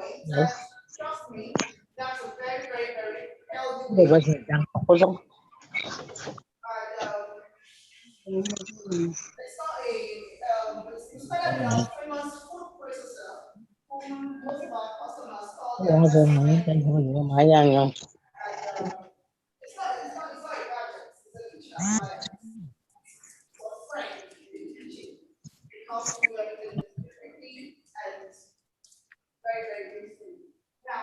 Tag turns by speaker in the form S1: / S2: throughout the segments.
S1: point.
S2: Yes.
S1: And trust me, that's a very, very, very healthy
S2: Để
S1: way.
S2: quay sang trang học có giống.
S1: And it's not a, it's better than our famous food processor, whom most of our customers call their
S2: Có
S1: best
S2: rồi nói
S1: friend.
S2: trên thôi những máy ăn nhau.
S1: And it's not a gadget, it's a kitchen appliance. For a friend in the kitchen. It helps you do everything quickly and very, very easily. Now,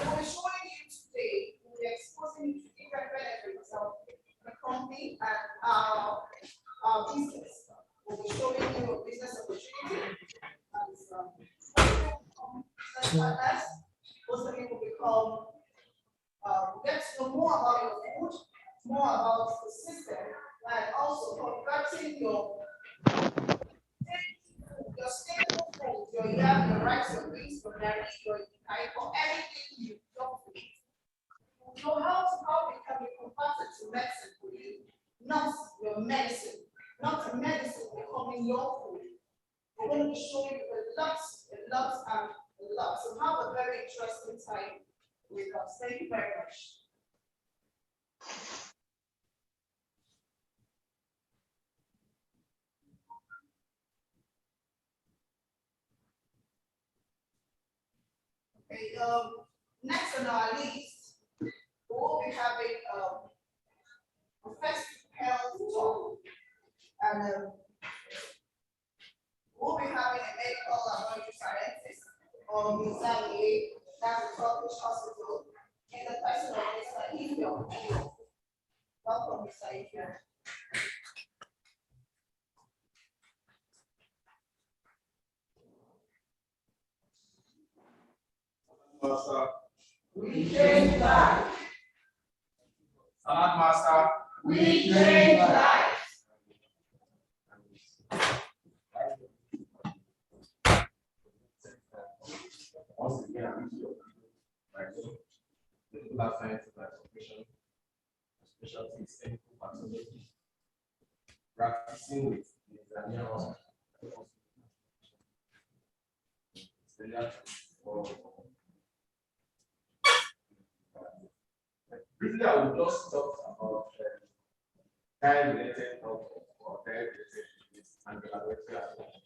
S1: we'll be showing you today, we'll be exposing you to different benefits of the company and our business. We'll be showing you a business opportunity and business partners. Most of you will become get to know more about your food, more about the system, and also converting your staple food, your yam, your rice, your beans, your berries, your for everything you don't eat. You know how it can be converted to medicine for you, not your medicine, not medicine becoming your food. We're going to be showing you a lot, and a lot. So have a very interesting time with us. Thank you very much. Okay, next on our list, we'll be having a first health talk, and we'll be having a medical laboratory scientist or Mizali, that's a Turkish hospital, in the person of Mr. Ifyo. Welcome, Mr. Ifyo.
S3: Master.
S1: We change lives.
S3: Salad Master.
S1: We change lives.
S3: Once again, I'm here. Medical science and occupation, specialty in clinical pathology, practicing with the Tanzania hospital. Briefly, I will just talk about time-related health or time-related disease and the laboratory aspect.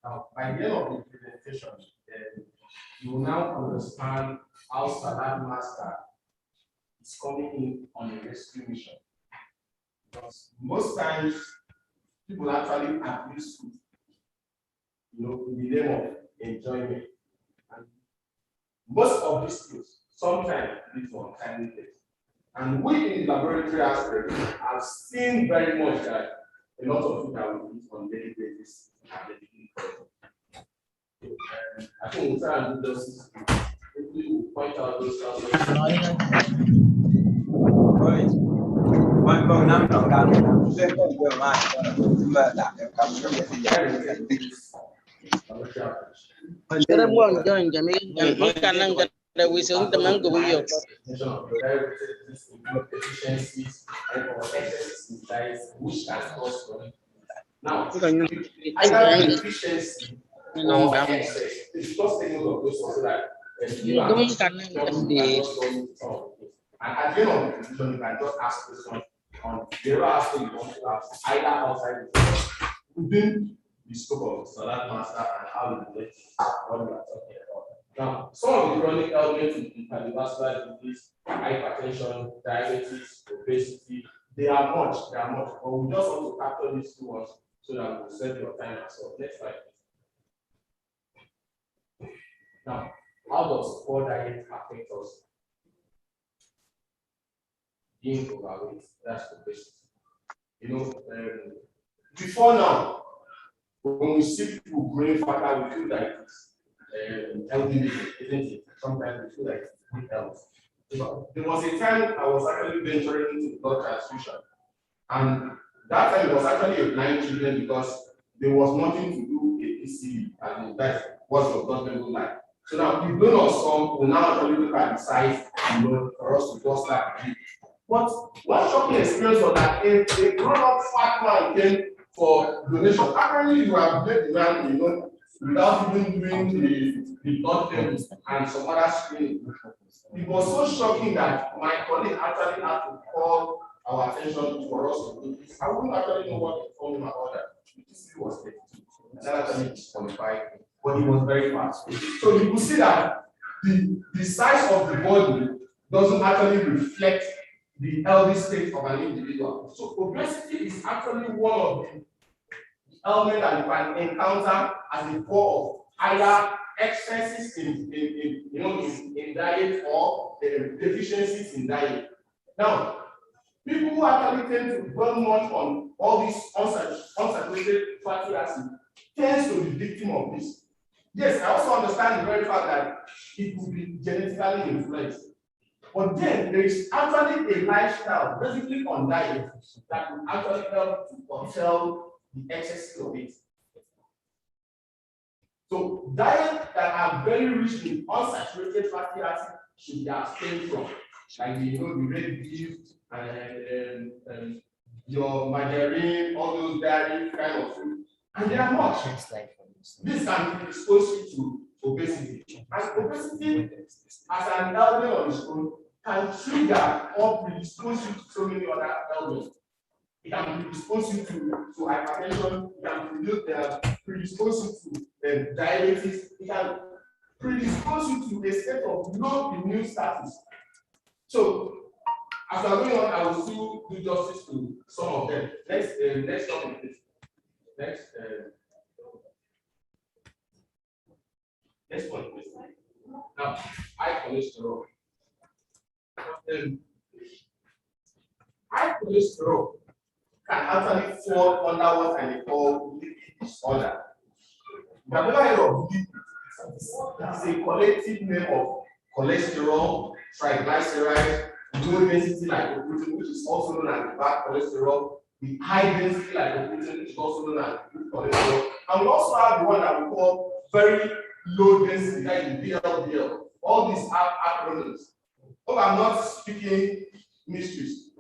S3: Now, by the end of the presentation, you will now understand how Salad Master is coming in on a rescue mission. Because most times, people actually abuse food, in the name of enjoyment. And most of these things sometimes lead to untimely death. And we in the laboratory aspect have seen very much that a lot of food that we eat on a daily basis have been I think we'll try and do justice. We will point out those stuff. Now, either efficiency or excess, it's just taking note of those ones so that and at the end of the presentation, you can just ask questions on the other aspect you want to ask, either outside within the scope of Salad Master and how you relate to what we are talking about. Now, some of the chronic ailments in cardiovascular disease, hypertension, diabetes, obesity, they are much, but we just want to capture these two ones so that we'll save your time as well. Next slide. Now, how does poor diet affect us? Being overweight, that's obesity. Before now, when we see people growing fatter, we feel like it's healthy, isn't it? Sometimes we feel like it's good health. There was a time I was actually venturing into blood transfusion, and that time it was actually a blind children because there was nothing to do a PCB, and that's what's your blood level like. So now the donor sum will now actually look at the size, for us to just start. But one shocking experience was that a grown-up fat man came for donation. Apparently, you have made the man, without even doing the blood test and some other screening. It was so shocking that my colleague actually had to call our attention for us to do this. I wouldn't actually know what to told him about that. He was 32. And that actually disqualified, but he was very fast. So you could see that the size of the body doesn't actually reflect the healthy state of an individual. So obesity is actually one of the elements that you can encounter as a cause of either excesses in diet or deficiencies in diet. Now, people who actually tend to burn much on all these unsaturated fatty acids tends to be victim of this. Yes, I also understand the very fact that it could be genetically influenced. But then there is actually a lifestyle, basically on diet, that will actually help to curtail the excess of it. So diets that are very rich in unsaturated fatty acids should be abstained from, like the red beef and your margarine, all those dairy kind of food, and they are much. This can predispose you to obesity, and obesity as an element on its own can trigger or predispose you to so many other elements. It can predispose you to hypertension, it can predispose you to diabetes, it can predispose you to a state of low immune status. So, as we are going on, I will still do justice to some of them. Next topic, please. Next point, please. Now, high cholesterol. High cholesterol can actually fall under what I call lipid disorder. The heard of lipid is a collective name of cholesterol, triglycerides, low density lipoprotein, which is also known as bad cholesterol, the high density lipoprotein, which is also known as good cholesterol, and we also have the one that we call very low density, like the VLDL. All these are acronyms. Hope I'm not speaking mysteries.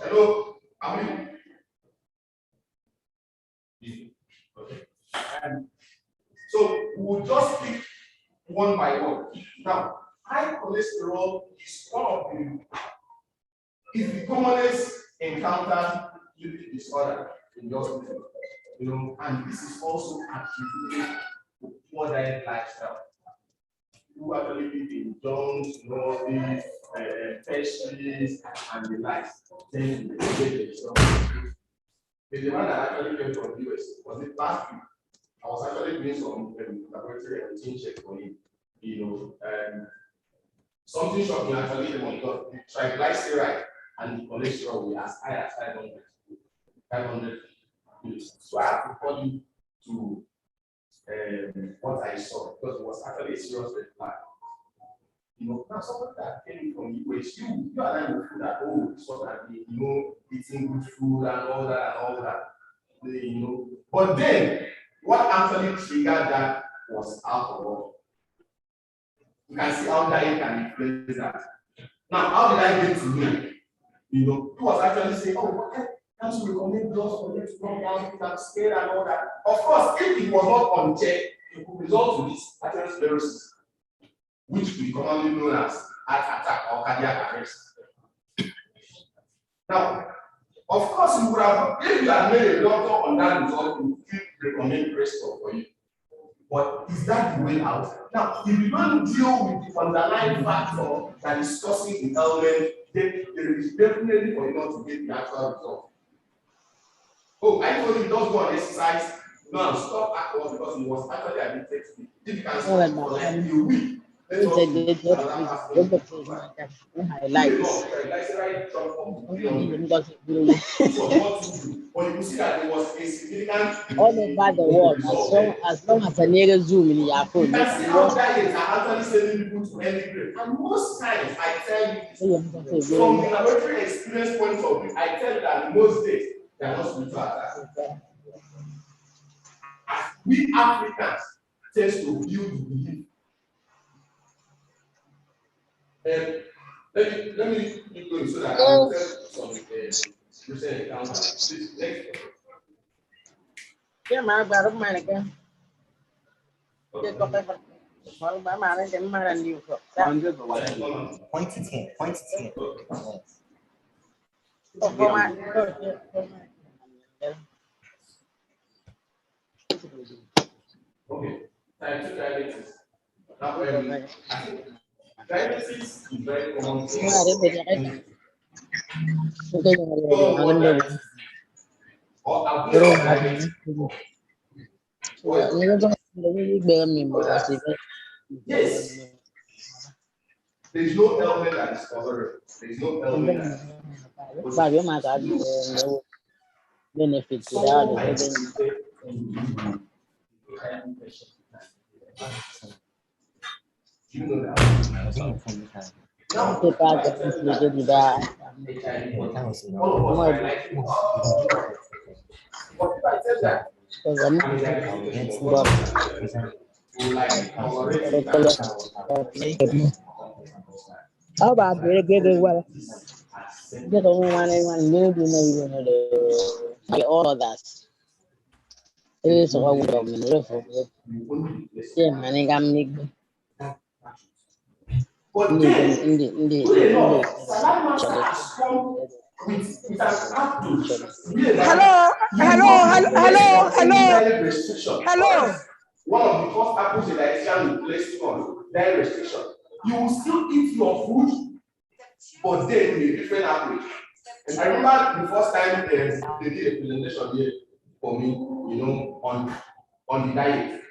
S3: Hello, I'm okay. So we'll just pick one by one. Now, high cholesterol is the commonest encountered lipid disorder in your hospital, and this is also attributed to poor diet lifestyle. Who actually live in Jones, Northeast, Pesci, and the likes. Then there's a man that actually came from the US. Was it last week? I was actually doing some laboratory and routine check for him. Something shocking actually came on because the triglyceride and the cholesterol were as high as 500 units. So I have to call you to what I saw because it was actually a serious red flag. Now someone that came from the US, you and I will feel that, so that eating good food and all that. But then what actually triggered that was alcohol. You can see how diet can influence that. Now, how did I get to know? He was actually saying, can't you recommend drugs for them to come down, I'm scared and all that. Of course, if it was not on check, it could result to this atherosclerosis, which we commonly known as heart attack or cardiac arrest. Now, of course, you would have, if you had made a doctor on that result, you would recommend Crestor for you. But is that the way out? Now, if you don't deal with the underlying factor that is causing the ailment, then there is definitely for you not to get the actual result. I told you just go on exercise, no, stop alcohol because he was actually addicted to it. If you can stop for like a week, but you see that there was a significant
S2: all over the world, as long as a near Zoom in your phone.
S3: You can see how diets are actually sending people to emigrate. And most times, I tell you, from the laboratory experience point of view, I tell you that most days, they are not spiritual attacks. As we Africans tend to build the belief. Let me keep going so that I will tell some recent encounters. Please, next.
S2: Yeah, my brother, my again. They got paper. Well, my man and them man and you.
S4: Point to 10. Point to 10.
S2: Oh, for my.
S3: Okay. Type 2 diabetes. Now, I think diabetes is very common. Or yes, there is no element that is tolerable. There is no element that
S2: Benefits
S3: someone
S2: without
S3: might
S2: it.
S3: say, you know that. Now,
S2: People
S3: if I
S2: get
S3: tell you that
S2: inflated with that.
S3: HIV, all of us are like, but if I tell that
S2: Because I'm
S3: I'm a diabetic patient, what
S2: but
S3: will like tolerate it
S2: how about the get well?
S3: and
S2: Get only one maybe all of that. It is what we have been for. Yeah, man, I got me.
S3: but
S2: In
S3: then,
S2: the
S3: good enough, Salah Master has come with an approach.
S1: Hello, hello, hello, hello,
S3: Diet restriction.
S1: hello.
S3: One of the first approach the dietitian will place on diet restriction. You will still eat your food, but then with a different approach. And I remember the first time they did a presentation here for me, on the diet.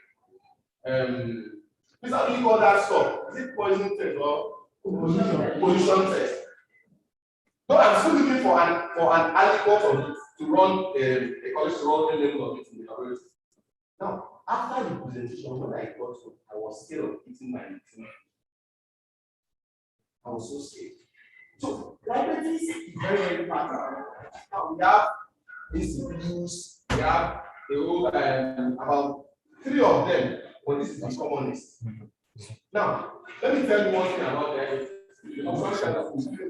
S3: Please, how do you call that stuff? Is it poison test or pollution test? No, I'm still looking for an aliquot of it to run a cholesterol level of it in the laboratory. Now, after the presentation, when I got home, I was scared of eating my meat. I was so scared. So, diabetes is very, very practical. Now, we have institutes, we have the whole, about 3 of them, but this is the commonest. Now, let me tell you one thing about diabetes.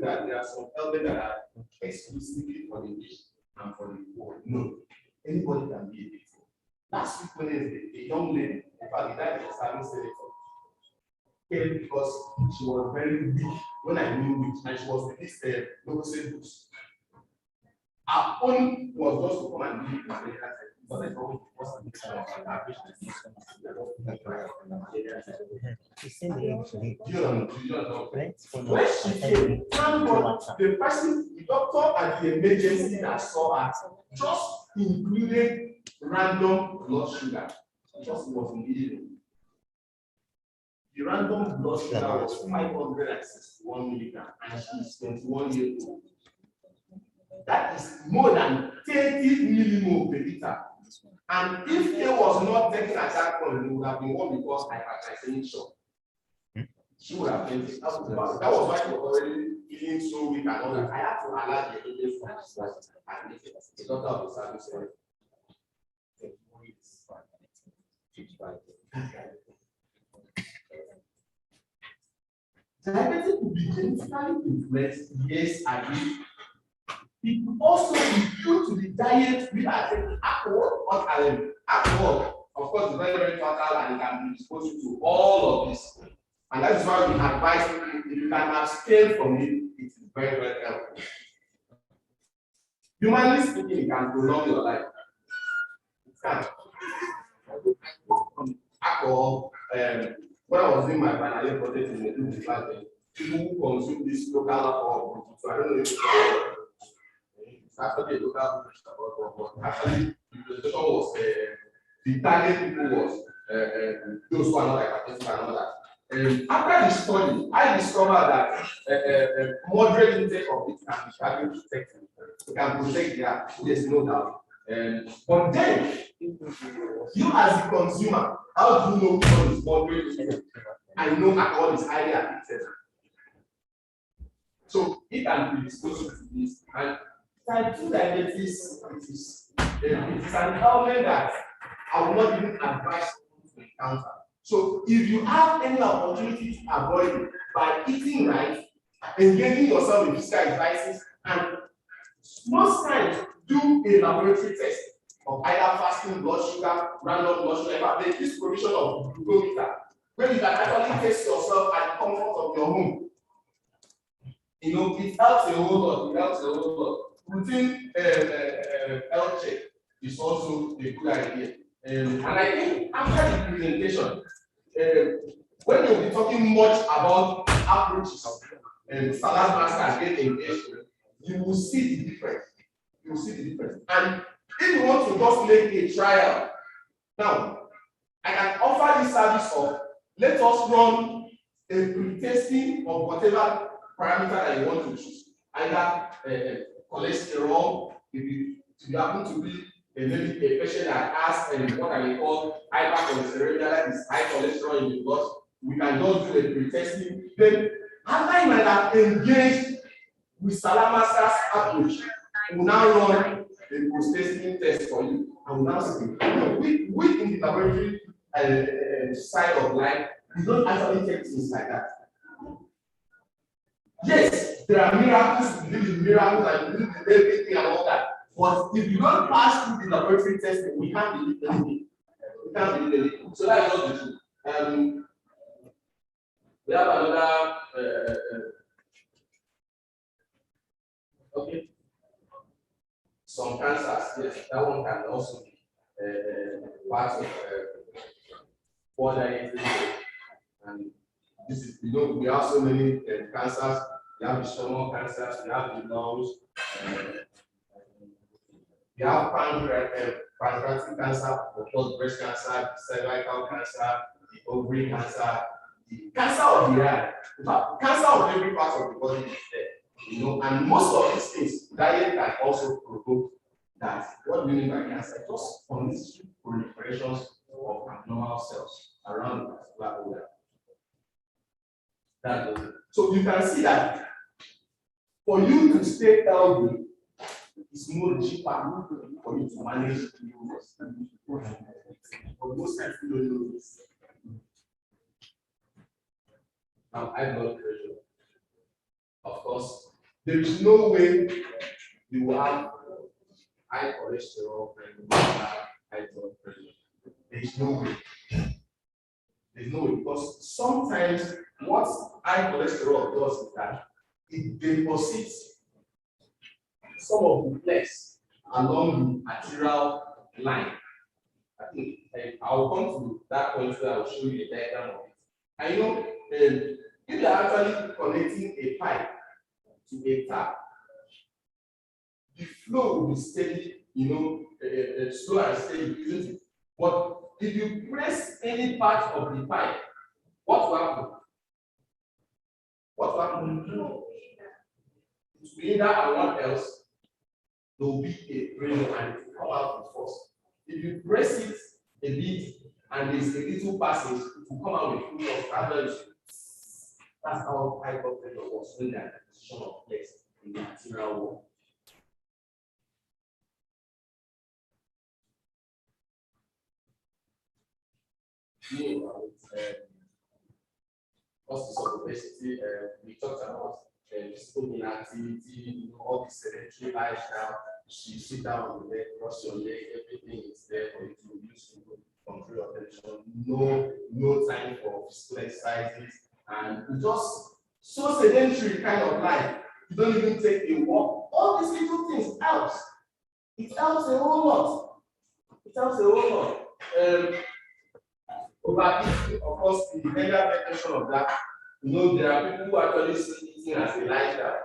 S3: That there are some elements that are exclusively for the rich and for the poor. No, anybody can be a victim. Last week, Wednesday, a young lady, in fact, the guy was having senator, came because she was very weak when I knew which, and she was with this local books. Our own was just to come and give it. But I thought was a mixture of when she came, the person, the doctor at the emergency that saw her just included random blood sugar. Just was needed. The random blood sugar was 561 milligrams, and she is 21 years old. That is more than 30 millimole per liter. And if it was not taken at that point, it would have been what we call hyperglycemic shock. She would have been that was why she was already feeling so weak and all that. I had to allow the evidence from his wife and the doctor of the service said, diabetes could be genetically influenced, yes, I agree. It could also be due to the diet we are taking. Alcohol, of course, is very, very fatal and it can be exposed to all of this. And that is why we advise people, if you can abstain from it, it is very, very helpful. Humanly speaking, it can prolong your life. It can. Alcohol, when I was doing my final project in the class, people who consume this local alcohol, so I don't know if it's actually a local alcohol, actually, the presentation was the target people was those who are not hypertensive and all that. After the study, I discovered that moderate intake of it can be target protective. It can protect their, there's no doubt. But then, you as a consumer, how do you know which one is moderate? I know alcohol is highly addictive. So it can be exposed to this. And type 2 diabetes, it is an element that I will not even advise people to encounter. So if you have any opportunity to avoid it by eating right, engaging yourself in physical exercises, and most times do a laboratory test. of either fasting blood sugar, random blood sugar. In fact, there's this provision of glucometer where you can actually test yourself at the comfort of your home. You know, it helps a whole lot. It helps a whole lot. Routine health check is also a good idea. And I think after the presentation, when you'll be talking much about approaches and salad master get engaged with, you will see the difference. You will see the difference. And if you want to just make a trial, now I can offer this service of let us run a pre-testing of whatever parameter that you want to choose, either cholesterol, if you happen to be maybe a patient that has what I may call hypercholesterolemia, that is high cholesterol in the blood, we can just do a pre-testing. Then after you might have engaged with Salamaster's approach, we will now run a post-testing test for you, and we now see we in the laboratory side of life, we don't actually take things like that. Yes, there are miracles, we believe in miracles and we believe in everything and all that. But if you don't pass through the laboratory testing, we can't believe anything. We can't believe anything. So that's not the truth. We have another okay. Some cancers, yes, that one can also be part of borderline. And this is, you know, we have so many cancers. We have the stomach cancers, we have the lungs, we have pancreatic cancer, of course, breast cancer, the cervical cancer, the ovary cancer, the cancer of the eye. In fact, cancer of every part of the body is there, you know, and most of these things, diet can also provoke that. What do we mean by cancer? Just unnecessary proliferations of abnormal cells around the particular organ. So you can see that for you to stay healthy, it's more cheaper for you to manage illness. But most times you don't know this. Now, high blood pressure. Of course, there is no way you will have high cholesterol and you will have high blood pressure. There is no way. There's no way, because sometimes what high cholesterol does is that it deposits some of the flex along the arterial line. I think I'll come to that point where I'll show you a diagram of it. I know if you're actually connecting a pipe to a tap, the flow will be steady, you know, slow and steady, isn't it? But if you press any part of the pipe, what will happen? What will happen? It will be either and what else, there will be a drain and it will come out with force. If you press it a bit and there's a little passage, it will come out with full force. That's how high blood pressure works when there is position of flex in the arterial wall. Causes of obesity, we talked about physical inactivity, you know, all this sedentary lifestyle. You sit down on the bed, cross your leg, everything is there for you to use to control your tension. No time for physical exercises, and you just so sedentary kind of life. You don't even take a walk. All these little things helps. It helps a whole lot. It helps a whole lot. Overeating, of course, the general definition of that, you know, there are people who actually see eating as a lifestyle.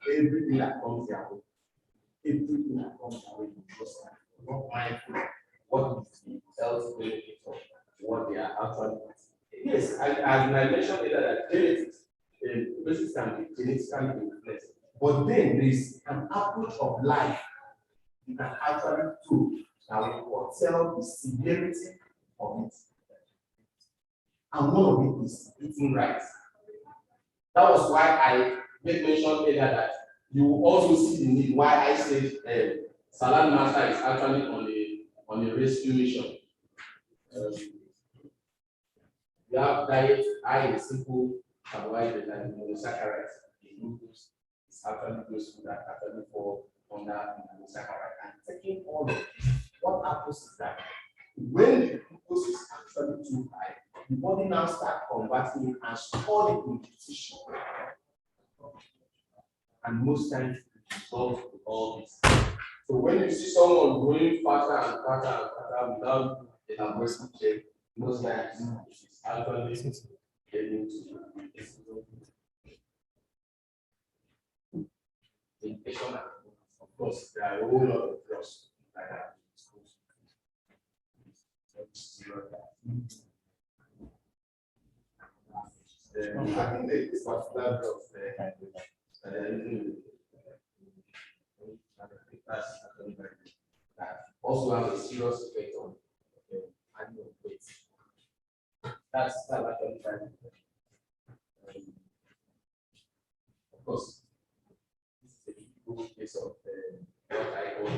S3: Everything that comes their way. Everything that comes their way, you just not mindful what is the health benefit of what they are actually eating. Yes, as I mentioned earlier, that genetics, basis can be genetically influenced. But then there is an approach of life you can actually do that will tell the severity of it. And one of it is eating right. That was why I made mention earlier that you will also see the need why I said Salad Master is actually on a rescue mission. We have diet high in simple carbohydrates and monosaccharides. The glucose is actually those food that actually fall under monosaccharide. And taking all of this what happens is that when the glucose is actually too high, the body now starts converting it and store it in the tissue. And most times it results in all this. So when you see someone going faster and faster and faster without a laboratory check, most times it is actually getting to infection. Of course, there are a whole lot of drugs like that. I think this particular drugs there. That also have a serious effect on animal weight. That's actually very of course, this is a typical case of what I call,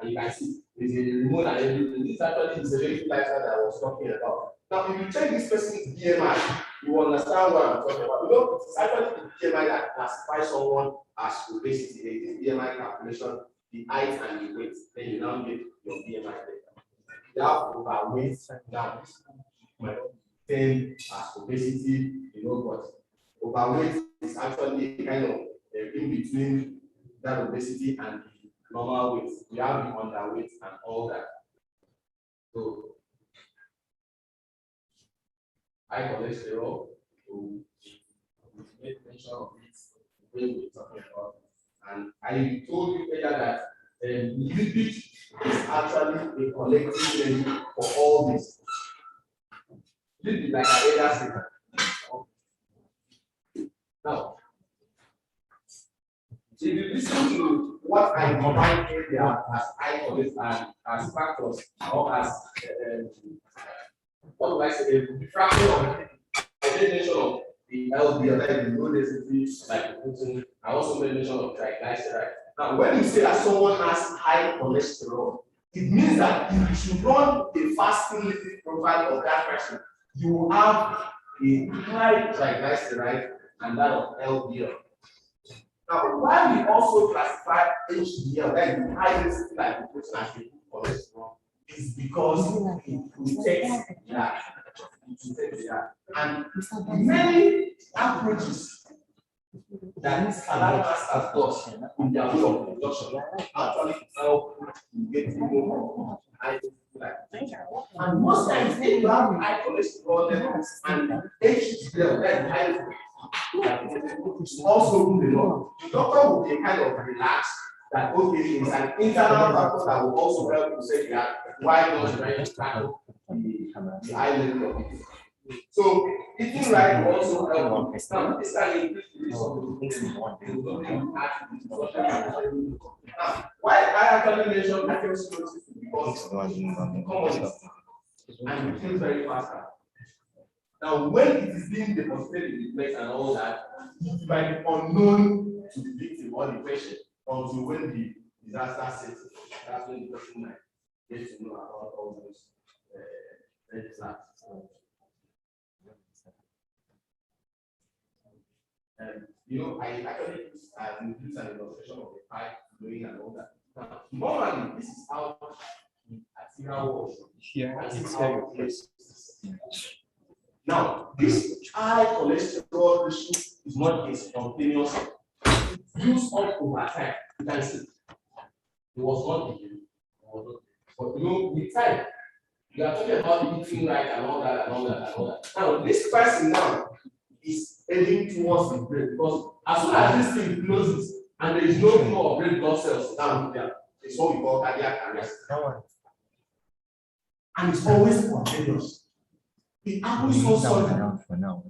S3: and you can see there's a remote and everything. This actually is a very lifestyle that I was talking about. Now, if you check this person's BMI, you will understand what I'm talking about. You know, it's actually the BMI that classifies someone as obesity. This BMI calculation, the height and the weight, then you now get your BMI data. You have overweight now, then as obesity, you know, but overweight is actually a kind of in between that obesity and the normal weight. We have the underweight and all that. So high cholesterol, we make mention of it when we're talking about. And I told you earlier that lipid is actually a collective name for all this. Lipid, like I earlier said. Now, if you listen to what I combined earlier as high cholesterol and as factors or as what do I say? The fraction of the mention of the LDL, like the low density, like protein. I also made mention of triglyceride. Now, when you say that someone has high cholesterol, it means that if you run a fasting lipid profile of that person, you will have a high triglyceride and that of LDL. Now, why we also classify HDL, like the high density like protein as a cholesterol, is because it protects that. And many approaches that salad masters does in their way of production actually help to get more high and most times if you have high cholesterol levels and HDL, that high also good enough, the doctor will be kind of relaxed that okay, it's an internal factor that will also help you say that why not try to tackle the high level of it. So eating right will also help. Now, this can increase the risk of now, why I actually mentioned atherosclerosis because and it feels very faster. Now, when it is being deposited in the place and all that, it might be unknown to the victim or the patient until when the disaster sets in. That's when the person might get to know about all those red flags. You know, I actually use an illustration of the pipe blowing and all that. Now, normally, this is how the arterial was.
S4: Here,
S3: now, this high cholesterol issue is not a spontaneous. It builds up over time. You can see. It was not the but you know, with time, you are talking about eating right and all that and all that and all that. Now, this person now is heading towards the brain because as soon as this thing closes and there is no flow of red blood cells down there, it's what we call cardiac arrest. And it's always spontaneous. It happens so suddenly.
S4: for now.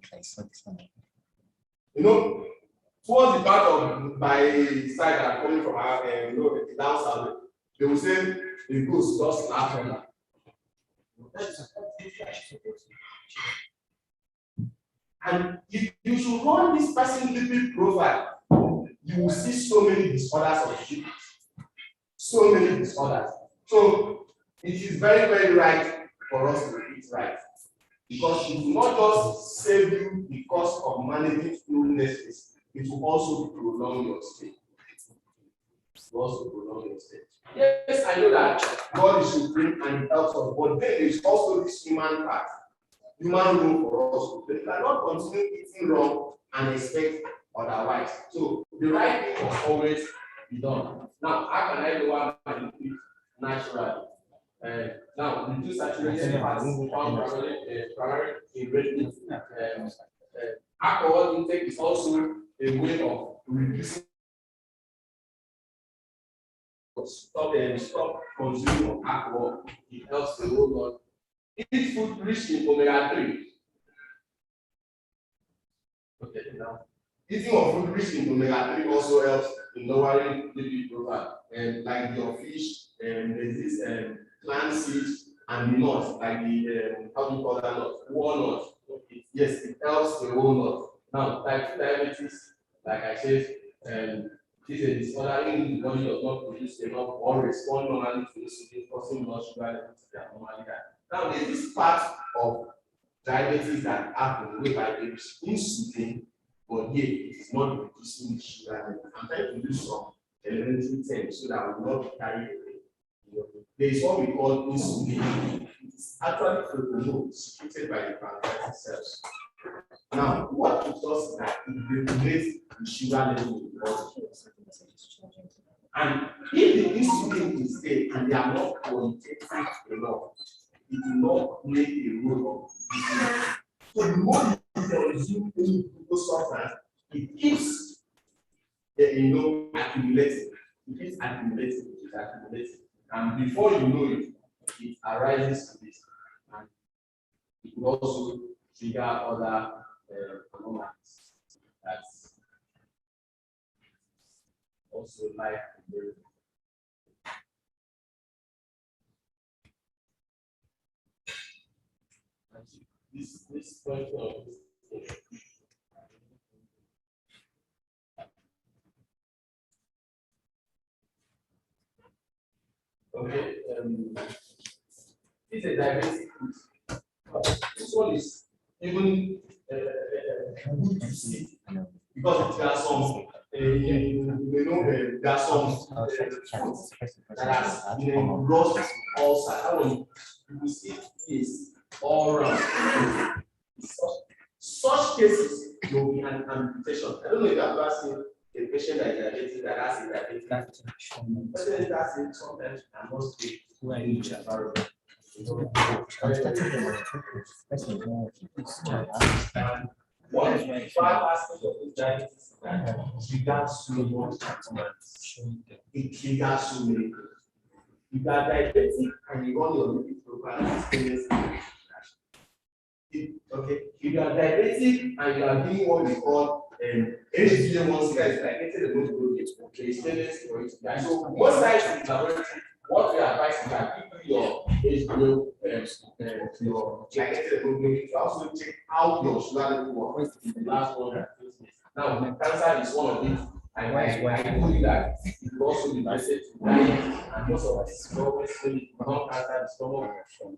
S3: You know, towards the part of my side that coming from our, you know, the down south, they will say the ghost just laugh on that. And if you should run this person lipid profile, you will see so many disorders of lipids. So many disorders. So it is very, very right for us to eat right. Because it will not just save you the cost of managing illnesses, it will also prolong your stay. It will also prolong your stay. Yes, I know that God is supreme and He helps us, but there is also this human part, human room for us to play. We cannot continue eating wrong and expect otherwise. So the right thing must always be done. Now, how can I lower my liquid naturally? Now, reduce saturated fats found primarily in red meat. Alcohol intake is also a way of reducing. Stop consuming alcohol. It helps the whole lot. Eat food rich in omega-3. Okay, now. Eating of food rich in omega-3 also helps in lowering lipid profile. And like your fish, there's this plant seeds and the nuts, like the how do you call that nut? Walnut. Yes, it helps the whole nut. Now, type 2 diabetes, like I said, this is a disorder in the body does not produce enough or respond normally to insulin, causing blood sugar levels to be abnormally high. Now, there's this part of diabetes that happen whereby there is insulin, but yet it is not reducing the sugar level. I'm trying to do some elementary terms so that we will not be carried away. There is what we call insulin. It is actually protein secreted by the pancreatic cells. Now, what it does is that it regulates the sugar level in the body. And if the insulin is there and they are not quantitative enough, it will not make a role of insulin. So the more you consume any glucose substance, it keeps accumulating. It keeps accumulating, it is accumulating. And before you know it, it arises to this. And it will also trigger other anomalies. That's also like this question of this. Okay, it's a diabetic food. This one is even good to see because there are some, there are some foods that has lost ulcer. That one you see is all around. Such cases will be an amputation. I don't know if you have ever seen a patient that is diabetic that has a diabetic. Patient that's it sometimes and must be in each environment. One bad aspect of the diabetes is that it triggers so much performance. It triggers so many things. If you are diabetic and you run your lipid profile, okay, if you are diabetic and you are doing what we call HbA1c, like getting the blood glucose, there is tendency for it to die. So most times in the laboratory, what we advise is that if your HbA, your getting the blood glucose, you also check how your sugar level was in the last 1 or 2 days. Now, cancer is one of it. And I told you that it will also be related to diet, and most of us is always non-cancer, stomach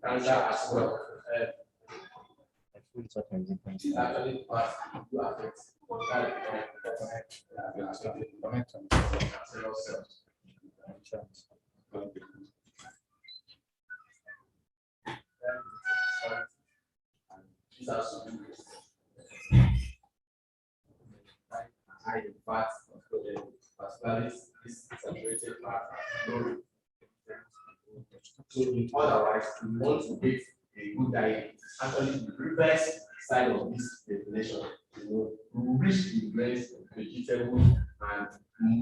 S3: cancer as well. This actually pass to affect cells. These are some high fat, particularly this saturated fat. So, otherwise, we want to get a good diet. Actually, the reverse side of this definition, rich in grains, vegetables, and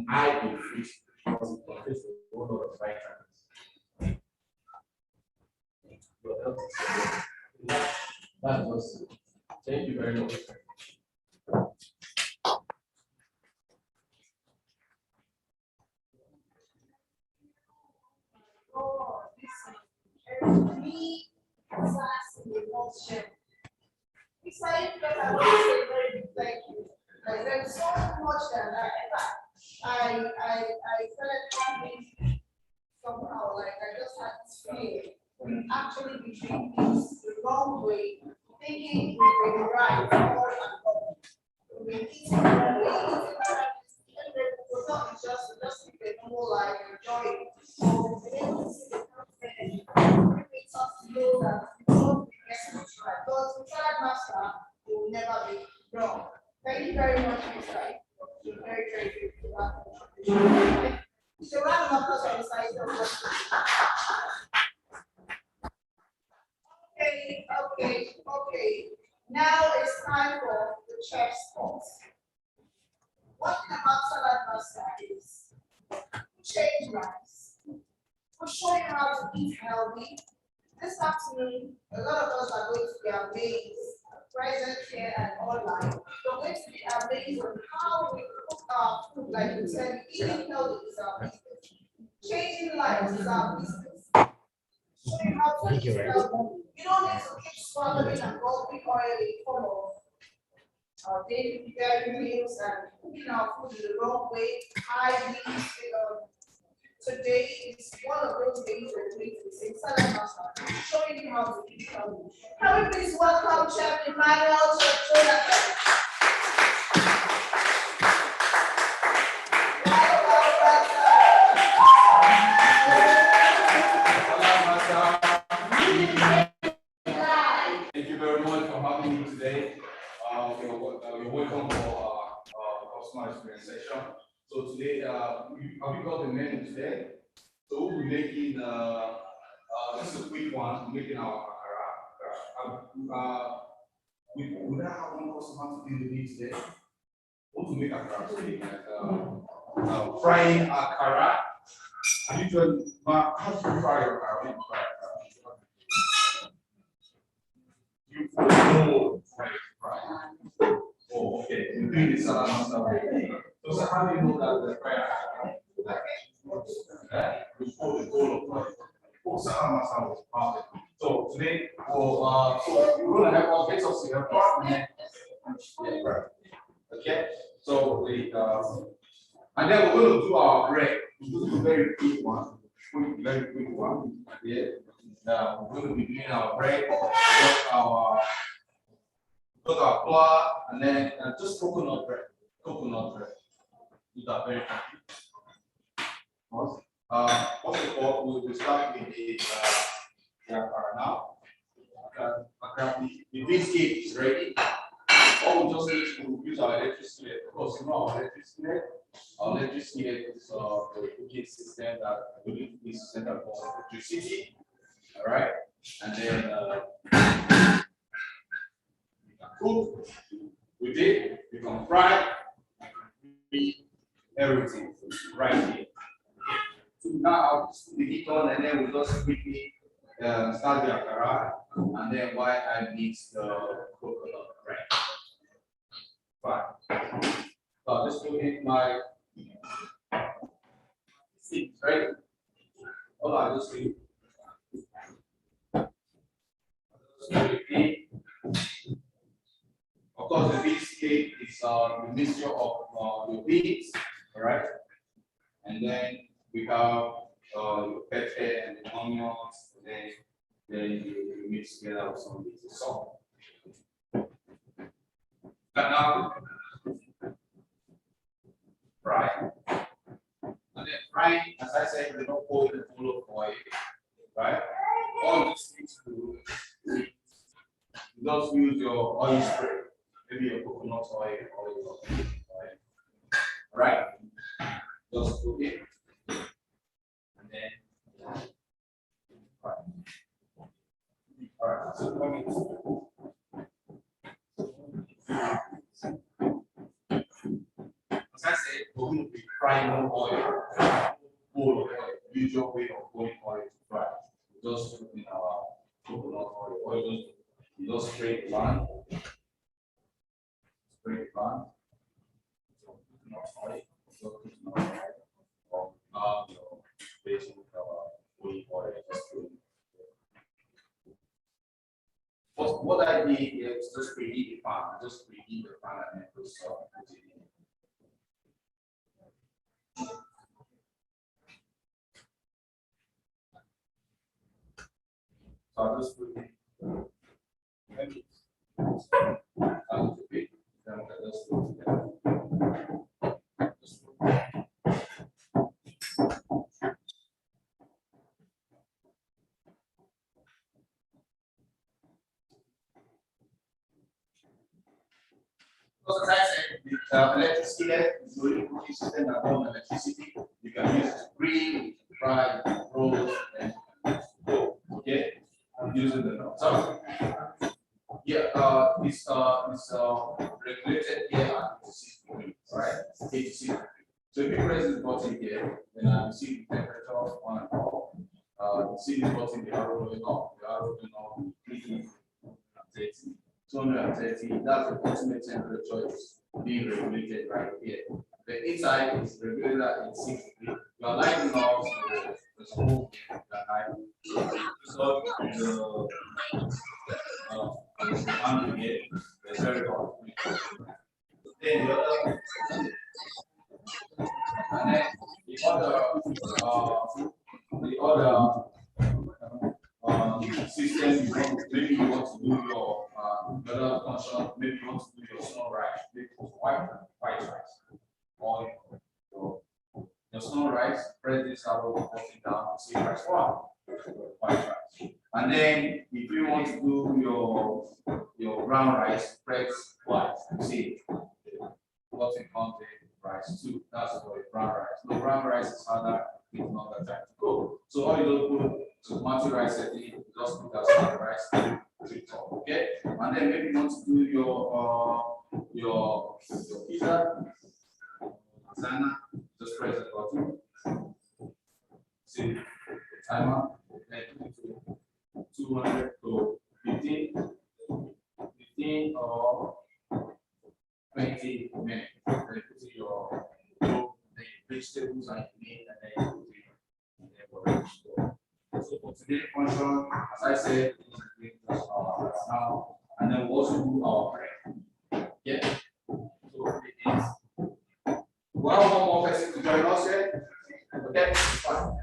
S3: high in fish, because it contains a whole lot of vitamins. Your health is good. That's awesome. Thank you very much.
S1: Oh, this me class in the motion. It's like I want to say very big thank you. Like there's so much that I started having somehow like I just had this fear. We actually be doing things the wrong way, thinking we were right all along. We were eating the wrong way, eating the right, and then it was not just a normal life, enjoying all that you won't be guessing it right. But with salad master, you will never be wrong. Thank you very much, Mr. You're very, very good for that contribution. So round of applause for Mr. Okay. Now it's time for the chef spot. One thing about salad master is change rice. We'll show you how to eat healthy. This afternoon, a lot of us are going to be amazed, present here and online. We're going to be amazed on how we cook our food. Like we said, eating healthy is our business. Changing lives is our business. Show you how to eat healthy. You don't need to keep swallowing and gulping oil in form of our daily dairy meals and cooking our food in the wrong way. Today is one of those days we're going to be saying salad master, showing you how to eat healthy. Can we please welcome Chef Emmanuel to join us?
S5: Thank you very much for having me today. You're welcome for our customer experience section. So today, have you got the menu today? So we'll be making this is a quick one, making our akara. We don't have one customer to do the today. We want to make akara today, like frying akara. And usually, how do you fry your akara? When you fry akara? You know fry. Oh, okay. You're doing the salad master. So how do you know that the fry akara? Before the goal of for salad master was perfect. So today, so we're gonna have our bits of here. Okay. So and then we're going to do our bread. We'll do a very quick one. Very quick one. Yeah. We're going to be doing our bread, got our flour, and then just coconut bread. Coconut bread. Do that very quickly. First of all, we'll start with the now. The biscuit is ready. All we just need to use our electricity. Of course, you know our electricity. Our electricity is the cooking system that we need to system that goes electricity. All right, and then we can cook with it. We can fry. Everything right here. So now I'll just put the heat on, and then we'll just quickly start the akara, and then while I mix the coconut bread. Fine. So I'll just put in my seeds, right? All I just do. Of course, the beans cake is the mixture of your beans, all right? And then we have your pepper and the onions, and then you mix together with some bits of salt. And now, fry. And then frying, as I said, we don't pour it full of oil, right? All this needs to do, you just use your oil spray, maybe your coconut oil or your oil. Right? Just cook it. And then, right. All right, so let me. As I said, we're going to be frying more oil, full of oil, usual way of putting oil to fry. Just put in our coconut oil, you just spray the pan. Spray the pan. So coconut oil, so coconut oil, or your basic olive oil, just spray. But what I did is just preheat the pan, just preheat the pan and then put it in. So I'll just put it in. I'll put it, then I'll just put it down. Because as I said, the electricity here is the only cooking system that runs electricity. You can use it to grill, fry, roast, and cook. Okay, I'm using the so yeah, it's regulated here at 86 degrees, right? 86 degrees. So if you press this button here, then you see the temperature on and off. You see this button, the arrow going up, 330. 230, that's the ultimate temperature is being regulated right here. The inside is regulated at 6 degrees. You are lighting off the smoke that I so the here, it's very hot. Then the other system you want, maybe you want to do your other function, maybe you want to do your sunrise, maybe it's white rice, or your sunrise, press this arrow button down to see rice one, white rice. And then if you want to do your brown rice, press white, you see button contain rice two. That's for a brown rice. The brown rice is harder, it's not that time to go. So all you don't put tomato rice at the just put that salad rice to the top, okay? And then maybe you want to do your pizza, lasagna, just press the button. See the timer, then 200 to 15 or 20 minutes. Then put in your the vegetables and meat, and then you put in so for today's function, as I said, now, and then we also do our break. Yeah. So it is. We have one more person to join us here. Okay, fine.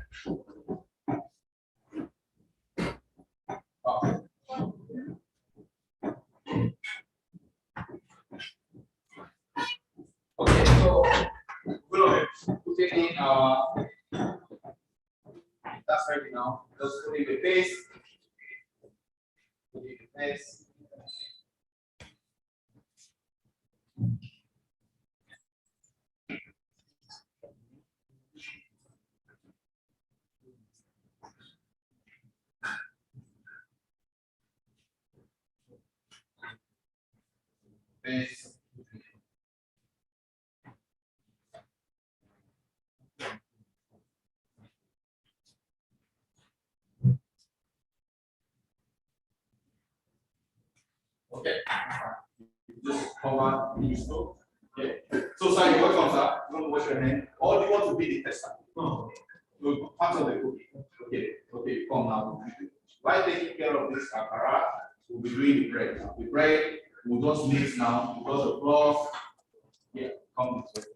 S5: Okay, so we'll put it in that's ready now. Just put in the paste. Put in the paste. Paste. Okay. Just cover the stove. Okay. So, sir, you welcome, sir. You want to wash your hand, or do you want to be the tester? No. Part of the cooking. Okay. Okay. Come now. While taking care of this apparat, we'll be doing the bread. The bread will just mix now because the flour. Yeah. Come this way.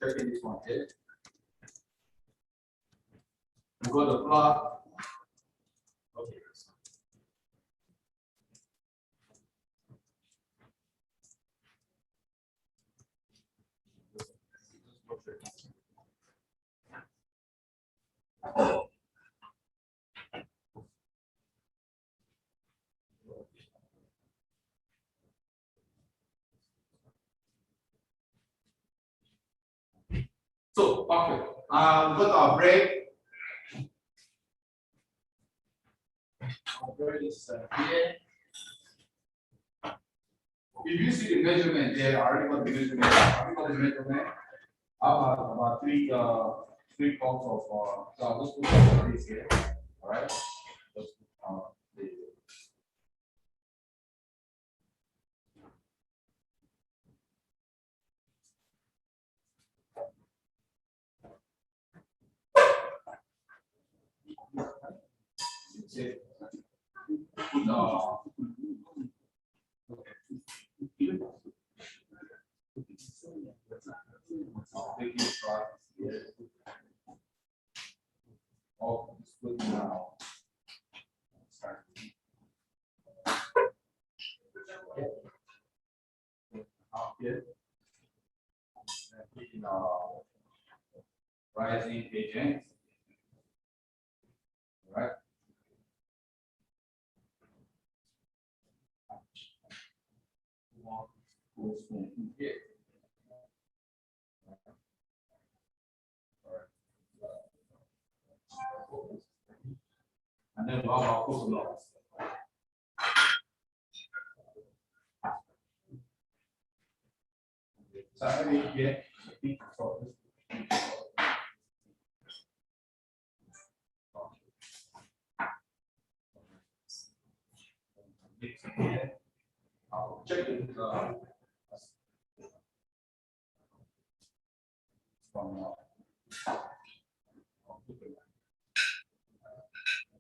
S5: Checking this one here. We've got the flour. Okay. So, perfect. We've got our bread. Our bread is here. If you see the measurement there, I already got the measurement. Have you got the measurement? I have about three cups of, so I'll just put some this here. All right. Just put the oh, it's good now. Up here. Rising agent. Right. spoon here. And then we'll have our coconut. So I think here, I'll check it from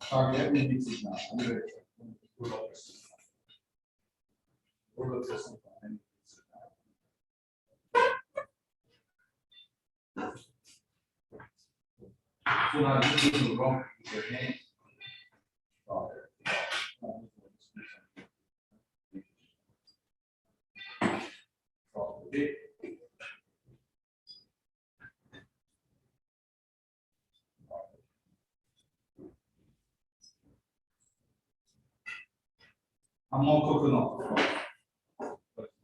S5: sorry, let me mix it now. I'm going to pull up this. Pull up this one. So now you do the wrong with your hand. I'm more coconut.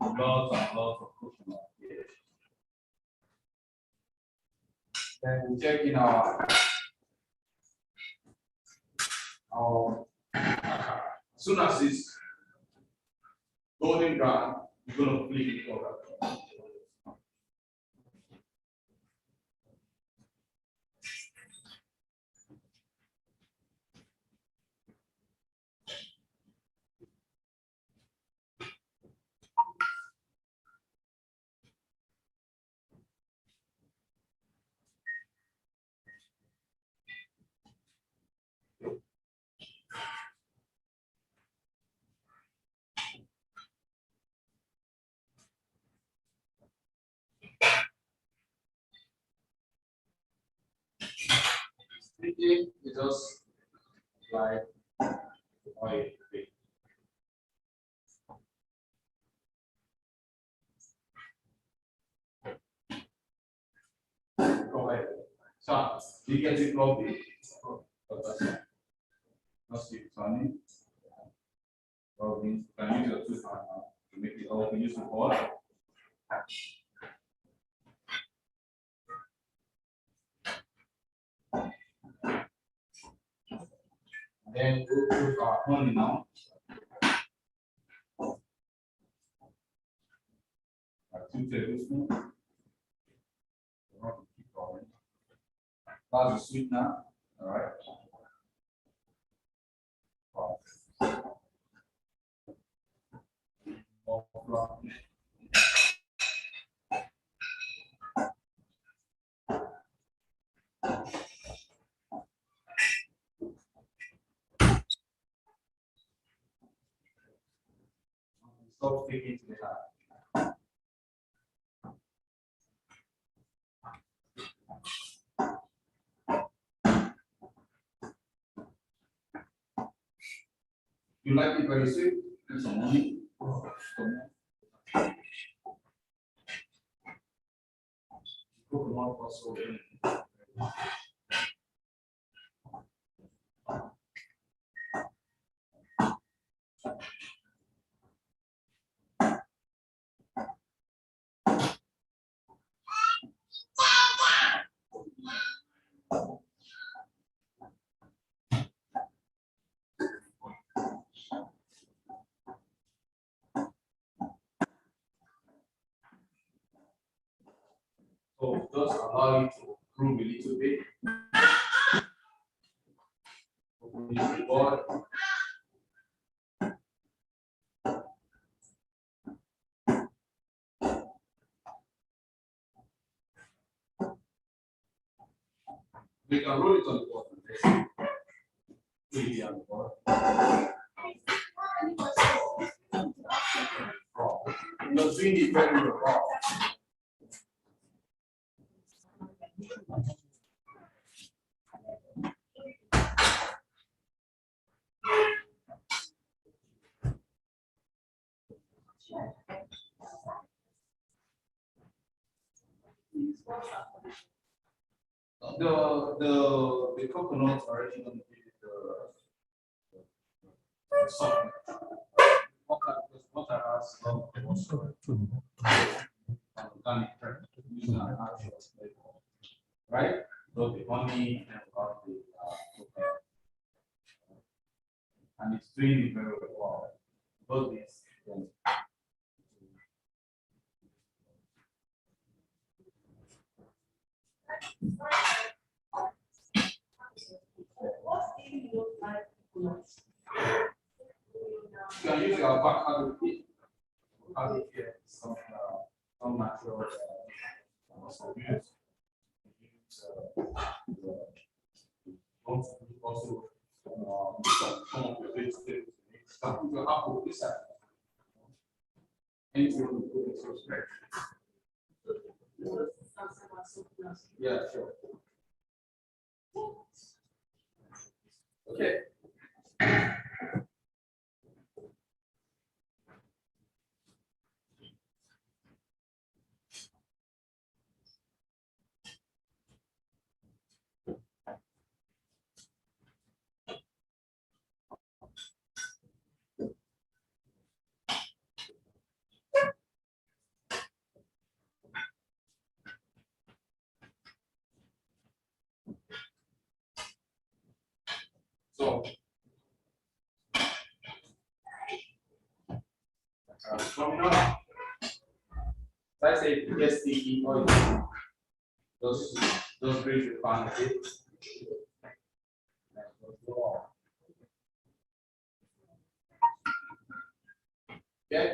S5: Lots and lots of coconut. Yes. Then we check in our as soon as it's golden brown, we're going to flip it over. Splitting is just like oil. Go ahead. So you get it properly. Let's keep turning. Well, you can use your 2 hands now to make it all. You use the ball. Then we'll put our honey now. Like 2 tablespoons. Keep going. That's the sweetener. All right. Stop sticking to the hand. You like it very sweet? Put some honey. Coconut also. So just allow it to prove a little bit. Open the board. We can roll it on the board. Put it on the board. You're doing it very raw. The coconuts are already going to be the soft. water has some also organic pressure using an actual flavor, right? So the honey and about the and it's doing it very well. Both these. You can use your avocado here, some natural also use also some of the vegetables. Some your apple this side. Anything you put in your spread. Yeah, sure. Okay. So, coming up, I say yes, the oil. Those bridge the pan. Okay.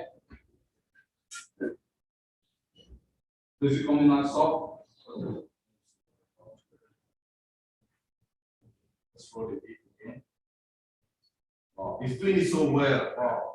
S5: Does it come in on soft? Let's roll it again. Wow, he's doing it so well. Wow.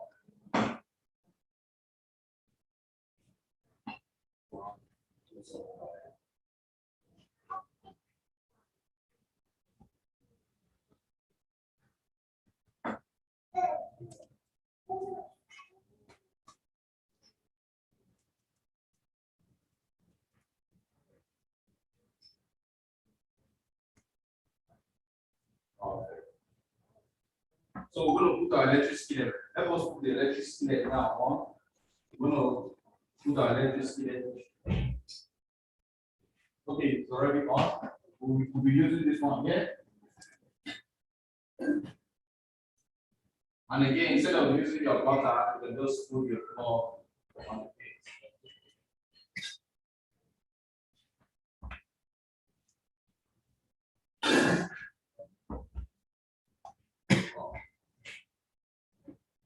S5: So we're going to put our electric skillet. Let us put the electric skillet now on. We're going to put our electric skillet. Okay, it's already on. We'll be using this one here. And again, instead of using your butter, you can just put your flour on the plate.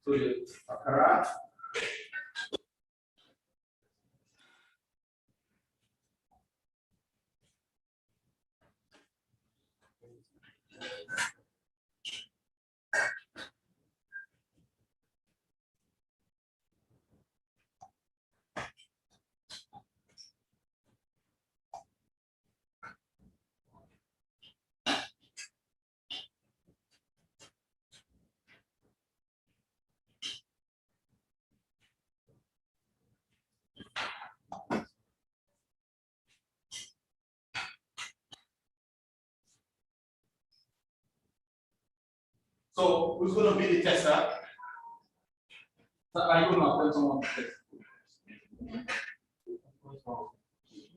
S5: So the akara. So who's going to be the tester? So are you going to appoint someone to test?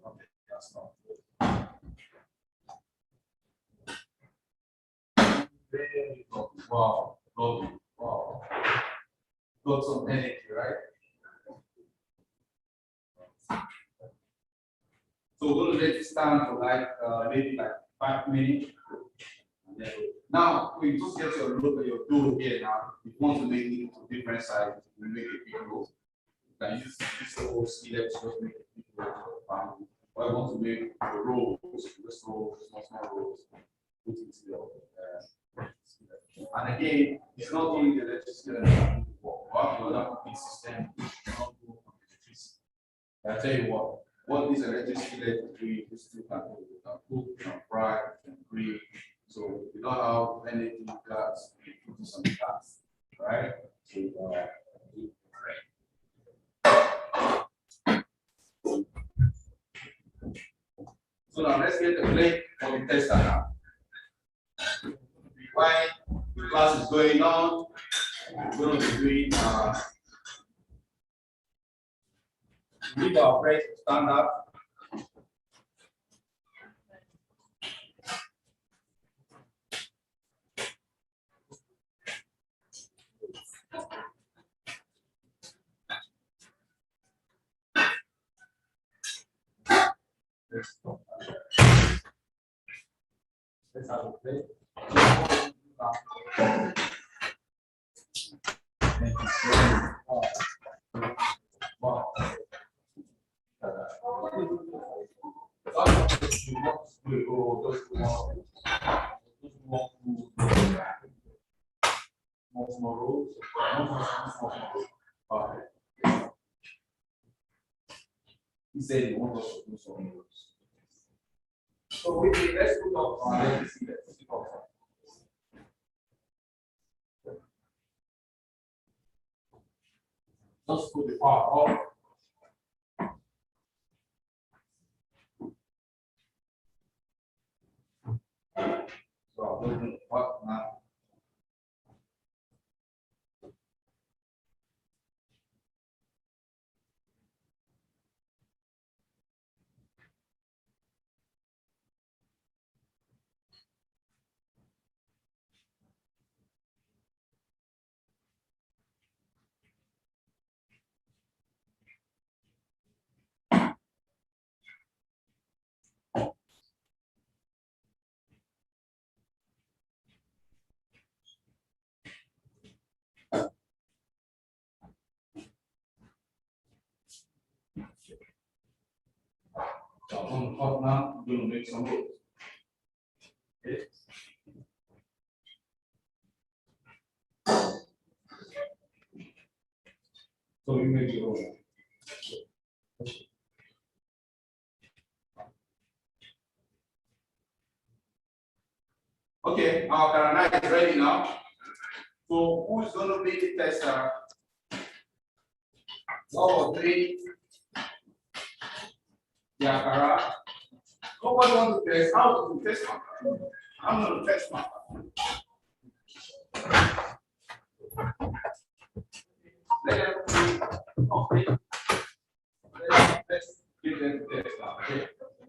S5: Okay, that's not. Very good. Wow. Lovely. Wow. Got some energy, right? So we're going to let it stand for like maybe like 5 minutes. Now, we just get your look at your dough here now. If you want to make it to different sizes, we make a big dough. You can use this whole skillet to just make a big dough for family. Or I want to make the rolls, just roll small rolls, put it to your skillet. And again, it's not only the electric skillet that do the work. We have the other cooking system, which cannot go on electricity. I tell you what this electric skillet do, this two can do. You can cook, you can fry, you can grill. So you don't have anything gas, you put some gas, right? So now let's get the plate for the tester now. While the class is going on, we're going to be doing Need our friends to stand up. Let's have a plate. He said he wants us to do some rules. So let's put up let's see that. Just put the power off. So I'm looking what now. So I'm on the top now, I'm going to make some rules. Okay. So you make your own. Okay, our Karana is ready now. So who's going to be the tester? 1 or 3. Yeah, Kara. Nobody wants to test. How to test my car? I'm going to test my car. Let them see. Okay. Let's give them the test now. Okay.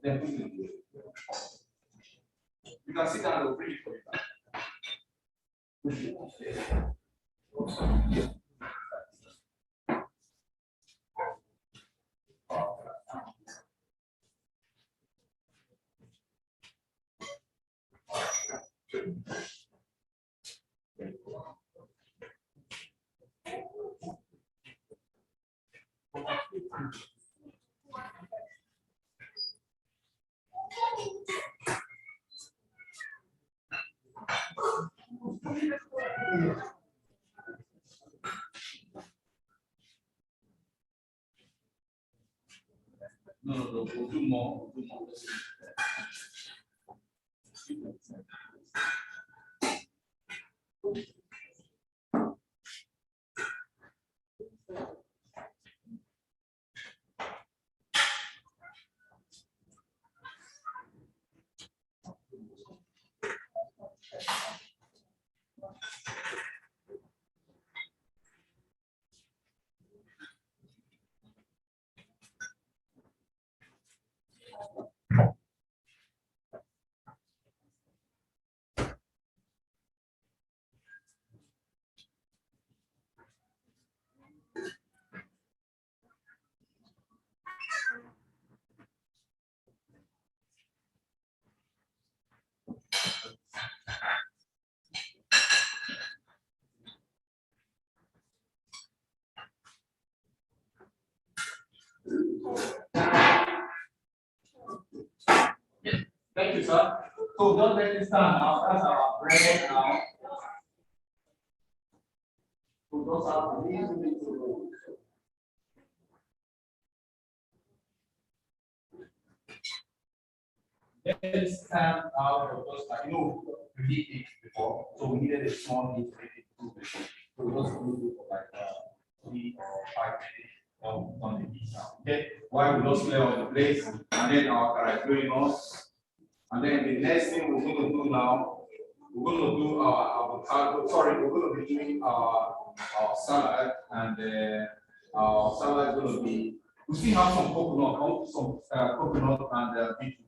S5: Then we can do it. You can sit down and read it for you. No, we'll do more. We'll do more. Thank you, sir. So don't let it stand now. That's our bread now. So those are the little bit to roll. Let's stand out of those. You know, we did it before, so we needed a small heat to make it too big. So we just do it for like 3 or 5 minutes on the heat now. Okay, while we just lay on the place, and then our carrot us. And then the next thing we're going to do now, we're going to do our avocado. Sorry, we're going to be doing our salad, and our salad is going to be We still have some coconut and beetroot.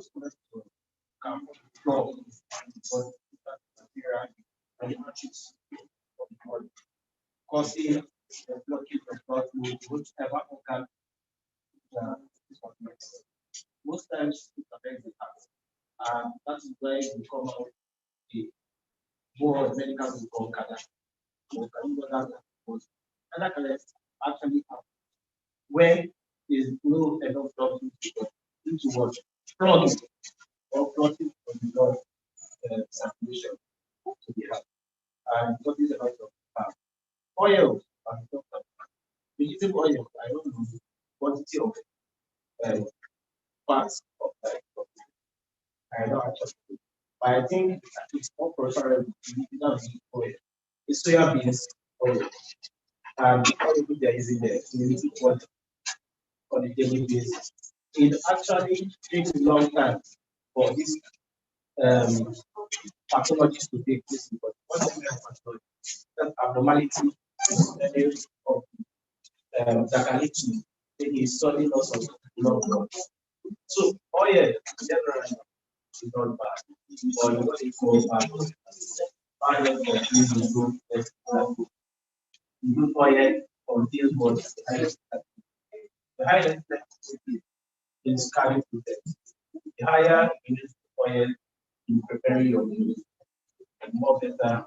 S6: cholesterol can drop because bacteria and matrix of the body, causing the blockage of blood flow to whichever organ is affected. Most times it affects the heart, and that is why we come out the more medical reform actually happen when there is no enough blood due to what clogging or clotting of the blood circulation to the heart. And what is about oil? Vegetable oil, I don't know the quantity of fats of I don't actually. But I think it's more preferable to be without the oil. It's soya beans oil. And all the food they're using there, limited quantity on a daily basis. It actually takes a long time for this um, pathologies to take place because one of the pathology, that abnormality is the area of that can lead to maybe sudden loss of blood. So oil generally is not bad, but what is called bad good oil contains what the higher is carrying protein. The higher you use oil in preparing your meal, the more better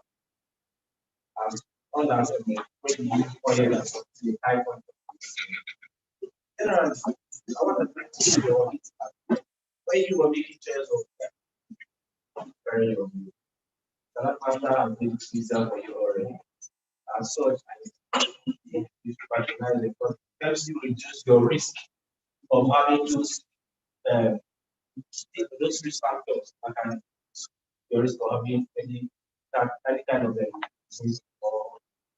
S6: and all that when you use oil as the high point. Generally, I want to bring your when you are making choice of preparing your meal. Salad pasta and baby pizza for you already. As such, you patronize it because it helps you reduce your risk of having uh, those risk factors that can your risk of having any kind of disease or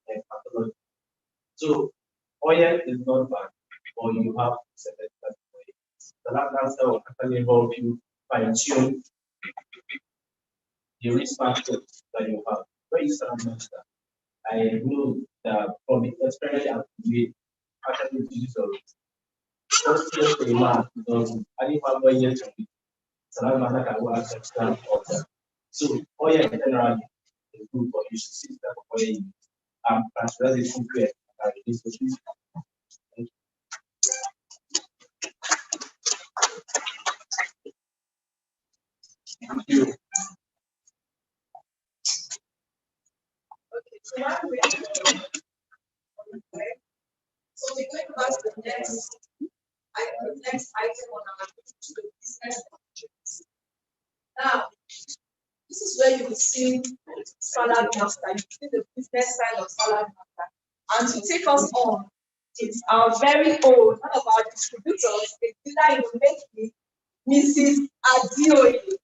S6: pathology. So oil is not bad, or you have to select that oil. The last answer will actually involve you fine tune the risk factors that you have. When you start master, I know that from the experience I've made, actually reduce your risk. Just years to a man, because I didn't have 1 year to be. So that matter can go as extra order. So oil generally is good, but you should see that oil transfer the secret and release the risk. Thank you.
S1: So while we are so we're going to ask the next item on our list to the business opportunities. Now, this is where you will see Salad Master, you see the business side of Salad Master. And to take us on, it's our very own, one of our distributors, the dealer in Omeki, Mrs. Adioye.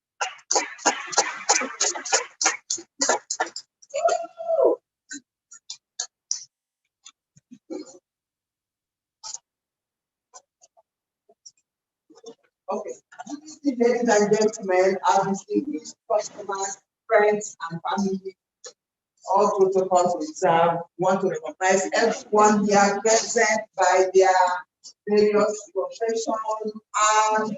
S1: Okay. Good evening, ladies and gentlemen, our distinguished customers, friends, and family. All protocols observed. Want to recognize everyone here present by their various professions and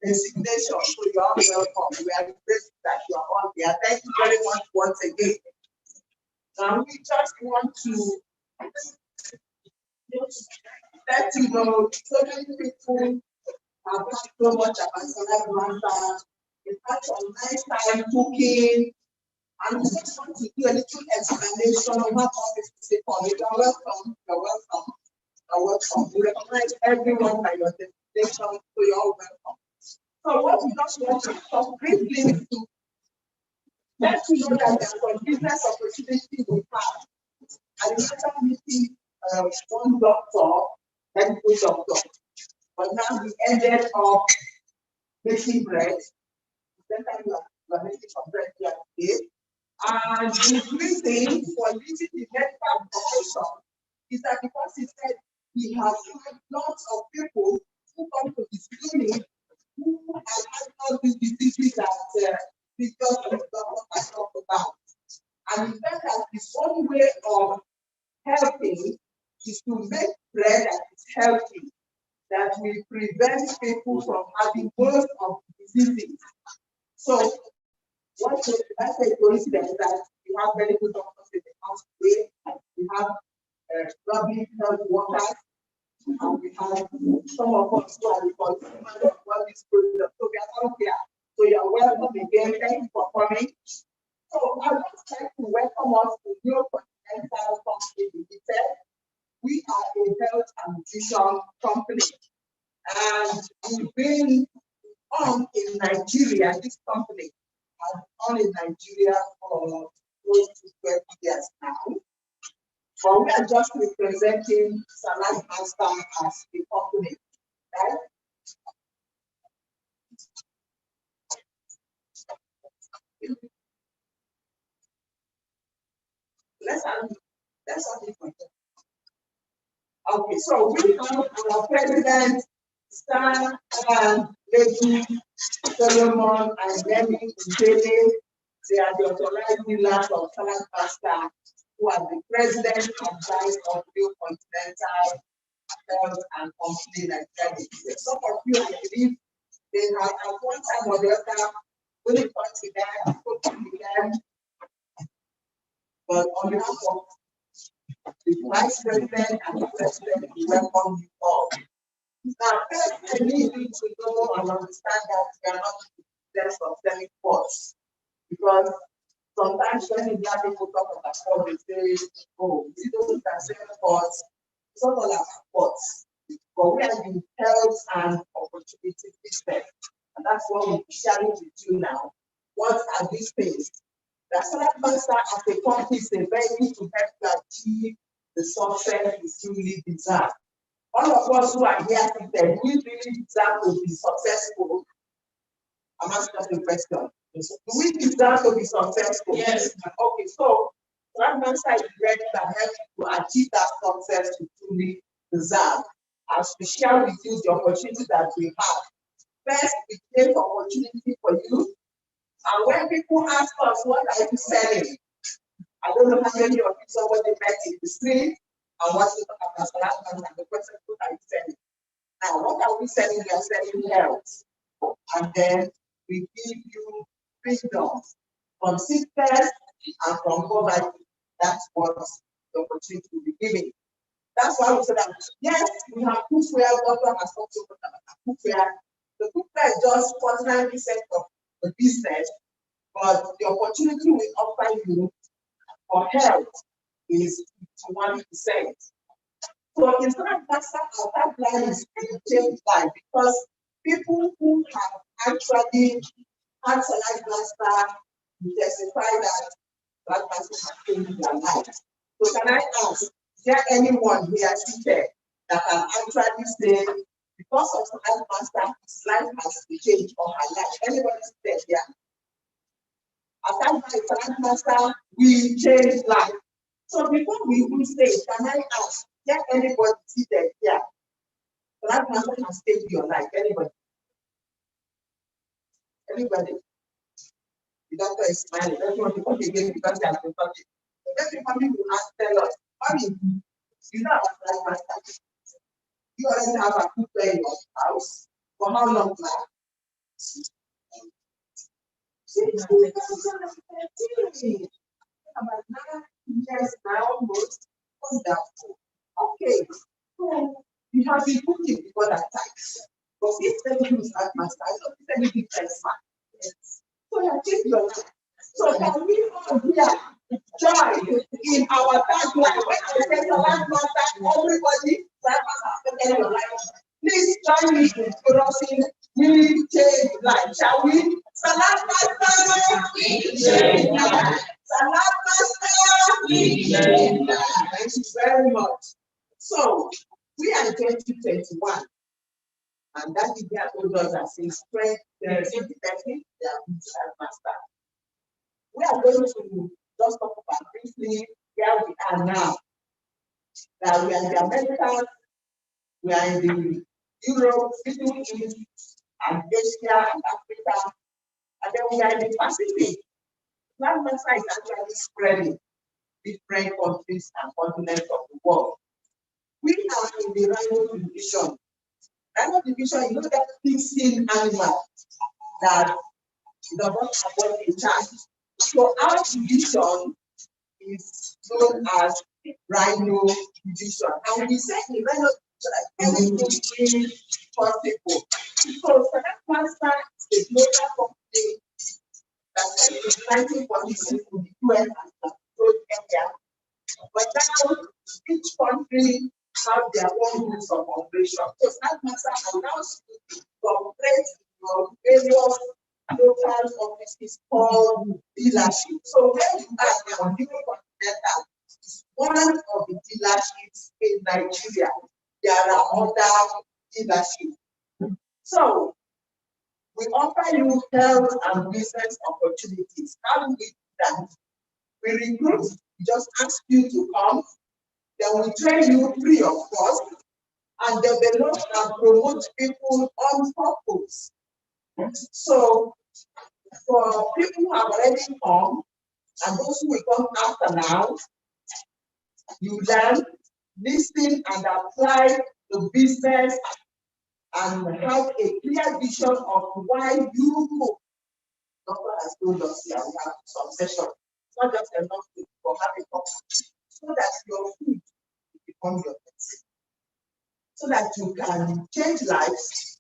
S1: designation. So you are welcome. We are grateful that you are all here. Thank you very much once again. Now we just want to let you know so many people have had so much about Salad Master. In fact, on nice time cooking. And we just want to do a little explanation of how this is called. You're welcome. You're welcome. You're welcome. We recognize everyone by your destination, so you're all welcome. So what we just want to talk briefly to let you know that there are some business opportunities we have. I remember meeting one doctor, medical doctor, but now we ended up making bread. Then we are making some bread here today. And the reason for leaving the medical profession is that because he said he has had lots of people who come to his clinic who have had all these diseases that the doctor has talked about. And he felt that his own way of helping is to make bread that is healthy. that will prevent people from having most of the diseases. So, what is that's a coincidence that we have medical doctors in the house today, we have public health workers, and we have some of us who are the consumers of all these products. So we are all here. So you are welcome again. Thank you for coming. So I would like to welcome us to New Continental Company Limited. We are a health and nutrition company, and we've been on in Nigeria. This company has been on in Nigeria for close to 20 years now. But we are just representing Salad Master as a company, right? Let's have it. Okay, so we have our president, Stan and Lady Solomon and Lenny Ujele. They are the authorized dealers of Salad Master, who are the president and vice of New Continental Health and Company Nigeria. Some of you, I believe, they have at one time or the other really come to them, spoken to them, but on behalf of the vice president and the president, we welcome you all. Now, first, I need you to know and understand that we are not just of selling sports, because sometimes when you hear people talk about sports, they say, oh, you don't can sell sports. It's not all about sports, but we are in health and opportunity business. And that's what we'll be sharing with you now. What are these things? The Salad Master as a company is a vehicle to help you achieve the success you really deserve. All of us who are here today, we really deserve to be successful. I'm asking a question. Do we deserve to be successful? Yes. Okay, so Salad Master is ready to help you to achieve that success you truly deserve. As we share with you the opportunity that we have. First, we create opportunity for you. And when people ask us, what are you selling? I don't know how many of you somebody met in the street and wants to talk about Salad Master, and the question, what are you selling? Now, what are we selling? We are selling health. And then we give you freedom from sickness and from poverty. That's what the opportunity will be giving. That's why we said that, yes, we have cookware, doctor has also got cookware. The cookware is just 49% of the business, but the opportunity we offer you for health is 51%. So in Salad Master, our tagline is to change life, because people who have actually had Salad Master testify that Salad Master has changed their lives. So can I ask, is there anyone here seated that can actually say, because of Salad Master, his life has changed or her life? Anybody seated here? Aside from Salad Master, we change life. So before we even say, can I ask, is there anybody seated here? Salad Master has changed your life. Anybody? Anybody? The doctor is smiling. Everyone will come again because they have been talking. Everybody will ask, tell us, mommy, you know about Salad Master? You already have a cookware in your house. For how long now? Since 2013. About 9 years now, almost. Wonderful. Okay. So you have been cooking before that time. But this time you Salad Master, I don't think any difference. So you achieve your life. So can we all here join in our tagline? When I say Salad Master, everybody, Salad Master has your life. Please join me in crossing. We change life, shall we? Salad Master, we change life. Salad Master, we change life. Thank you very much. So we are in 2021. And that is their told us that since strength, there is independent, they are Salad Master. We are going to just talk about briefly where we are now. That we are in the Americas, we are in the Europe, Middle East, and Asia and Africa, and then we are in the Pacific. Salad Master is actually spreading different countries and continents of the world. We are in the Rhino division.
S7: Rhino division, you know that fixing animal that does not avoid a charge. So our division is known as Rhino division. And we say in Rhino division that everything is possible. So Select Master is a global company that started in 1946 in the US and controlled area. But now each country have their own rules of operation. So Select Master allows you to operate from various local offices called dealership. So where you are now, Continental is one of the dealerships in Nigeria. There are other dealerships. So we offer you health and business opportunities. How do we do that? We recruit, we just ask you to come, then we train you free of cost and develop and promote people on purpose. So for people who have already come and those who will come after now, you learn, listen, and apply the business and have a clear vision of why you go. Doctor has told us here we have some session. It's not just enough to have a cup, so that your food becomes your medicine, so that you can change lives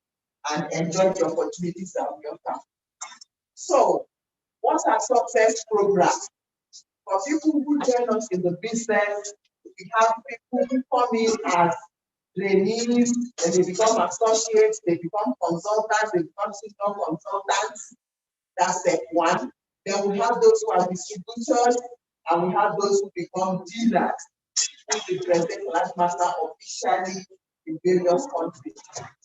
S7: and enjoy the opportunities that we offer. So, what's our success program? For people who join us in the business, we have people who come in as trainees, then they become associates, they become consultants, they become senior consultants. That's step one. Then we have those who are distributors, and we have those who become dealers, who represent Select Master officially in various countries.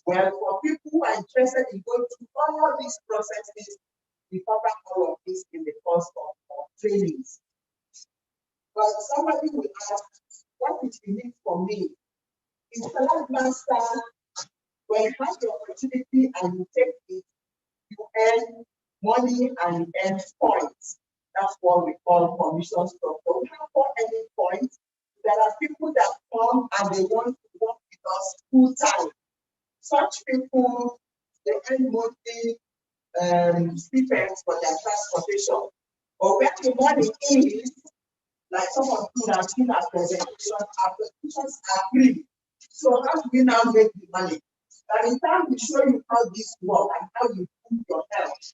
S7: Well, for people who are interested in going through all these processes, we cover all of this in the course of trainings. But somebody will ask, what is unique for me? In Select Master, when you have the opportunity and you take it, you earn money and you earn points. That's what we call commission structure. We have for any points. There are people that come and they want to work with us full time. Such people, they earn monthly stipends for their transportation. But where the money is, like some of you have seen our presentations are free. So how do we now make the money? By the time we show you how this works and how you put your health,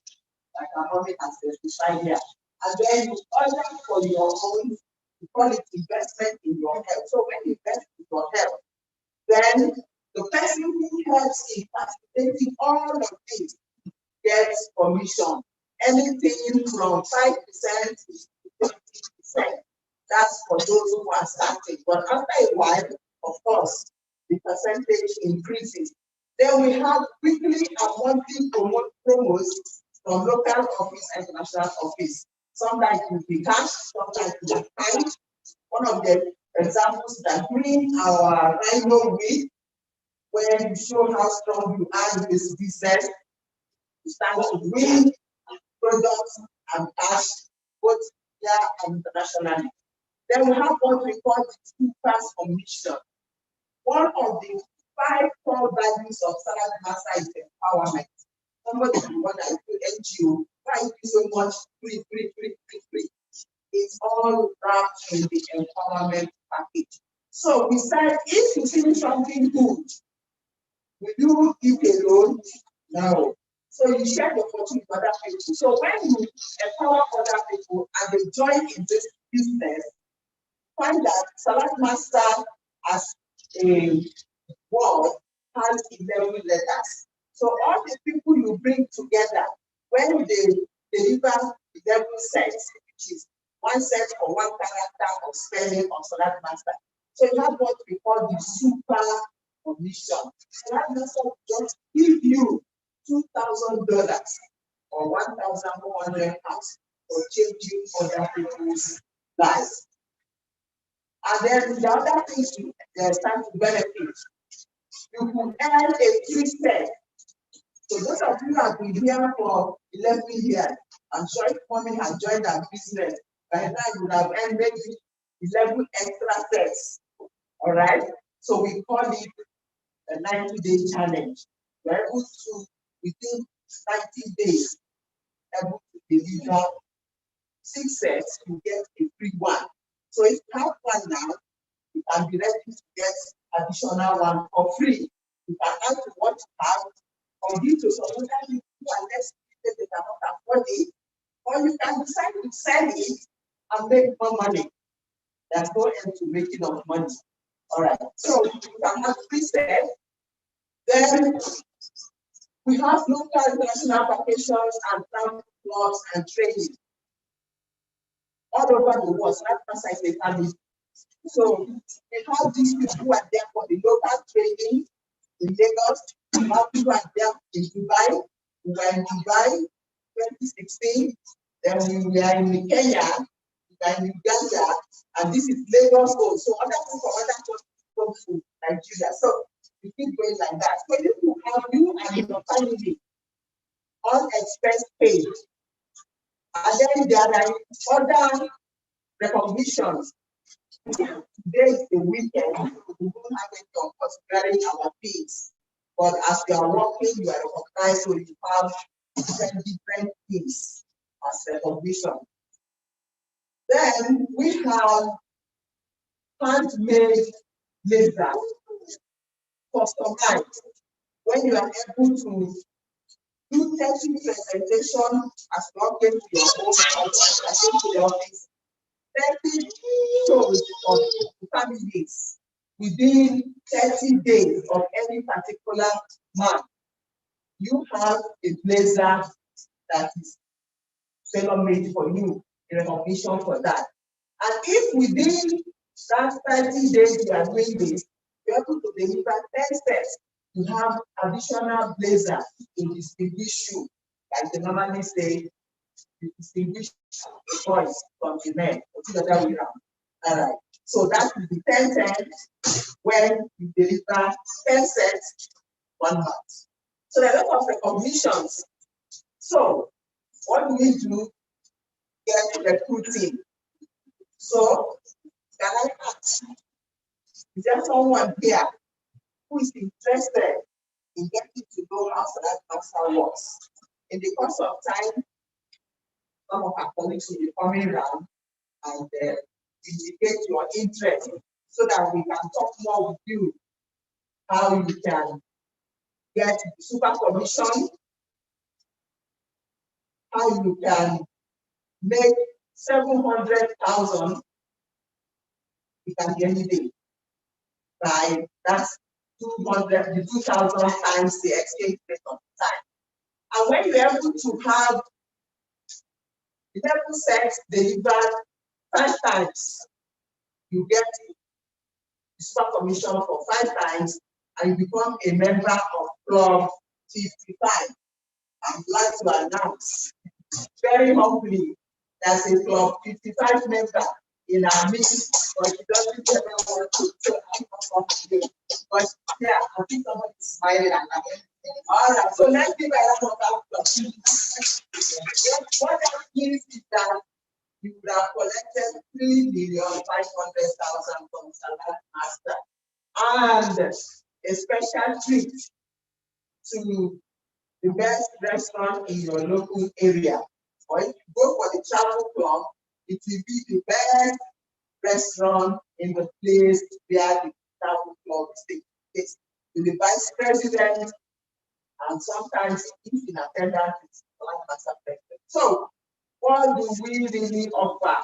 S7: like our mommy has specified here, and then you order for your own, you call it investment in your health. So when you invest in your health, then the person who helps in facilitating all of this gets commission. Anything from 5% to 20%. That's for those who are starting. But after a while, of course, the percentage increases. Then we have weekly and monthly promos from local office and national office. Sometimes it will be cash, sometimes it will be time. One of the examples that during our Rhino week, when you show how strong you are in this business, you stand to win products and cash, both here and internationally. Then we have what we call the two-pass commission. One of the 5 core values of Select Master is empowerment. Somebody what I do NGO, why you so much free. It's all wrapped in the empowerment package. So we said if you see something good, will you give a loan? No. So you share the opportunity with other people. So when you empower other people and they join in this business, find that Select Master as a word has 11 letters. So all the people you bring together, when they deliver 11 sets, which is one set for one character of spelling of Select Master. So you have what we call the super commission. Select Master just give you $2,000 or £1,100 for changing other people's lives. And then the other things you stand to benefit. You can earn a free set. So those of you who have been here for 11 years, I'm sure if mommy has joined our business, by the time you would have earned maybe 11 extra sets. All right? So we call it a 90-day challenge. We're able to, within 90 days, able to deliver 6 sets, you get a free one. So if you have one now, you can be ready to get additional one for free. You can add to what you have, or give to some other people who are less limited, they cannot afford it, or you can decide to sell it and make more money. There's no end to making of money. All right, so you can have 3 sets. Then we have local international vacations and travel clubs and training all over the world. So that's why I family. So we have these people who are there for the local training in Lagos. We have people who are there in Dubai. We were in Dubai 2016. Then we were in Kenya. We were in Uganda. And this is Lagos. So other people from other countries come to Nigeria. So we keep going like that. So you have you and your family all expense paid. And then there are other recognitions. Today is the weekend, we don't have any of us bearing our fees. But as you are working, you are recognized, so you have different things as recognition. Then we have handmade laser, customized. When you are able to do 30 presentation as long as you are home, I think to the office, 30 shows of families within 30 days of any particular month. You have a blazer that is tailor-made for you, in recognition for that. And if within that 30 days you are doing this, you're able to deliver 10 sets. You have additional blazer to distinguish you, like they normally say, to distinguish the boys from the men. The other way around. All right. So that will be 10 when you deliver 10 sets 1 month. So there are a lot of recognitions. So what do we do? Get recruiting. So can I ask, is there someone here who is interested in getting to know how Select Master works? In the course of time, some of our colleagues will be coming around and indicate your interest so that we can talk more with you how you can get super commission, how you can make 700,000 it can be any day by that's 200, the 2,000 times the exchange rate of time. And when you're able to have 11 sets delivered 5 times, you get super commission for 5 times and you become a member of Club 55. I'm glad to announce very humbly there's a Club 55 member in our midst, but she doesn't ever want to, so I'm not going to do. But yeah, I think somebody is smiling at me. All right, so let's give a round of applause. What that means is that you would have collected 3,500,000 from Select Master and a special treat to the best restaurant in your local area. Or if you go for the travel club, it will be the best restaurant in the place where the travel club is. To the vice president, and sometimes if in attendance, it's Select Master president. So, what do we really offer?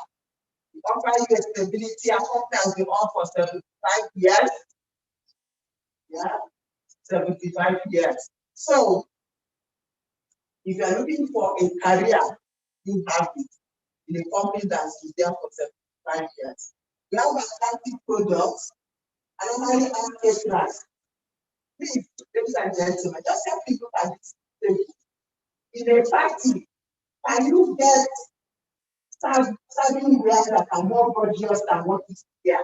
S7: We offer you a stability. Our company has been on for 75 years. Yeah, 75 years. So, if you are looking for a career, you have it in a company that's been there for 75 years. We have attractive products and normally ask a class. Please, ladies and gentlemen, just help me look at this table. In a party, can you get serving wear that are more gorgeous than what is here?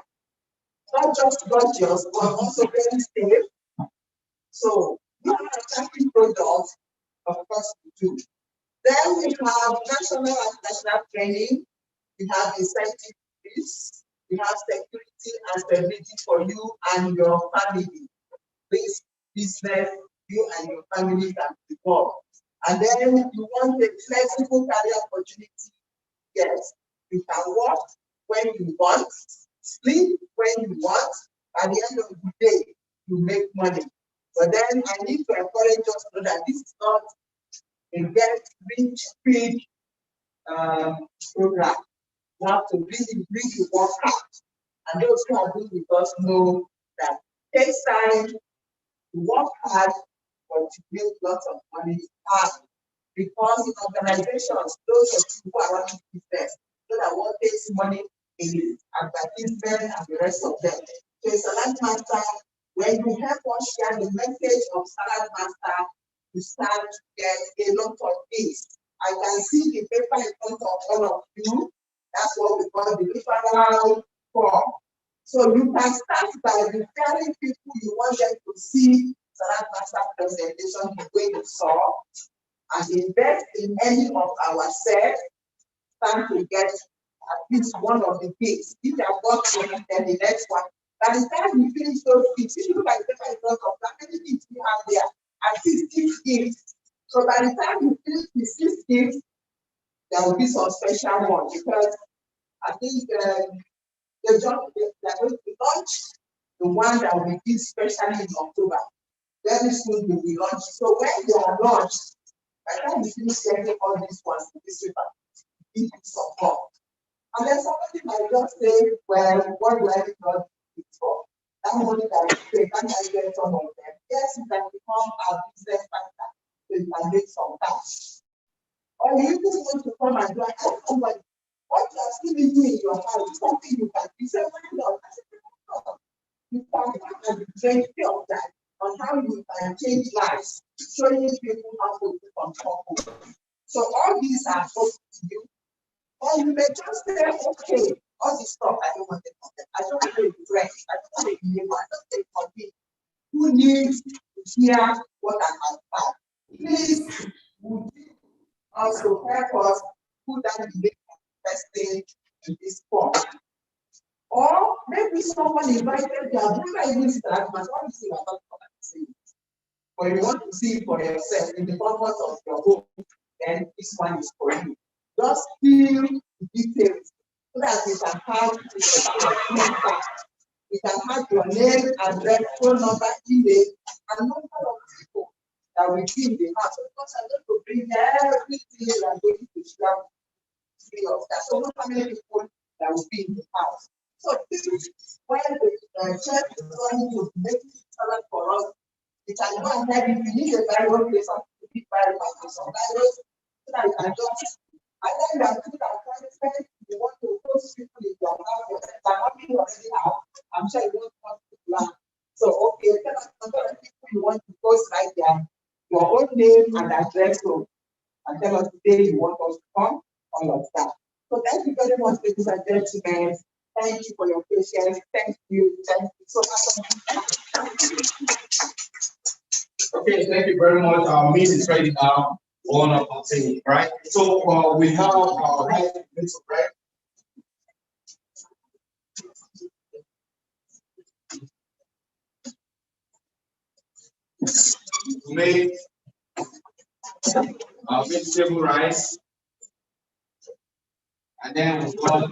S7: Not just gorgeous, but also very safe. So, you have attractive products, of course, we do. Then we have national and international training. We have incentive fees. We have security and stability for you and your family. Please business you and your family can involve. And then you want a flexible career opportunity, yes, you can work when you want, sleep when you want. At the end of the day, you make money. But then I need to encourage us to know that this is not a get rich quick program. You have to really work hard. And those who are doing with us know that it takes time to work hard, but to make lots of money hard. Because in organizations, those of you who are running business, know that what takes money is advertisement and the rest of them. So it's a land master. When you help us share the message of Salad Master, you start to get a lot of things. I can see the paper in front of all of you. That's what we call the referral form. So you can start by referring people you want them to see Salad Master presentation the way you saw, and invest in any of our sets, time to get at least one of the gigs. If you have got one, then the next one. By the time you finish those gigs, if you look at the paper in front of how many gigs we have there, at least 6 gigs. So by the time you finish the 6 gigs, there will be some special one because I think they're going to launch the one that will be especially in October. Very soon will be launched. So when they are launched, by the time you finish getting all these ones in this paper, give it some more. And then somebody might just say, well, what do I need not it for? That money that you pay, can I get some of them? Yes, you can become a business partner, so you can make some cash. Or you just want to come and do it. Somebody, what you are still doing in your house is something you can do. Say, why not? I said, no. You can come and be trained of that on how you can change lives, showing people how to become comfortable. So all these are open to you. Or you may just say, okay, all this stuff I don't want to content. I don't want to dress. I don't want to live. I don't take for me. Who needs to hear what I have found? Please, would you also help us put that in the investing in this form? Or maybe someone invited you, I've never even seen that much. What is it about see? But you want to see it for yourself in the comfort of your home, then this one is for you. Just fill the details so that you can have you can have your name, address, phone number, email, and number of people that will be in the house. Because I'm going to bring everything you are going to share free of that. So not how many people that will be in the house. So this is when the church is going to make it for us. You can go ahead if you need a Bible, place of the Bible, some Bibles, so that you can just. And then you are doing that you want to post people in your house, you already have. I'm sure you want to learn. So okay, tell us number of people you want to post right there, your own name and address, so and tell us the day you want us to come, all of that. So thank you very much, ladies and gentlemen. Thank you for your patience. Thank you so much.
S3: Okay, thank you very much. Our meeting is ready now. On up continue, right? So we have our right minutes of break. We made vegetable rice, and then we've got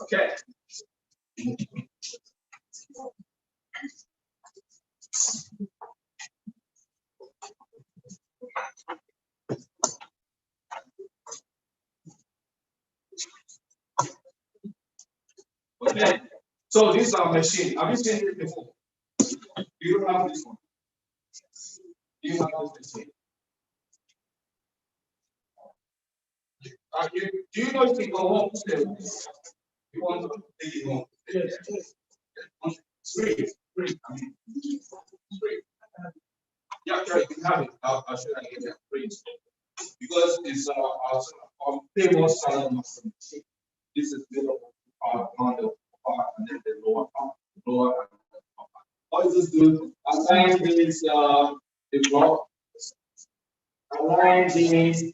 S3: okay. Okay, so this is our machine. Have you seen it before? Do you have this one? Do you have this machine? Do you know if you go home today? You want to take it home? It's free. Free. I mean, it's free. Yeah, sure, you can have it. I'll show you again. Free. Because it's our famous salad master machine. This is available
S5: part, on the part, and then the lower part, lower and the upper part. All you just do, align this the block, align this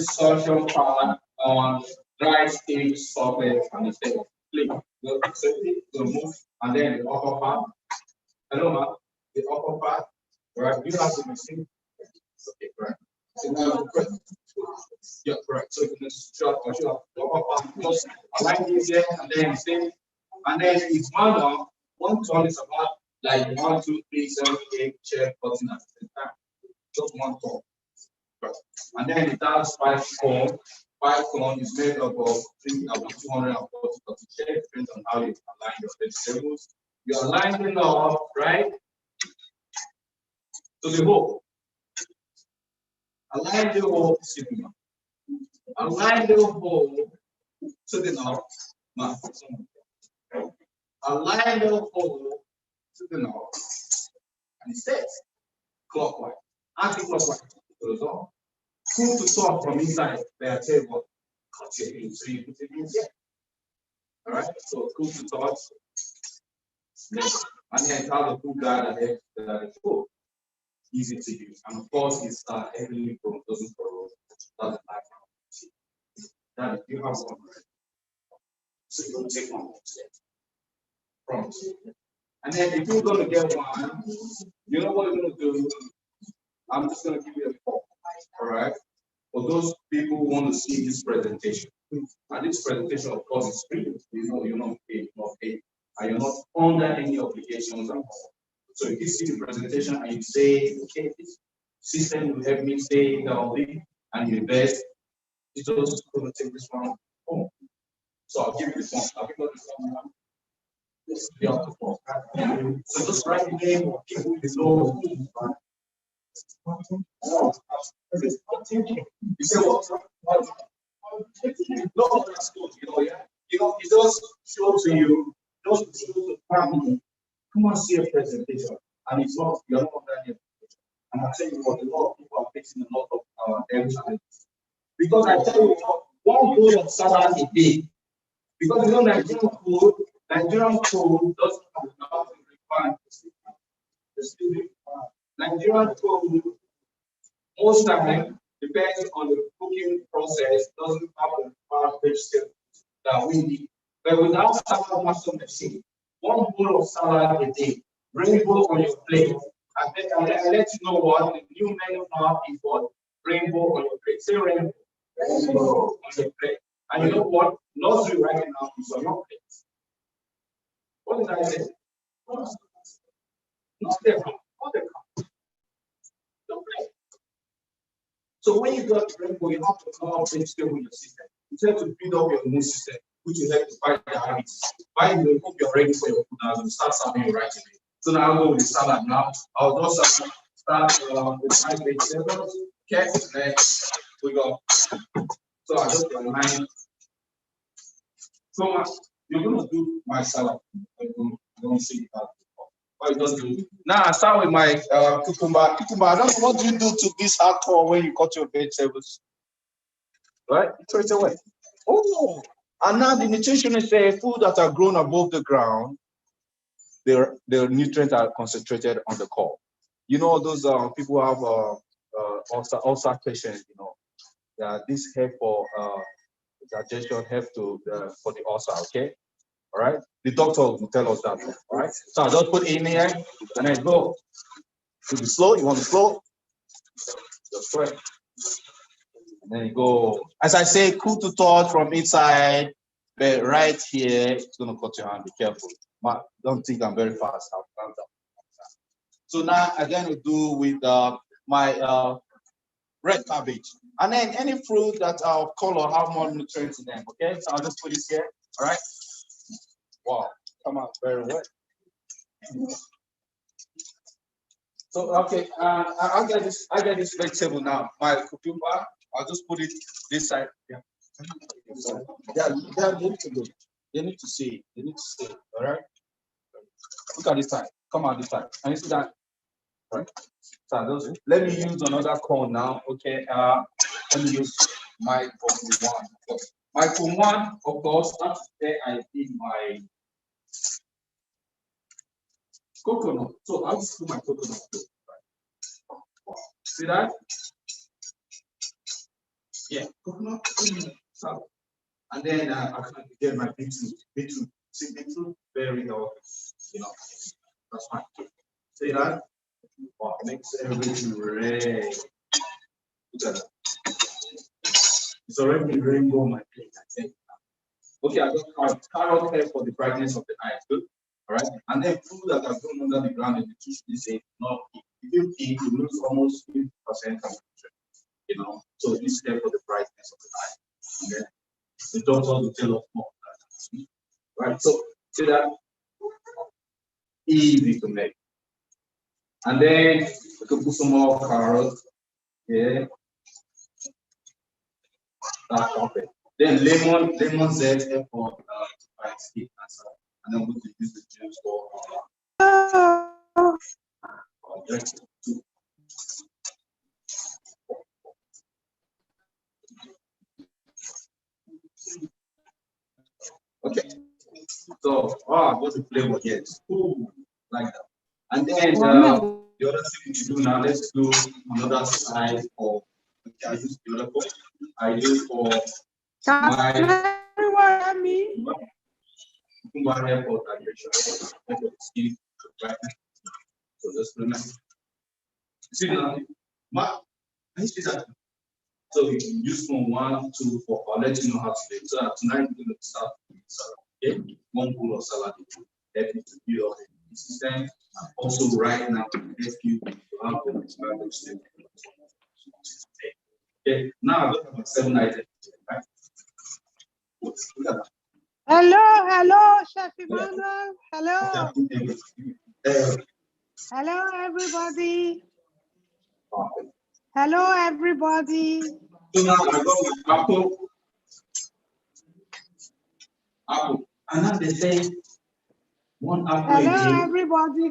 S5: social part on dry stage surface and the state of click. So it will move, and then the upper part. Hello, ma. The upper part, right? You have to machine. Okay, correct. So now, correct. Yeah, correct. So you can short or short. The upper part, just align this here, and then same. And then it's manual. One turn is about like 1, 2, 3, 7, 8, check, 14 at the same time. Just one turn. Right. And then it has 5 cone. 5 cone is made up of 240 shapes, depends on how you align your vegetables. You align it up, right? To the hole. Align the hole to the north. Align the hole to the north. Align the hole to the north. And it says clockwise, anti-clockwise. Cool to talk from inside their table. So you put it in here. All right. So cool to talk. Next, and then have a cool guy that is cool, easy to use, and of course it's heavily prone, doesn't corrode, doesn't like that. You have one, so you don't take one from. And then if you're going to get one, you know what you're going to do. I'm just going to give you a call. All right. For those people who want to see this presentation, and this presentation, of course, is free. You know, you're not paid, and you're not under any obligations at all. So if you see the presentation and you say, okay, this system will help me stay healthy and you invest, it's just going to take this one home. So I'll give you this one. I'll give you this one. This is the other one. So just write the name of people below. You say what? No, that's good. Yeah. It just shows to you, just shows the family. Come and see a presentation, and it's not you're not under any obligation. And I tell you what, a lot of people are facing a lot of health challenges. Because I tell you what, one bowl of salad a day. Because Nigerian food doesn't have enough refined. Nigerian food most time depends on the cooking process, doesn't have the refined vegetables that we need. But without salad master machine, one bowl of salad a day, rainbow on your plate. I let you know what the new menu now is what rainbow on your plate. Say rainbow. Rainbow on your plate. And you know what? Nursery right now is on your plate. What did I say? Not there. Not there. Don't play. So when you got rainbow, you have to come up vegetable in your system. You have to build up your immune system, which will help to fight the habits. By the way, hope you're ready for your food now. You'll start serving it right away. So now I'll go with the salad now. I'll just start with my vegetables. Okay, next we go. So I just remind. So you're gonna do my salad. I don't see that. What you just do? Now I start with my cucumber. Cucumber. I don't know what do you do to this hardcore when you cut your vegetables. Right? You throw it away. Oh, and now the nutritionist say food that are grown above the ground, their nutrients are concentrated on the core. You know those people who have ulcer patients. You know, this help for digestion, help to for the ulcer. Okay, all right. The doctor will tell us that. All right. So I just put in here and then go. To be slow. You want to slow? Just try. And then you go. As I say, cool to touch from inside, but right here, it's gonna cut your hand. Be careful. But don't think I'm very fast. So now I'm going to do with my red cabbage. And then any fruit that are color have more nutrients in them. Okay, so I'll just put this here. All right. Wow, come out very well. So okay, I get this vegetable now. My cucumber, I'll just put it this side. Yeah. They need to look. They need to see. They need to see. All right. Look at this side. Come on this side. Can you see that? All right. So let me use another corn now. Okay. Let me use my one.
S6: My form one, of course, that's where I did my coconut. So I'll just put my coconut. See that? Yeah, coconut. So, and then I can get my beetroot. Beetroot. See, beetroot, very healthy. You know, that's fine. See that? Wow, makes everything red. Look at that. It's already rainbow on my plate, I think. Okay, I got carrot hair for the brightness of the eye. Good. All right. And then food that are grown under the ground in the tissue, they say not eat. If you eat, you lose almost 50% temperature. You know, so this help for the brightness of the eye. And then the doctor will tell us more. Right. So see that easy to make. And then we can put some more carrot. Yeah. That's perfect. Then lemon zest for to fight skin cancer. And then we can use the juice for objective. Okay. So, what's the flavor here? Ooh, like that. And then the other thing we do now, let's do another side of, okay, I use the other book. I use for my airport hydration. Airport skin, right? So just remember. See now, I see that. So you can use from 1 to 4. I'll let you know how to do it. So tonight we're going to start with salad. Okay, 1 bowl of salad will help you to build up the system. And also right now to help you to have the system. Okay, now I got about 7 items. Right? Look at that.
S8: Hello, Chef Emmanuel. Hello. Hello, everybody. Hello, everybody.
S6: So now I got my apple. And now they say 1 apple a day.
S8: Hello, everybody.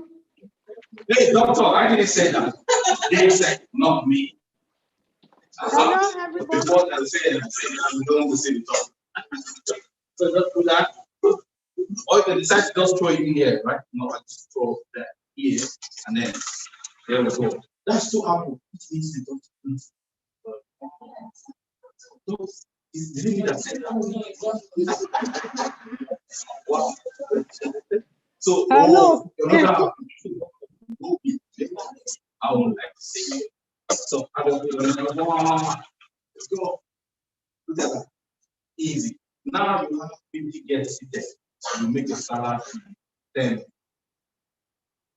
S6: Hey, doctor, I didn't say that. They said, not me.
S8: Hello, everybody.
S6: Before I say it, I'm going to say the doctor. So just put that. Or you can decide to just throw it in here, right? No, I just throw that here, and then there we go. That's 2 apples. Which means the doctor. So, did you mean that? Wow. So,
S8: Hello.
S6: another I would like to say it. So, I don't know. Let's go. Look at that. Easy. Now you have 50 guests seated. You make a salad 10.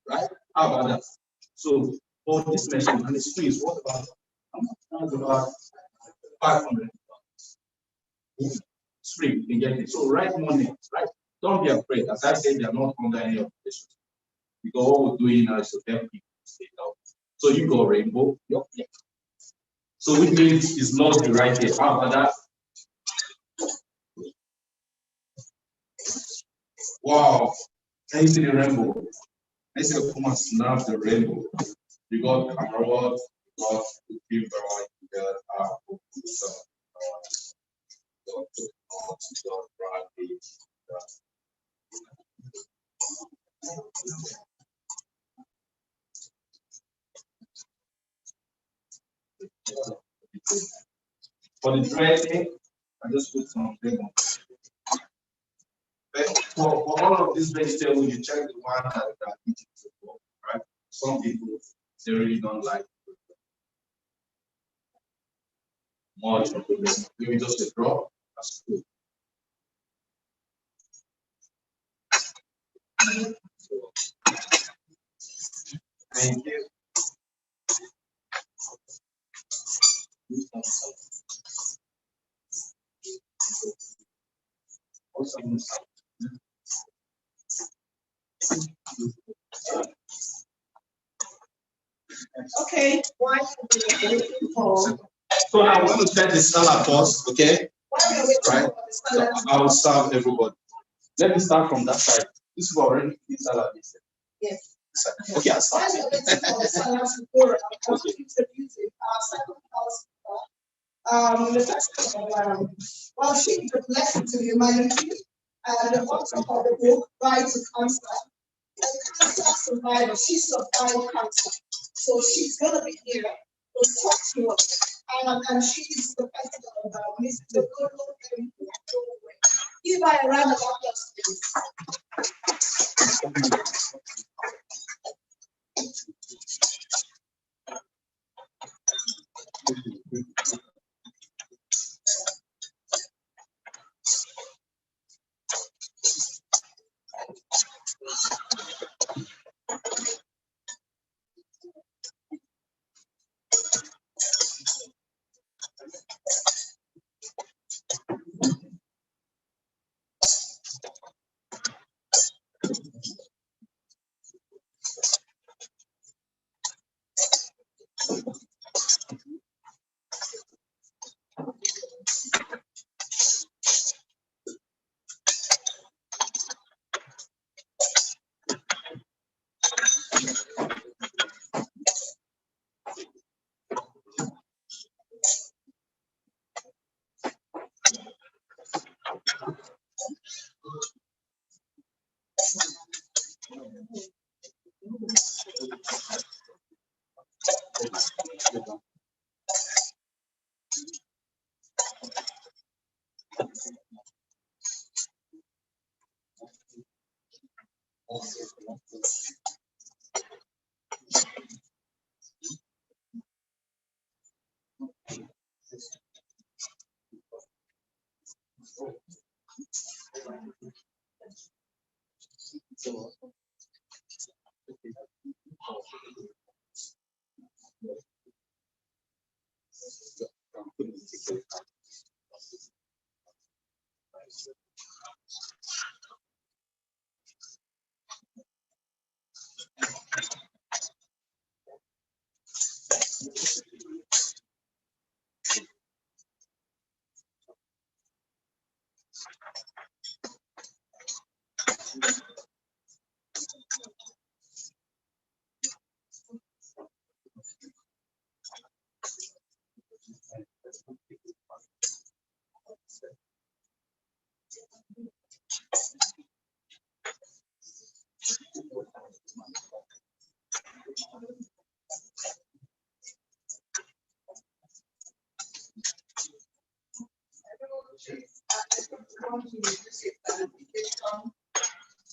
S6: Right? How about that? So, for this machine, and it's free, what about how much? About 500. It's free, you can get it. So, write money, right? Don't be afraid. As I said, they are not under any obligation. Because what we're doing now is to help people stay out. So, you go rainbow, yep. So, which means it's not the right here. How about that? Wow, can you see the rainbow? I see the woman snap the rainbow. You got carrot, you got the field, you got apple, for the dressing, I just put some lemon. For all of these vegetables, you check the one that eat it, right? Some people they really don't like much of the lemon. Maybe just a drop. That's good. Thank you.
S7: Okay, why are we waiting for?
S6: So now I'm going to set the salad first, okay? Right? So I will serve everybody. Let me start from that side. This is already the salad.
S7: Yes.
S6: Okay, I'll start.
S7: While you're waiting for the salad to pour out, I want to introduce our second house The text of, well, she is a blessing to humanity. And the author of the book, Guide to Cancer, a cancer survivor. She survived cancer. So she's going to be here to talk to us. And she's the president of Mrs. Global. Give her a round of applause, please.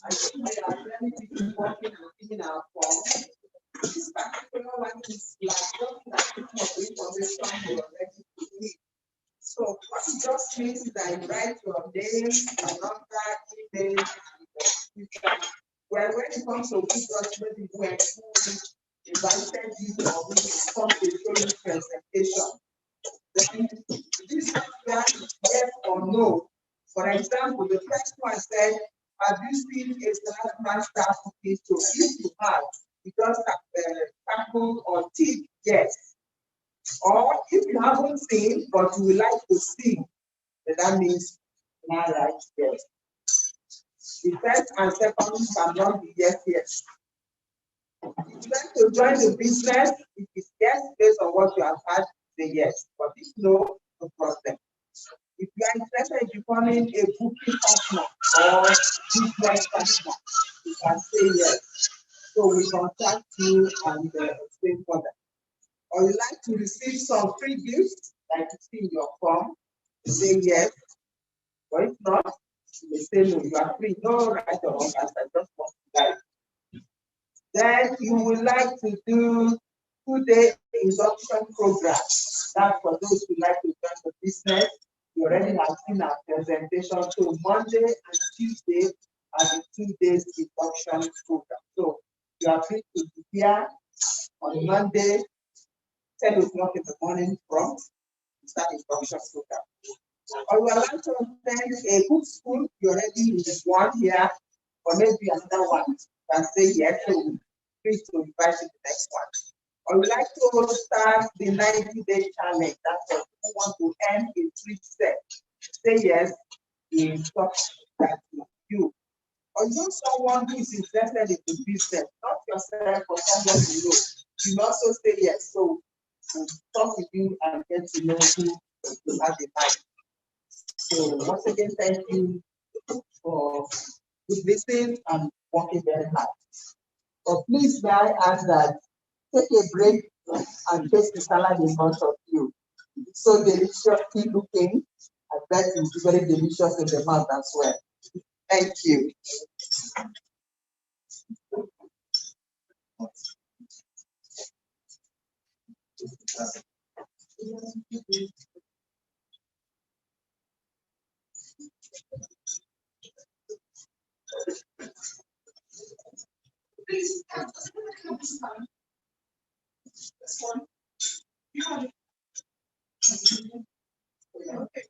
S7: I think they are really people working and filling our form. This particular one is like something that people of information you already need. So what it just means is that you write your name, your number, email, and future. Well, when it comes to this document, when who invited you or who come to show you presentation, then this that yes or no. For example, the first one said, have you seen a salesman start cooking? So if you have, you just tackle or tick yes. Or if you haven't seen, but you would like to see, then that means now right yes. The first and second cannot be yes, yes. If you like to join the business, if it's yes, based on what you have had, say yes. But if no, no problem. If you are interested in becoming a booking partner or business partner, you can say yes. So we contact you and explain further. Or you like to receive some free gifts, like you see in your form, you say yes. Or if not, you may say no, you are free. No right or wrong answer, just want to guide. Then you would like to do 2-day induction program. That's for those who like to join the business. You already have seen our presentation. So Monday and Tuesday are the 2 days induction program. So you are free to be here on Monday, 10 o'clock in the morning prompt, start induction program. Or you are like to attend a good school, you already in one here, or maybe another one. You can say yes, so free to invite you to the next one. Or you like to start the 90-day challenge. That's what you want to end in 3 steps. Say yes in talk that you. Or you know someone who is interested in the business, not yourself or someone you know. You also say yes. So we'll talk with you and get to know who at the time. So once again, thank you for good listening and working very hard. But please, may I ask that take a break and taste the salad in front of you. It's so deliciously looking. I bet it's very delicious in the mouth as well. Thank you. Please, this one. Okay. Okay.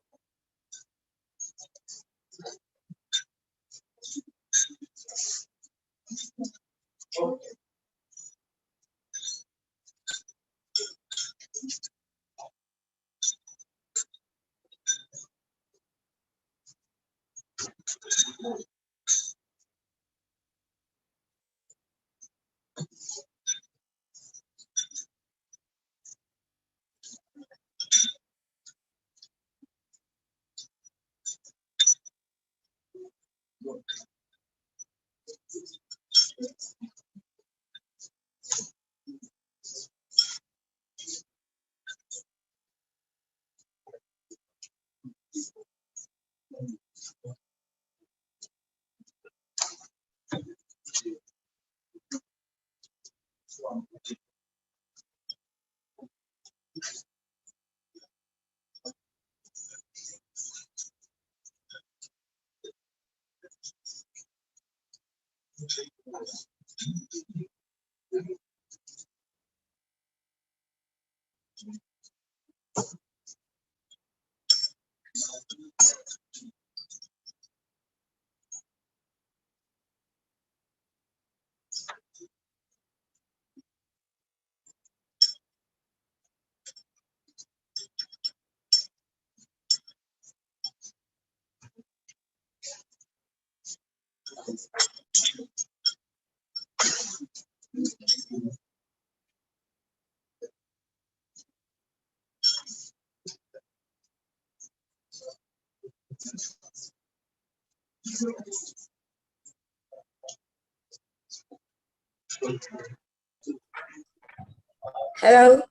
S9: Hello.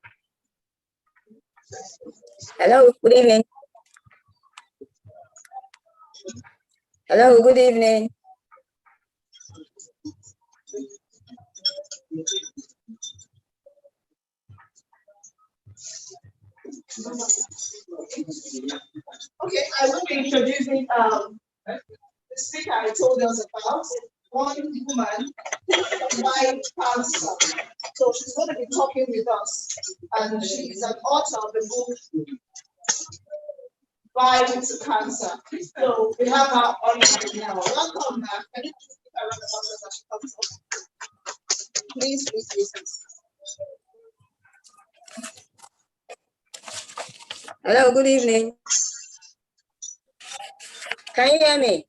S9: Hello, good evening. Hello, good evening.
S7: Okay, I will be introducing the speaker I told us about, one woman, white cancer. So she's going to be talking with us, and she is an author of the book White Cancer. So we have her on now. Welcome, ma'am. Can you please speak around about us as she comes up? Please, please.
S9: Hello, good evening. Can you hear me?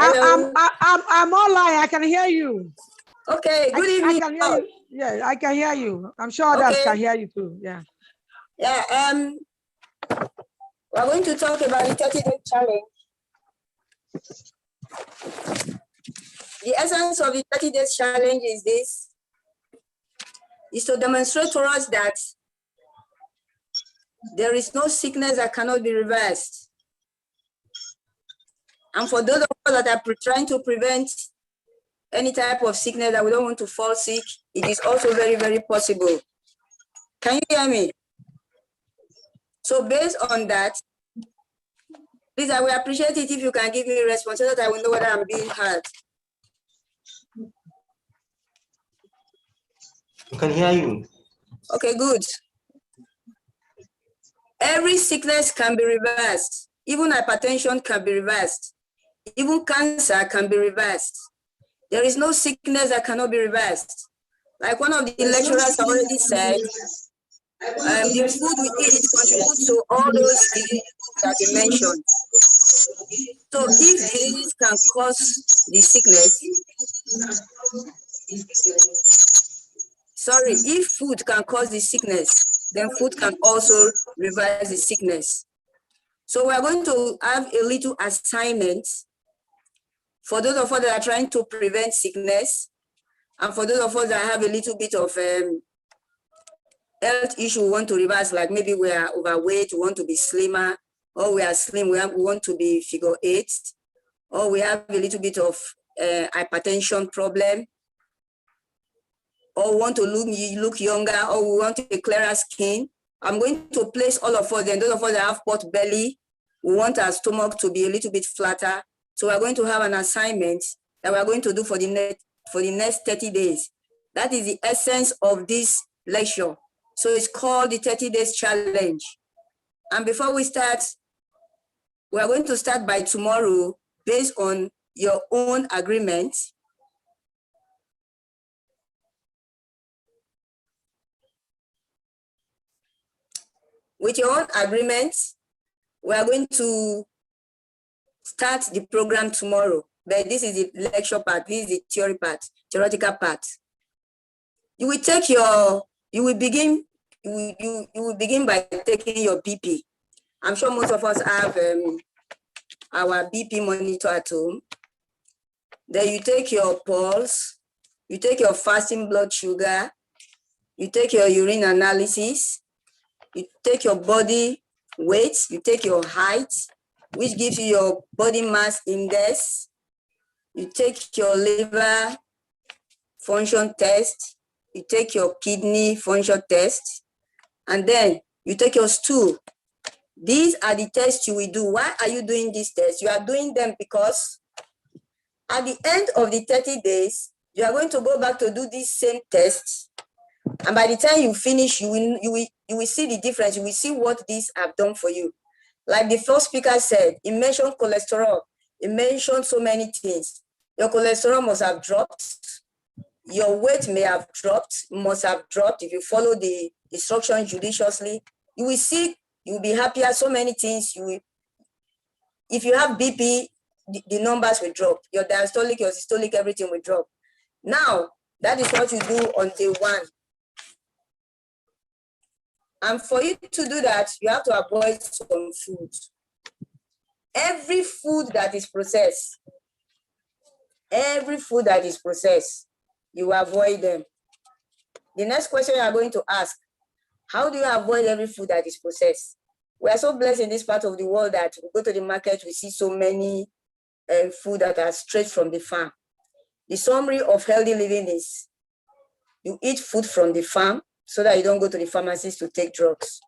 S8: I'm online. I can hear you.
S9: Okay, good evening.
S8: I can hear you. Yeah, I can hear you. I'm sure others can hear you too. Yeah.
S9: Yeah. We're going to talk about the 30-day challenge. The essence of the 30-day challenge is this: is to demonstrate to us that there is no sickness that cannot be reversed. And for those of us that are trying to prevent any type of sickness that we don't want to fall sick, it is also very, very possible. Can you hear me? So based on that, please, I will appreciate it if you can give me a response so that I will know whether I'm being heard.
S4: We can hear you.
S9: Okay, good. Every sickness can be reversed. Even hypertension can be reversed. Even cancer can be reversed. There is no sickness that cannot be reversed. Like one of the lecturers already said, the food we eat contributes to all those diseases that he mentioned. So if disease can cause the sickness, sorry, if food can cause the sickness, then food can also reverse the sickness. So we are going to have a little assignment for those of us that are trying to prevent sickness, and for those of us that have a little bit of health issue we want to reverse, like maybe we are overweight, we want to be slimmer, or we are slim, we want to be figure 8, or we have a little bit of hypertension problem, or want to look younger, or we want a clearer skin. I'm going to place all of us, and those of us that have pot belly, we want our stomach to be a little bit flatter. So we're going to have an assignment that we're going to do for the next 30 days. That is the essence of this lecture. So it's called the 30 days challenge. And before we start, we are going to start by tomorrow based on your own agreement. With your own agreement, we are going to start the program tomorrow. But this is the lecture part, this is the theory part, theoretical part. You will take your, you will begin by taking your BP. I'm sure most of us have our BP monitor at home. Then you take your pulse, you take your fasting blood sugar, you take your urine analysis, you take your body weight, you take your height, which gives you your body mass index, you take your liver function test, you take your kidney function test, and then you take your stool. These are the tests you will do. Why are you doing these tests? You are doing them because at the end of the 30 days, you are going to go back to do these same tests. And by the time you finish, you will see the difference. You will see what these have done for you. Like the first speaker said, he mentioned cholesterol. He mentioned so many things. Your cholesterol must have dropped. Your weight may have dropped, must have dropped. If you follow the instructions judiciously, you will see, you will be happier. So many things. If you have BP, the numbers will drop. Your diastolic, your systolic, everything will drop. Now, that is what you do on day 1. And for you to do that, you have to avoid some food. Every food that is processed, you avoid them. The next question you are going to ask, how do you avoid every food that is processed? We are so blessed in this part of the world that we go to the market, we see so many food that are straight from the farm. The summary of healthy living is you eat food from the farm so that you don't go to the pharmacist to take drugs.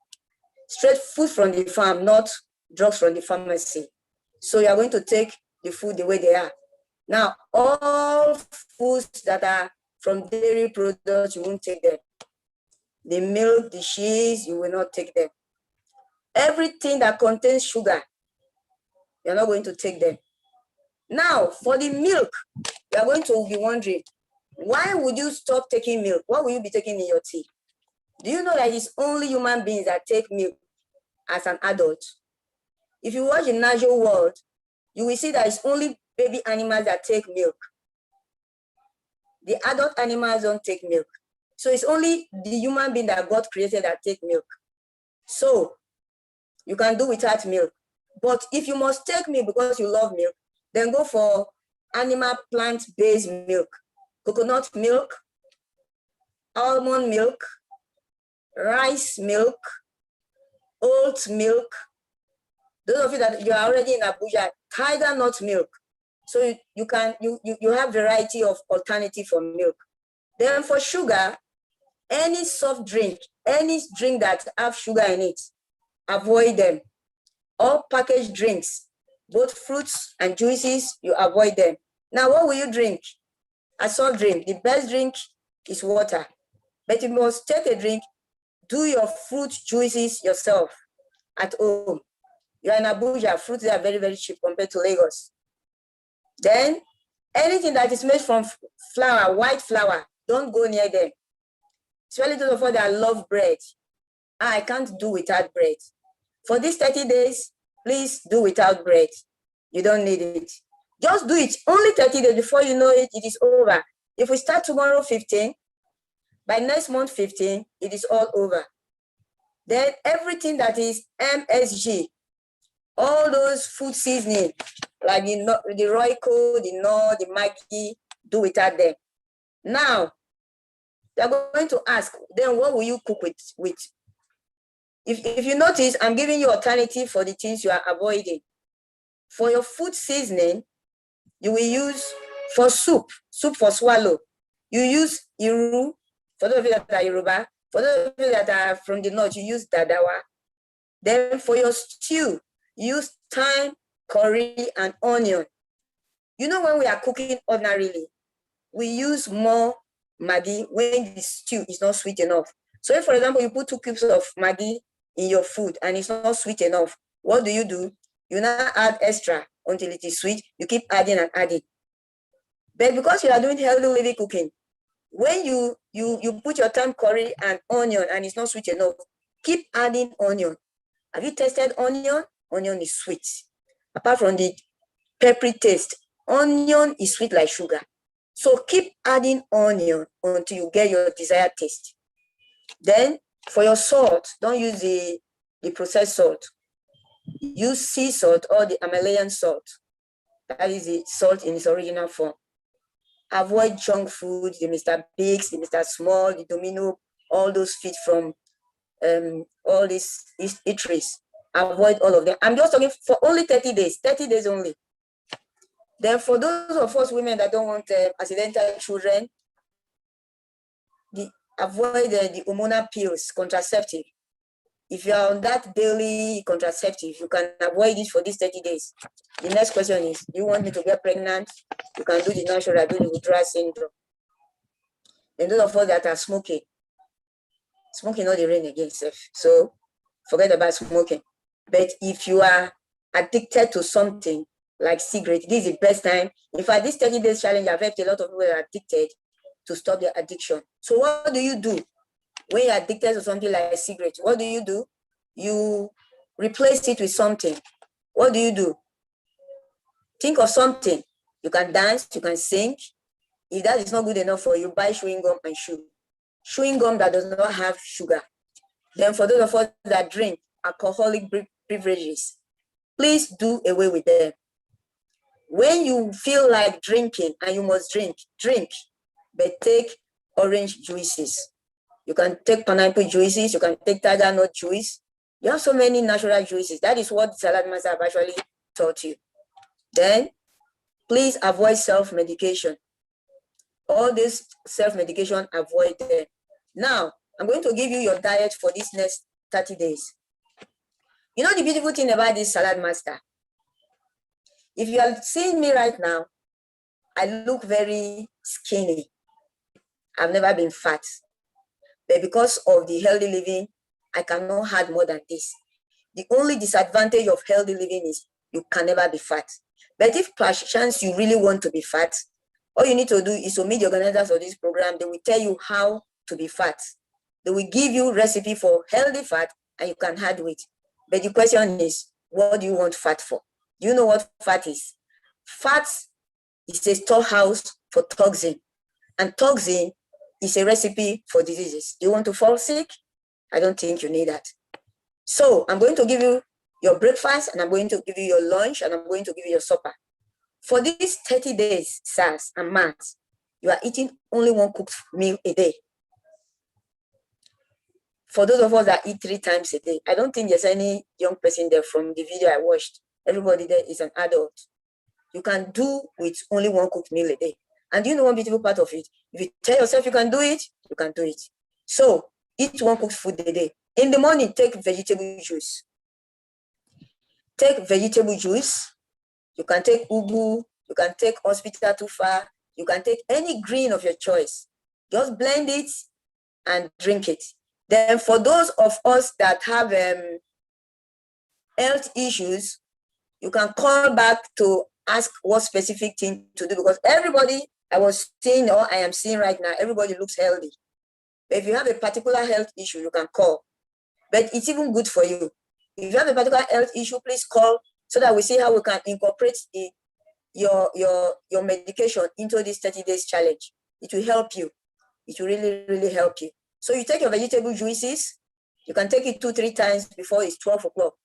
S9: Straight food from the farm, not drugs from the pharmacy. So you are going to take the food the way they are. Now, all foods that are from dairy products, you won't take them. The milk, the cheese, you will not take them. Everything that contains sugar, you're not going to take them. Now, for the milk, you are going to be wondering, why would you stop taking milk? What will you be taking in your tea? Do you know that it's only human beings that take milk as an adult? If you watch the natural world, you will see that it's only baby animals that take milk. The adult animals don't take milk. So it's only the human being that God created that take milk. So you can do without milk. But if you must take milk because you love milk, then go for animal plant-based milk. Coconut milk, almond milk, rice milk, oat milk. Those of you that you are already in Abuja, tiger nut milk. So you have variety of alternative for milk. Then for sugar, any soft drink, any drink that have sugar in it, avoid them. All packaged drinks, both fruits and juices, you avoid them. Now, what will you drink? A soft drink. The best drink is water. But you must take a drink, do your fruit juices yourself at home. You're in Abuja, fruits are very, very cheap compared to Lagos. Then, anything that is made from flour, white flour, don't go near them. Especially those of us that love bread. I can't do without bread. For these 30 days, please do without bread. You don't need it. Just do it. Only 30 days. Before you know it, it is over. If we start tomorrow 15, by next month 15, it is all over. Then everything that is MSG, all those food seasoning, like the Royco, the Knorr, the Maggi, do without them. Now, they're going to ask, then what will you cook with? If you notice, I'm giving you alternative for the things you are avoiding. For your food seasoning, you will use for soup for swallow. You use Iru, for those of you that are Yoruba. For those of you that are from the north, you use Dadawa. Then for your stew, use thyme, curry, and onion. You know, when we are cooking ordinarily, we use more Maggi when the stew is not sweet enough. So if, for example, you put 2 cubes of Maggi in your food and it's not sweet enough, what do? You now add extra until it is sweet. You keep adding and adding. But because you are doing healthy living cooking, when you put your thyme, curry, and onion and it's not sweet enough, keep adding onion. Have you tasted onion? Onion is sweet. Apart from the peppery taste, onion is sweet like sugar. So keep adding onion until you get your desired taste. Then for your salt, don't use the processed salt. Use sea salt or the Himalayan salt. That is the salt in its original form. Avoid junk food, the Mr. Biggs, the Mr. Small, the Domino, all those feed from all these eateries. Avoid all of them. I'm just talking for only 30 days, 30 days only. Then for those of us women that don't want accidental children, avoid the hormonal pills, contraceptive. If you are on that daily contraceptive, you can avoid it for these 30 days. The next question is, do you want me to get pregnant? You can do the natural, do the withdrawal syndrome. And those of us that are smoking not the rain again, safe. So forget about smoking. But if you are addicted to something like cigarette, this is the best time. In fact, this 30 days challenge, I've helped a lot of people that are addicted to stop their addiction. So what do you do when you're addicted to something like a cigarette? What do? You replace it with something. What do? Think of something. You can dance, you can sing. If that is not good enough for you, buy chewing gum and chew. Chewing gum that does not have sugar. Then for those of us that drink alcoholic beverages, please do away with them. When you feel like drinking and you must drink, but take orange juices. You can take pineapple juices, you can take tiger nut juice. You have so many natural juices. That is what Salad Master have actually taught you. Then, please avoid self-medication. All this self-medication, avoid them. Now, I'm going to give you your diet for this next 30 days. You know the beautiful thing about this Salad Master? If you are seeing me right now, I look very skinny. I've never been fat. But because of the healthy living, I cannot have more than this. The only disadvantage of healthy living is you can never be fat. But if by chance you really want to be fat, all you need to do is to meet the organizers of this program. They will tell you how to be fat. They will give you recipe for healthy fat and you can add weight. But the question is, what do you want fat for? Do you know what fat is? Fat is a storehouse for toxin. And toxin is a recipe for diseases. Do you want to fall sick? I don't think you need that. So I'm going to give you your breakfast and I'm going to give you your lunch and I'm going to give you your supper. For these 30 days, SARS and MARS, you are eating only one cooked meal a day. For those of us that eat 3 times a day, I don't think there's any young person there from the video I watched. Everybody there is an adult. You can do with only one cooked meal a day. And you know one beautiful part of it? If you tell yourself you can do it, you can do it. So eat one cooked food a day. In the morning, take vegetable juice. Take vegetable juice. You can take ugu. You can take hospital tufa. You can take any green of your choice. Just blend it and drink it. Then for those of us that have health issues, you can call back to ask what specific thing to do, because everybody I was seeing or I am seeing right now, everybody looks healthy. But if you have a particular health issue, you can call. But it's even good for you. If you have a particular health issue, please call so that we see how we can incorporate your medication into this 30 days challenge. It will help you. It will really, really help you. So you take your vegetable juices, you can take it 2-3 times before it's 12 o'clock.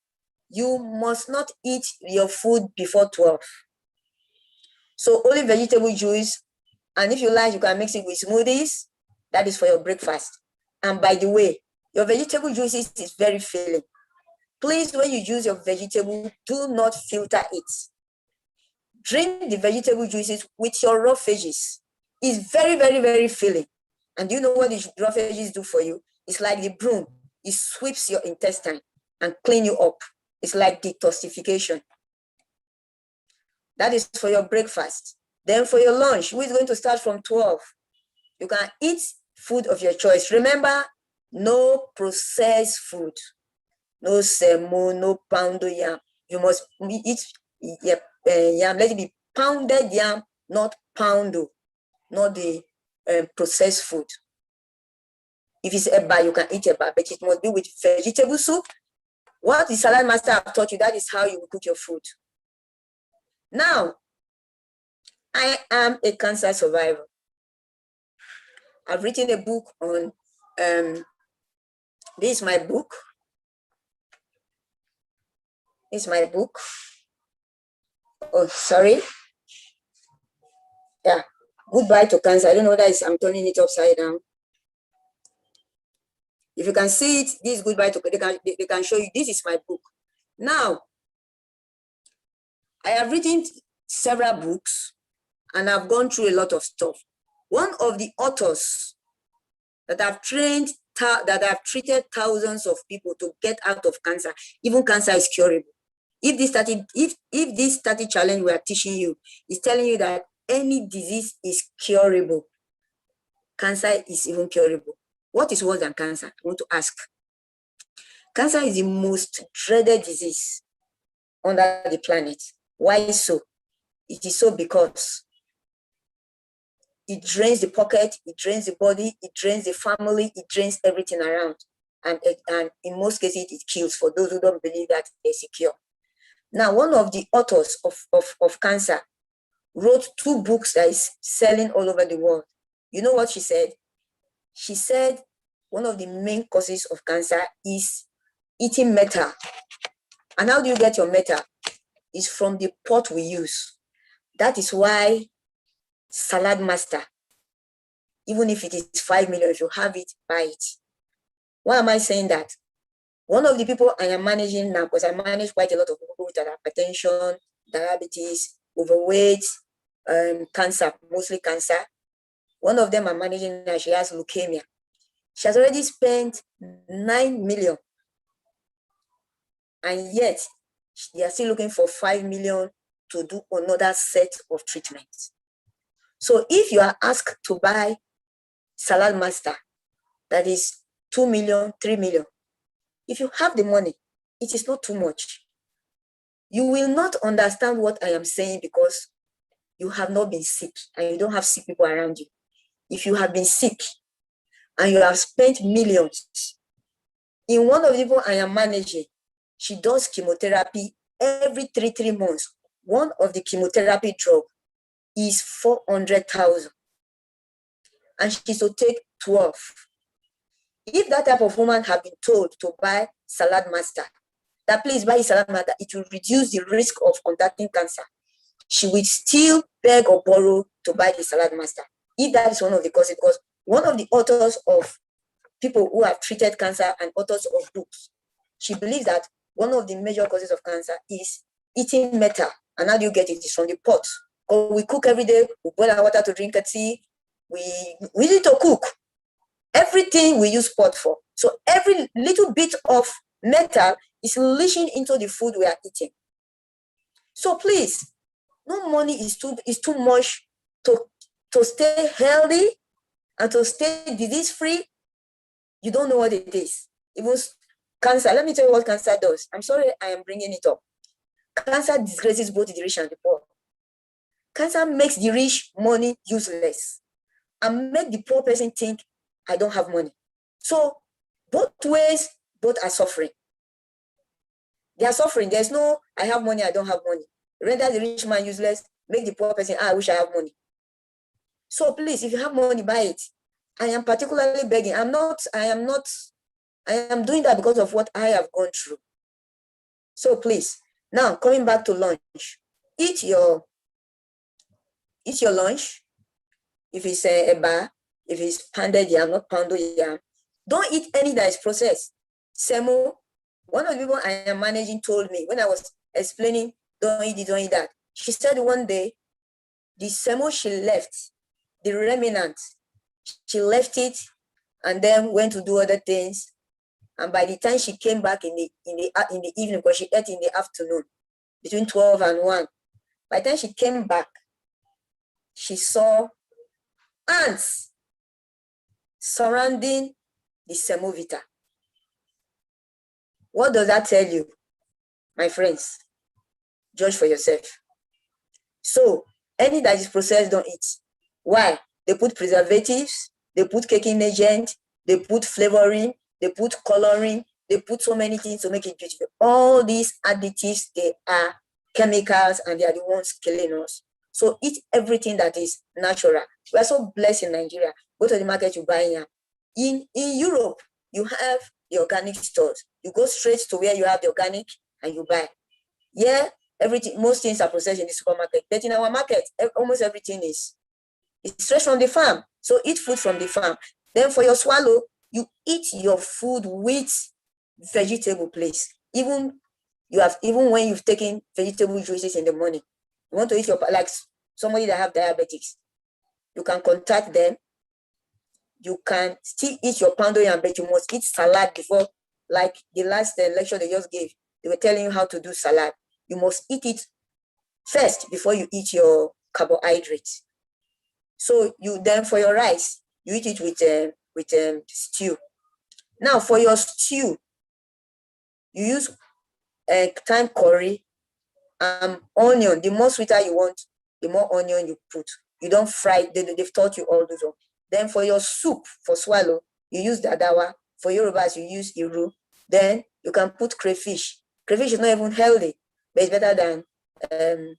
S9: You must not eat your food before 12. So only vegetable juice, and if you like, you can mix it with smoothies. That is for your breakfast. And by the way, your vegetable juices is very filling. Please, when you use your vegetable, do not filter it. Drink the vegetable juices with your raw veggies. It's very, very, very filling. And you know what the raw veggies do for you? It's like the broom. It sweeps your intestine and clean you up. It's like detoxification. That is for your breakfast. Then for your lunch, we're going to start from 12. You can eat food of your choice. Remember, no processed food. No semo, no pounded yam. You must eat yam. Let it be pounded yam, not poundo, not the processed food. If it's eba, you can eat eba, but it must be with vegetable soup. What the salad master have taught you, that is how you will cook your food. Now, I am a cancer survivor. I've written a book on, this is my book. This is my book. Oh, sorry. Yeah, Goodbye to Cancer. I don't know whether I'm turning it upside down. If you can see it, this is Goodbye to, they can show you, this is my book. Now, I have written several books and I've gone through a lot of stuff. One of the authors that have trained, that have treated thousands of people to get out of cancer, even cancer is curable. If this 30 challenge we are teaching you is telling you that any disease is curable, cancer is even curable. What is worse than cancer? I want to ask. Cancer is the most dreaded disease under the planet. Why so? It is so because it drains the pocket, it drains the body, it drains the family, it drains everything around. And in most cases, it kills, for those who don't believe that there's a cure. Now, one of the authors of cancer wrote 2 books that is selling all over the world. You know what she said? She said one of the main causes of cancer is eating metal. And how do you get your metal? It's from the pot we use. That is why Salad Master, even if it is 5 million, if you have it, buy it. Why am I saying that? One of the people I am managing now, because I manage quite a lot of people with hypertension, diabetes, overweight, cancer, mostly cancer. One of them I'm managing now, she has leukemia. She has already spent 9 million. And yet, they are still looking for 5 million to do another set of treatments. So if you are asked to buy Salad Master, that is 2 million, 3 million, if you have the money, it is not too much. You will not understand what I am saying because you have not been sick and you don't have sick people around you. If you have been sick and you have spent millions, in one of the people I am managing, she does chemotherapy every 3 months. One of the chemotherapy drug is 400,000 and she's to take 12. If that type of woman had been told to buy Salad Master, that please buy Salad Master, it will reduce the risk of contacting cancer, she will still beg or borrow to buy the Salad Master. If that is one of the causes, because one of the authors of people who have treated cancer and authors of books, she believes that one of the major causes of cancer is eating metal. And how do you get it? It's from the pot. Because we cook every day, we boil our water to drink a tea, we need to cook. Everything we use pot for. So every little bit of metal is leaching into the food we are eating. So please, no money is too much to stay healthy and to stay disease-free. You don't know what it is. Even cancer, let me tell you what cancer does. I'm sorry I am bringing it up. Cancer disgraces both the rich and the poor. Cancer makes the rich money useless and make the poor person think, I don't have money. So both ways, both are suffering. They are suffering. There's no, I have money, I don't have money. Render the rich man useless, make the poor person, I wish I have money. So please, if you have money, buy it. I am particularly begging. I am doing that because of what I have gone through. So please, now coming back to lunch, eat your lunch. If it's a bar, if it's pounded yam, not pounded yam, don't eat any that is processed. Semo, one of the people I am managing told me when I was explaining, don't eat that. She said one day, the semo she left, the remnant, she left it and then went to do other things. And by the time she came back in the evening, because she ate in the afternoon, between 12 and 1, by the time she came back, she saw ants surrounding the semovita. What does that tell you, my friends? Judge for yourself. So any that is processed, don't eat. Why? They put preservatives, they put caking agent, they put flavoring, they put coloring, they put so many things to make it beautiful. All these additives, they are chemicals and they are the ones killing us. So eat everything that is natural. We are so blessed in Nigeria. Go to the market, you buy here. In Europe, you have the organic stores. You go straight to where you have the organic and you buy. Yeah, everything, most things are processed in the supermarket. But in our market, almost everything is straight from the farm. So eat food from the farm. Then for your swallow, you eat your food with vegetable, please. Even when you've taken vegetable juices in the morning, you want to eat your, like somebody that have diabetics, you can contact them. You can still eat your pounded yam, but you must eat salad before, like the last lecture they just gave. They were telling you how to do salad. You must eat it first before you eat your carbohydrates. So you then for your rice, you eat it with stew. Now for your stew, you use thyme curry, onion. The more sweeter you want, the more onion you put. You don't fry. They've taught you all those. Then for your soup, for swallow, you use dadawa. For Yorubas, you use iru. Then you can put crayfish. Crayfish is not even healthy, but it's better than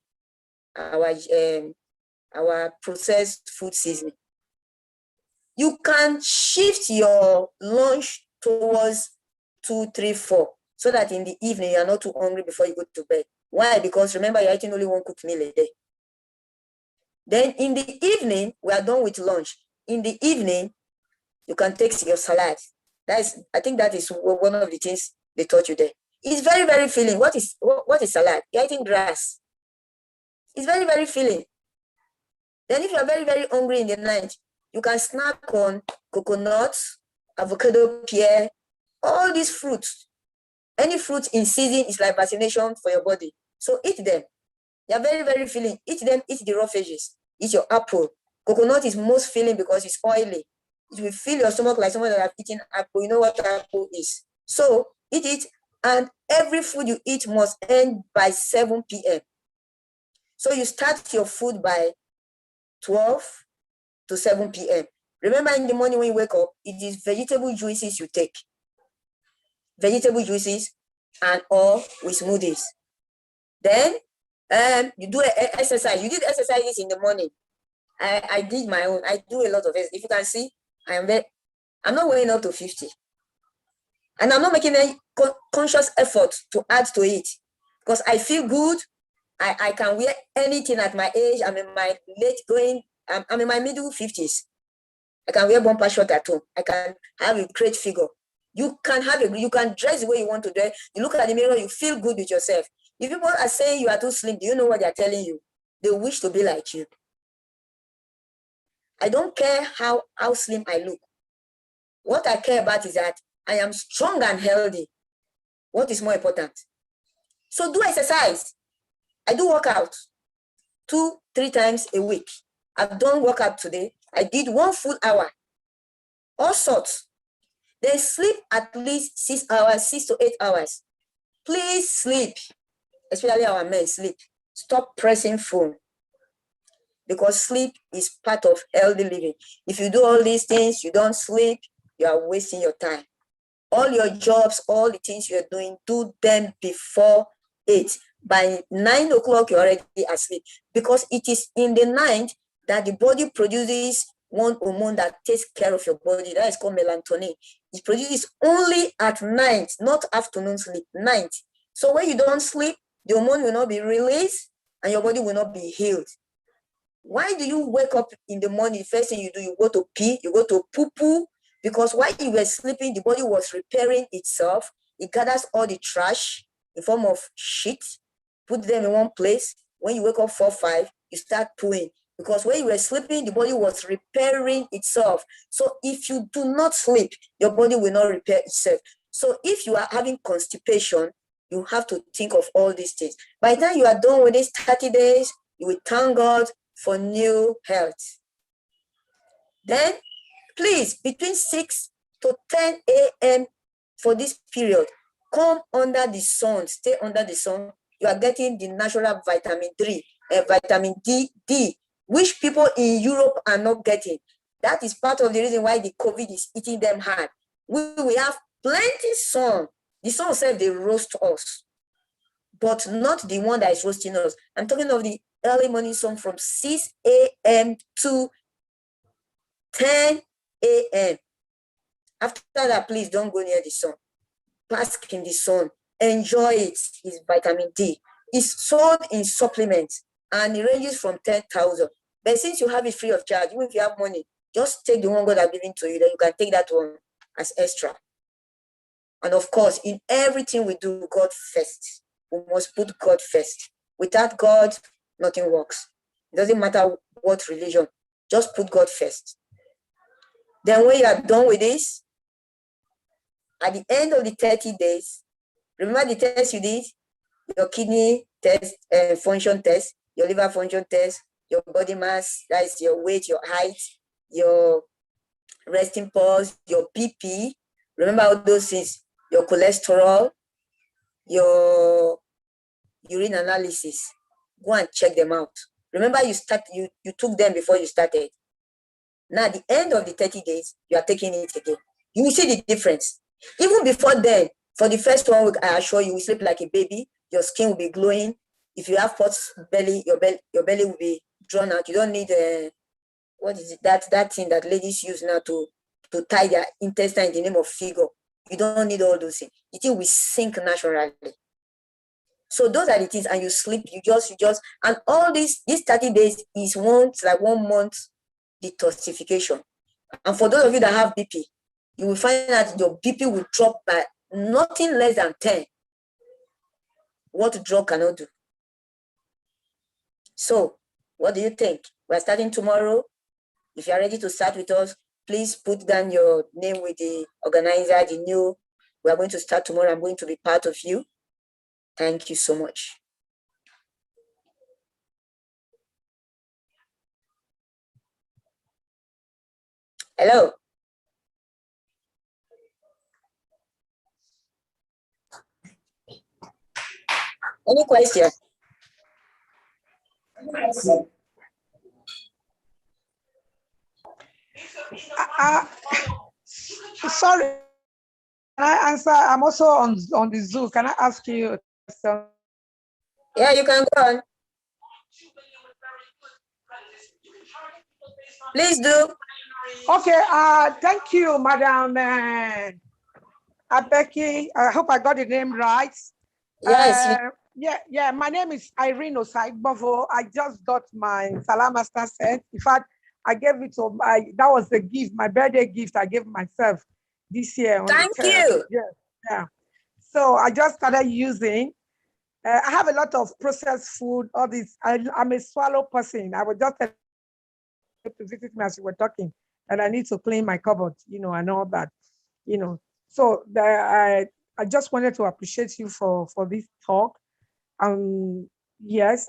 S9: our processed food seasoning. You can shift your lunch towards 2, 3, 4, so that in the evening you are not too hungry before you go to bed. Why? Because remember, you're eating only one cooked meal a day. Then in the evening, we are done with lunch. In the evening, you can take your salad. I think that is one of the things they taught you there. It's very, very filling. What is salad? You're eating grass. It's very, very filling. Then if you're very, very hungry in the night, you can snack on coconuts, avocado, pear, all these fruits. Any fruit in season is like vaccination for your body. So eat them. They're very, very filling. Eat them, eat the raw veggies. Eat your apple. Coconut is most filling because it's oily. It will fill your stomach like someone that have eaten apple. You know what apple is. So eat it, and every food you eat must end by 7 p.m. So you start your food by 12 to 7 p.m. Remember, in the morning when you wake up, it is vegetable juices you take. Vegetable juices and or with smoothies. Then you do exercise. You did exercises in the morning. I did my own. I do a lot of it. If you can see, I'm not weighing up to 50. And I'm not making any conscious effort to add to it because I feel good. I can wear anything at my age. I'm in my I'm in my middle 50s. I can wear bumper short at home. I can have a great figure. You can dress the way you want to dress. You look at the mirror, you feel good with yourself. If people are saying you are too slim, do you know what they're telling you? They wish to be like you. I don't care how slim I look. What I care about is that I am strong and healthy. What is more important? So do exercise. I do workout 2, 3 times a week. I've done workout today. I did 1 full hour. All sorts. They sleep at least 6 hours, 6 to 8 hours. Please sleep. Especially our men, sleep. Stop pressing phone. Because sleep is part of healthy living. If you do all these things, you don't sleep, you are wasting your time. All your jobs, all the things you're doing, do them before 8. By 9 o'clock, you're already asleep, because it is in the night that the body produces one hormone that takes care of your body. That is called melatonin. It produces only at night, not afternoon sleep, night. So when you don't sleep, the hormone will not be released and your body will not be healed. Why do you wake up in the morning? First thing you do, you go to pee, you go to poo-poo, because while you were sleeping, the body was repairing itself. It gathers all the trash in form of shit, put them in one place. When you wake up 4, 5, you start pooing, because when you were sleeping, the body was repairing itself. So if you do not sleep, your body will not repair itself. So if you are having constipation, you have to think of all these things. By the time you are done with these 30 days, you will thank God for new health. Then, please, between 6 to 10 a.m. for this period, come under the sun, stay under the sun. You are getting the natural vitamin vitamin D, which people in Europe are not getting. That is part of the reason why the COVID is eating them hard. We have plenty sun. The sun itself, they roast us, but not the one that is roasting us. I'm talking of the early morning sun from 6 a.m. to 10 a.m. After that, please don't go near the sun. Bask in the sun. Enjoy it. It's vitamin D. It's sold in supplements and it ranges from 10,000. But since you have it free of charge, even if you have money, just take the one God has given to you. Then you can take that one as extra. And of course, in everything we do, God first. We must put God first. Without God, nothing works. It doesn't matter what religion. Just put God first. Then when you are done with this, at the end of the 30 days, remember the test you did? Your kidney test, function test, your liver function test, your body mass, that is your weight, your height, your resting pulse, your BP. Remember all those things, your cholesterol, your urine analysis. Go and check them out. Remember you took them before you started. Now at the end of the 30 days, you are taking it again. You will see the difference. Even before then, for the first 1 week, I assure you will sleep like a baby. Your skin will be glowing. If you have pot belly, your belly will be drawn out. You don't need what is it? That thing that ladies use now to tie their intestine in the name of figure. You don't need all those things. The thing will sink naturally. So those are the things, and you sleep, you just, and all these 30 days is like 1 month detoxification. And for those of you that have BP, you will find that your BP will drop by nothing less than 10. What drug cannot do. So what do you think? We're starting tomorrow. If you're ready to start with us, please put down your name with the organizer, the new. We're going to start tomorrow. I'm going to be part of you. Thank you so much. Hello. Any question?
S8: Sorry, can I answer? I'm also on the Zoom. Can I ask you a question?
S9: Yeah, you can go on. Please do.
S8: Okay. Thank you, Madam Abeki. I hope I got the name right.
S9: Yes.
S8: Yeah. My name is Irene Osaibovo. I just got my Salah Master set. In fact, I gave it to that was the gift, my birthday gift I gave myself this year.
S9: Thank you.
S8: Yeah. So I just started using. I have a lot of processed food, all this. I'm a swallow person. I was just to visit me as we were talking, and I need to clean my cupboard, and all that, So I just wanted to appreciate you for this talk. Yes,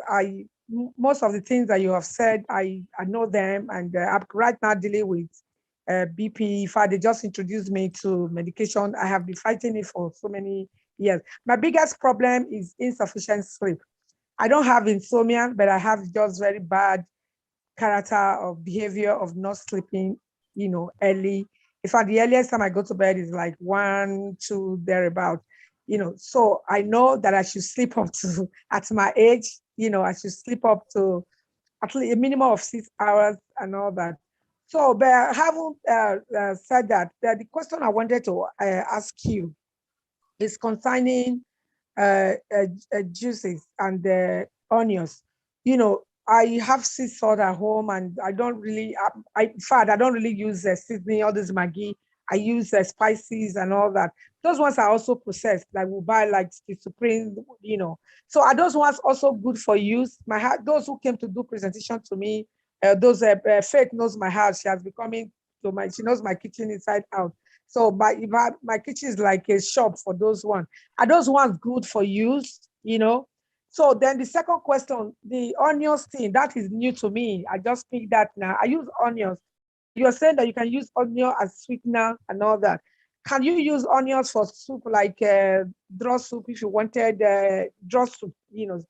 S8: most of the things that you have said, I know them, and I'm right now dealing with BP. In fact, they just introduced me to medication. I have been fighting it for so many years. My biggest problem is insufficient sleep. I don't have insomnia, but I have just very bad character of behavior of not sleeping, early In fact, the earliest time I go to bed is like 1, 2, thereabout. So I know that I should sleep up to, at my age, I should sleep up to at least a minimum of 6 hours and all that. So, but I haven't said that. The question I wanted to ask you is concerning juices and onions. I have sea salt at home, and I don't really, in fact, I don't really use seasoning, all this Maggi. I use spices and all that. Those ones are also processed, like we buy like the Supreme. So are those ones also good for use? Those who came to do presentation to me, Faith knows my house. She has becoming she knows my kitchen inside out. So my kitchen is like a shop for those ones. Are those ones good for use? So then the second question, the onions thing, that is new to me. I just picked that now. I use onions. You're saying that you can use onion as sweetener and all that. Can you use onions for soup, like draw soup, if you wanted draw soup,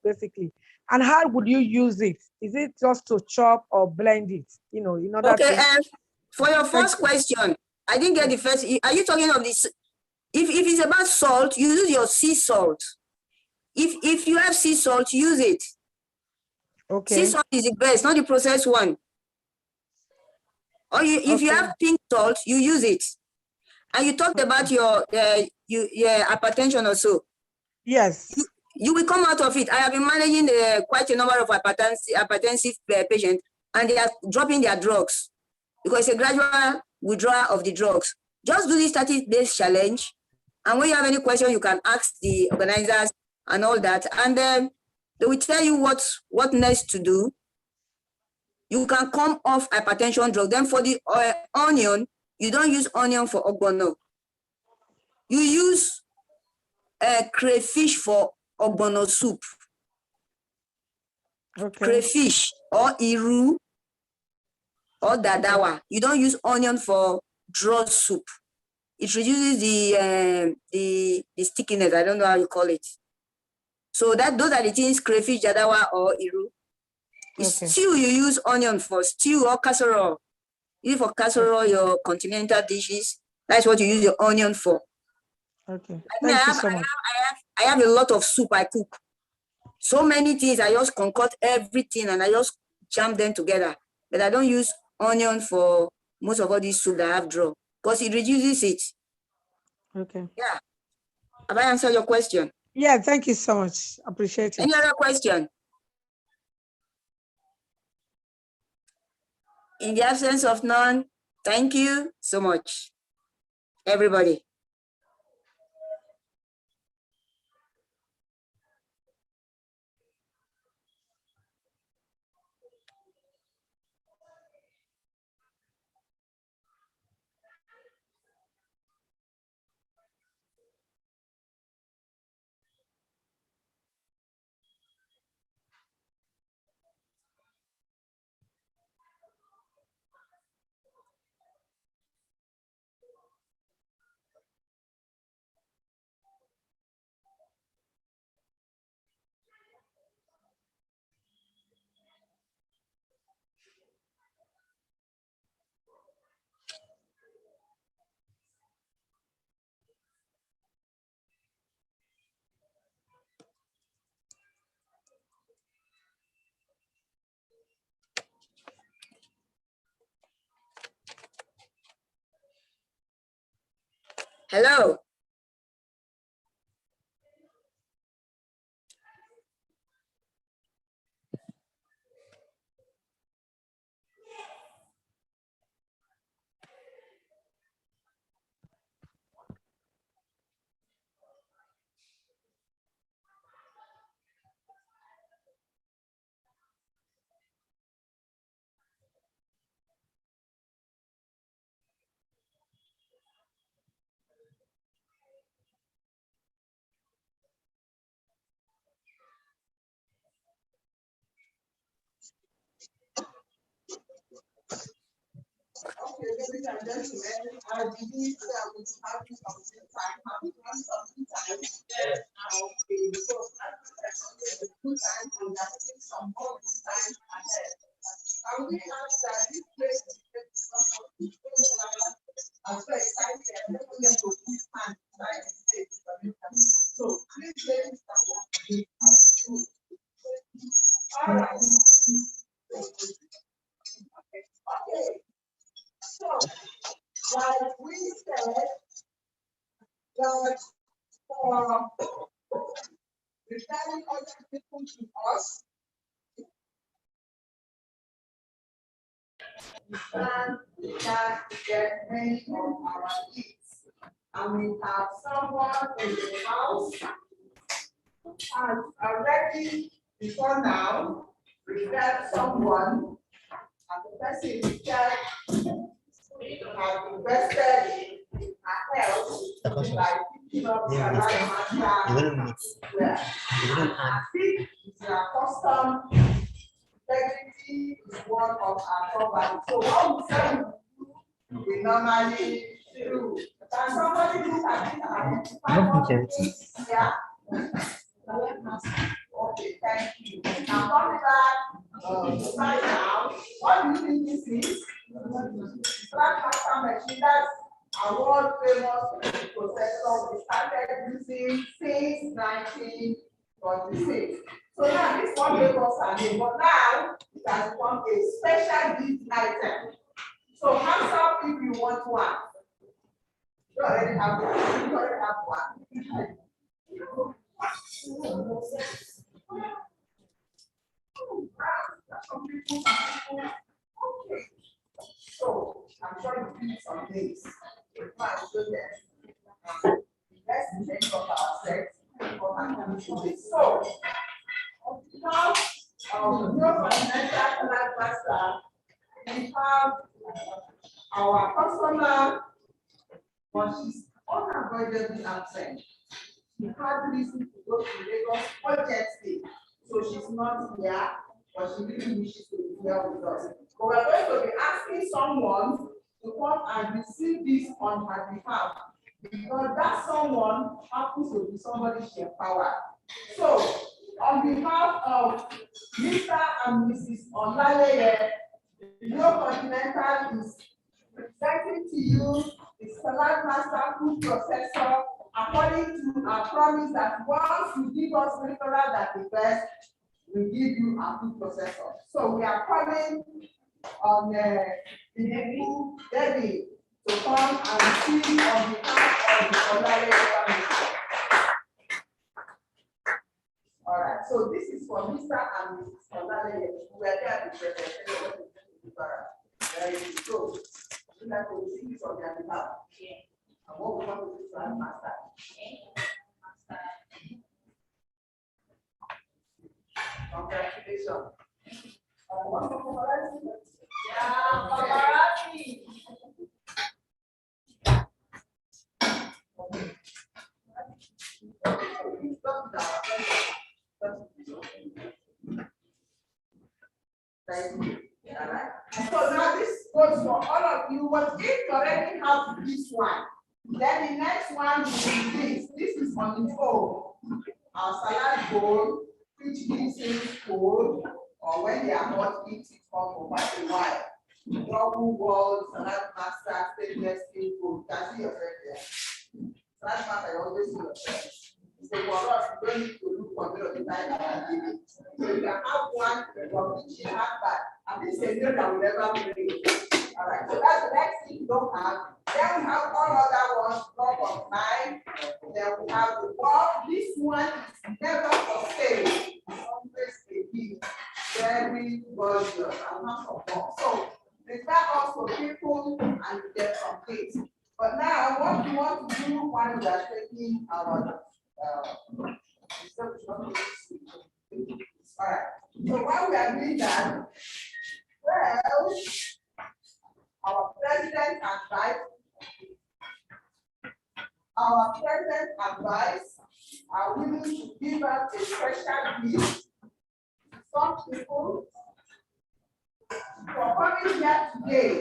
S8: basically? And how would you use it? Is it just to chop or blend it, in order
S9: Okay,
S8: to?
S9: for your
S8: Thank
S9: first
S8: you.
S9: question, I didn't get the first. Are you talking of this? If it's about salt, you use your sea salt. If you have sea salt, use it. Sea
S8: Okay.
S9: salt is the best, not the processed one. Or if you
S8: Okay.
S9: have pink salt, you use it. And you talked about your hypertension or so.
S8: Yes.
S9: You will come out of it. I have been managing quite a number of hypertensive patients, and they are dropping their drugs because it's a gradual withdrawal of the drugs. Just do this 30 days challenge, and when you have any question, you can ask the organizers and all that, and they will tell you what next to do. You can come off hypertension drug. Then for the onion, you don't use onion for ogbono. You use crayfish for ogbono soup.
S8: Okay.
S9: Crayfish or iru or dadawa. You don't use onion for draw soup. It reduces the stickiness. I don't know how you call it. So those are the things: crayfish, dadawa, or iru.
S8: Okay.
S9: Stew, you use onion for stew or casserole. Even for casserole, your continental dishes, that's what you use your onion for.
S8: Okay.
S9: I
S8: Thank you so much.
S9: I have a lot of soup I cook. So many things, I just concoct everything and I just jam them together. But I don't use onion for most of all these soup that I have drawn because it reduces it.
S8: Okay.
S9: Yeah. Have I answered your question?
S8: Yeah, thank you so much. Appreciate it.
S9: Any other question? In the absence of none, thank you so much, everybody. Hello.
S7: Okay, ladies and gentlemen, I believe that we have something time. Have we done something time? Yes. Okay, so that's a good time and I think some more time ahead. And we have that this place is because of the as for referring other people to us. And we can get many of our needs. And we have someone in the house has already before now referred someone, and the person referred has invested in her health by picking up salary matter. I think it's a custom. Integrity is one of our properties. So what we say we normally do. Can somebody look at it? Yeah. Okay, thank you. Now coming back, slide down. What do you think this is? Black master machine. That's a world famous processor we started using since 1946. So now this one papers are made, but now it has become a special gift item. So hands up if you want one. You already have one. You already have one. Okay. So I'm trying to finish some things. Let's think of ourselves. So now Continental master, we have our customer, but she's unavoidably absent. She had reason to go to Lagos urgently, so she's not here, but she really wishes to be here with us. But we're going to be asking someone to come and receive this on her behalf, because that someone happens to be somebody she empowered. So, on behalf of Mr. and Mrs. Olaleye, Continental is presenting to you the Salad Master Food Processor according to our promise that once you give us referral that the best, we give you a food processor. So we are calling on the Debbie to come and see on behalf of the Olaleye family. All right, so this is for Mr. and Mrs. Olaleye. We are there to present. Very good. So, we like to see this on their behalf. Yeah. And what we want to do is master. Congratulations. Yeah, paparazzi. Thank you. All right. So now this goes for all of you. But if you already have this one, then the next one will be this. This is on its own. Our salad bowl, which gives it cold, or when they are hot, eat it for quite a while. Double wall, salad master, stainless steel bowl. You can see your friend there. Salad master, I always see your friend. So for us, we don't need to look for the time and give it. So you can have one from which you have that. And this is a meal that will never be ready. All right, so that's the next thing you don't have. Then we have all other ones, block of 9. Then we have the one. This one is never for sale. It's always a gift. Very gorgeous. I'm not for more. So refer us to people and you get some things. But now what we want to do while we are taking our all right. So while we are doing that, well, our president advice are willing to give us a special gift. Some people for coming here today,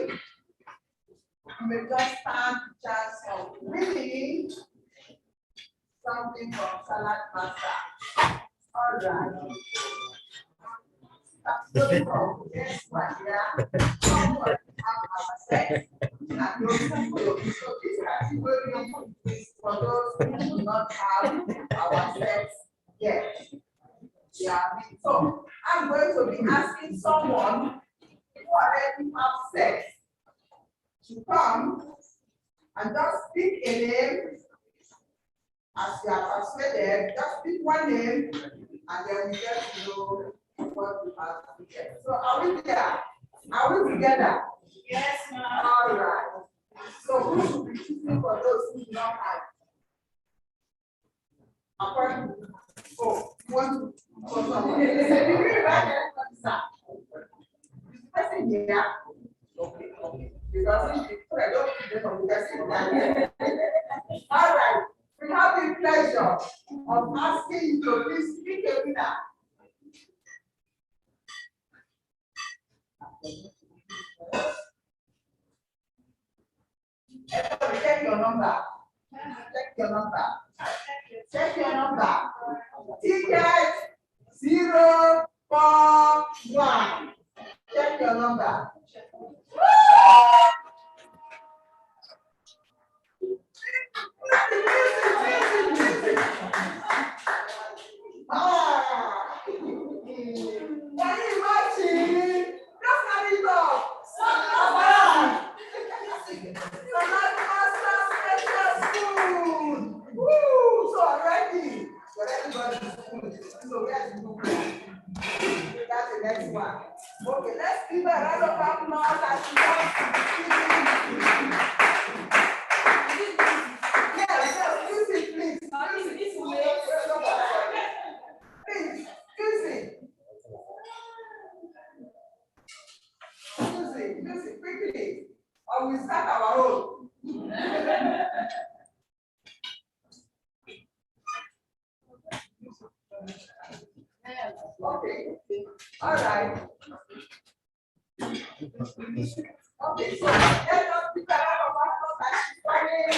S7: you may just stand the chance of winning something from Salad Master. All right. Yes, right here. Someone have our sex. And those people, so this category is for those who do not have our sex yet. Yeah. So I'm going to be asking someone who already have sex to come and just pick a name as
S1: As you are persuaded, just pick one name and then we get to know what we have to get. So are we there? Are we together? Yes, ma'am. All right. So who should be choosing for those who do not have? According to you want to for someone. Person here. Okay. Because if you don't put them on the person. All right. We have the pleasure of asking you to please speak a winner. Check your number. Check your number. Check your number. Ticket 041. Check your number. Can you imagine? Just not it up. So already, but everybody's food. So where's the food? That's the next one. Okay, let's give a round of applause as she comes. Yes, music, please. Music. Please, music. Music, quickly. Or we start our own. Okay. All right. Okay, so let us pick a round of applause as she's coming.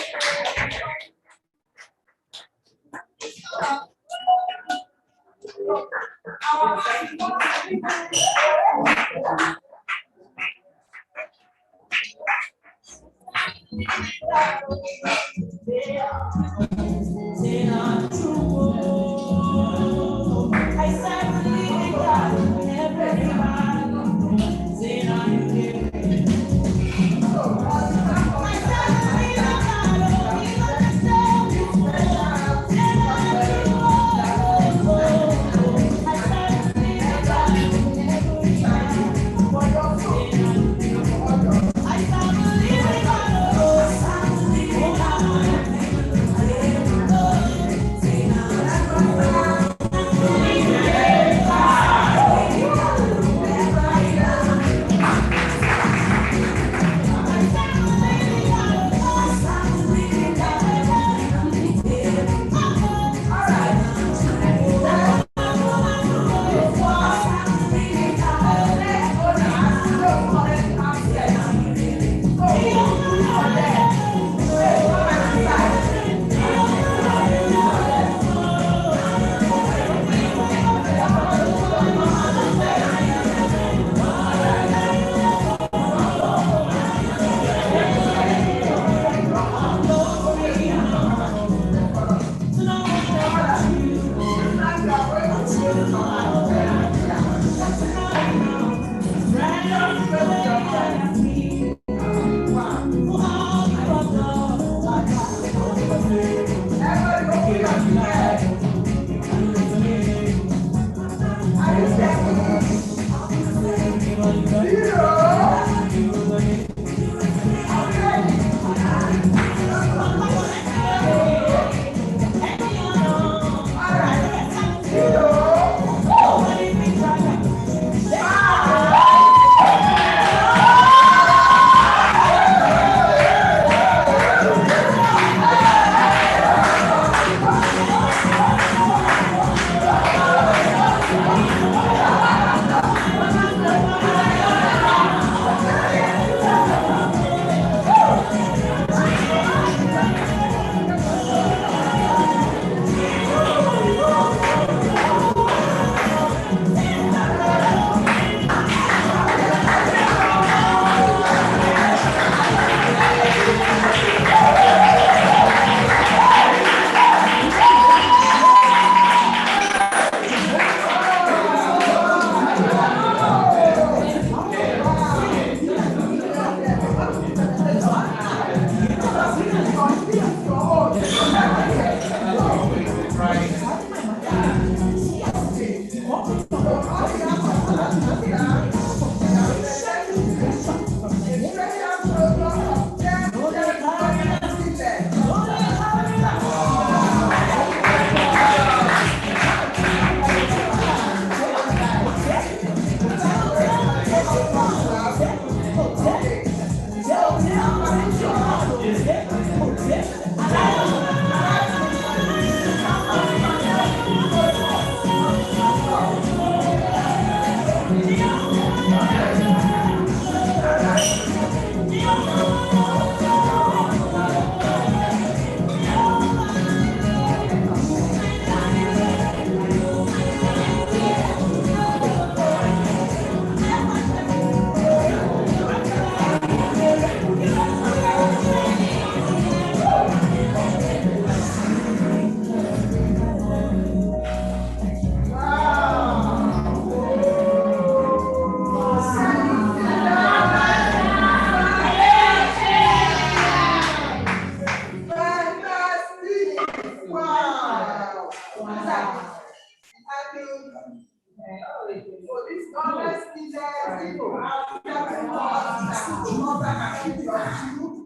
S1: For this honest business, people have come to us to come back and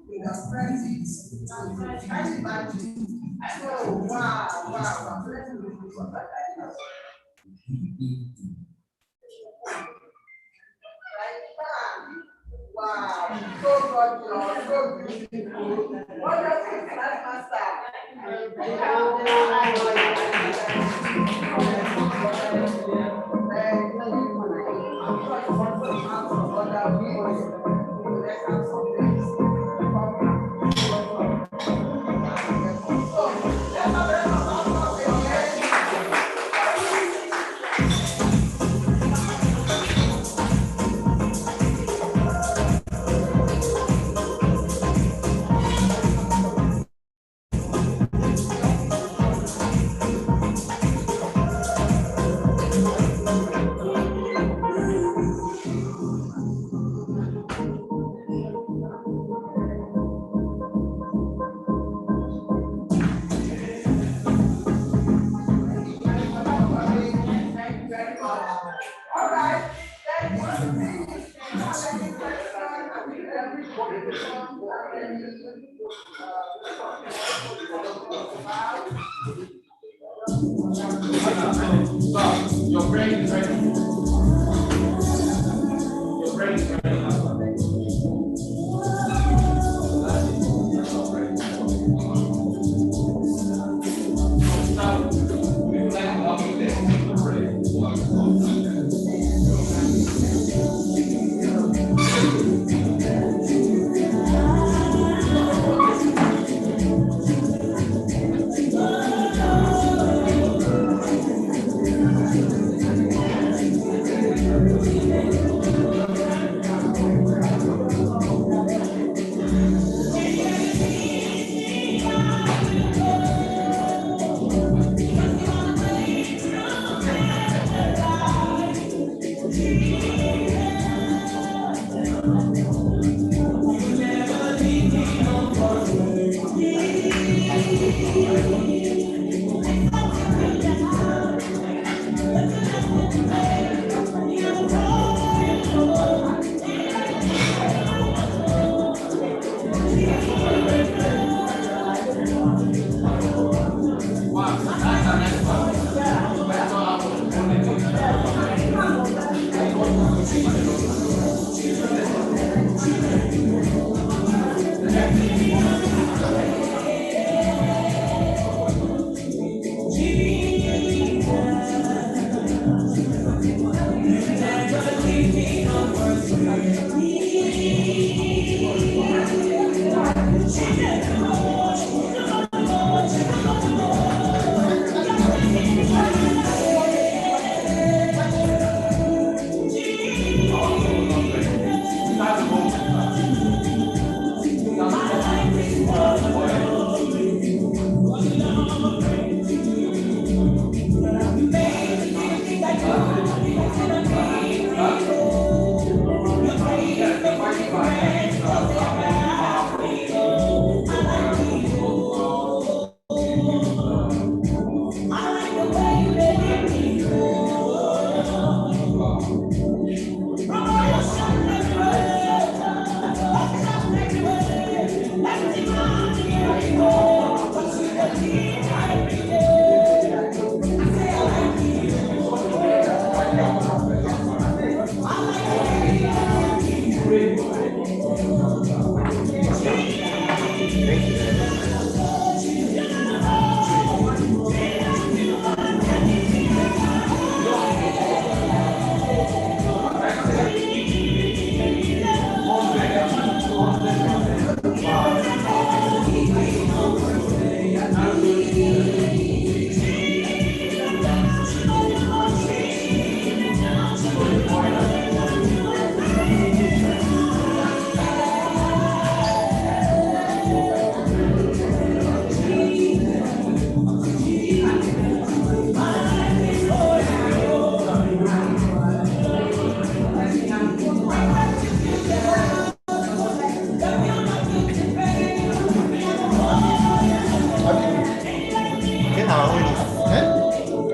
S1: with our friends. Can you imagine? So, wow. Wow, so gorgeous, so beautiful. What does it like, Master?
S3: Your brain is ready. Your brain is ready.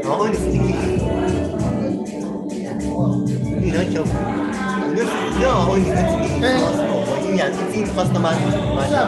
S4: Our own is sticky. You don't chop. You our own is going to be small, but you are eating customers. Yeah.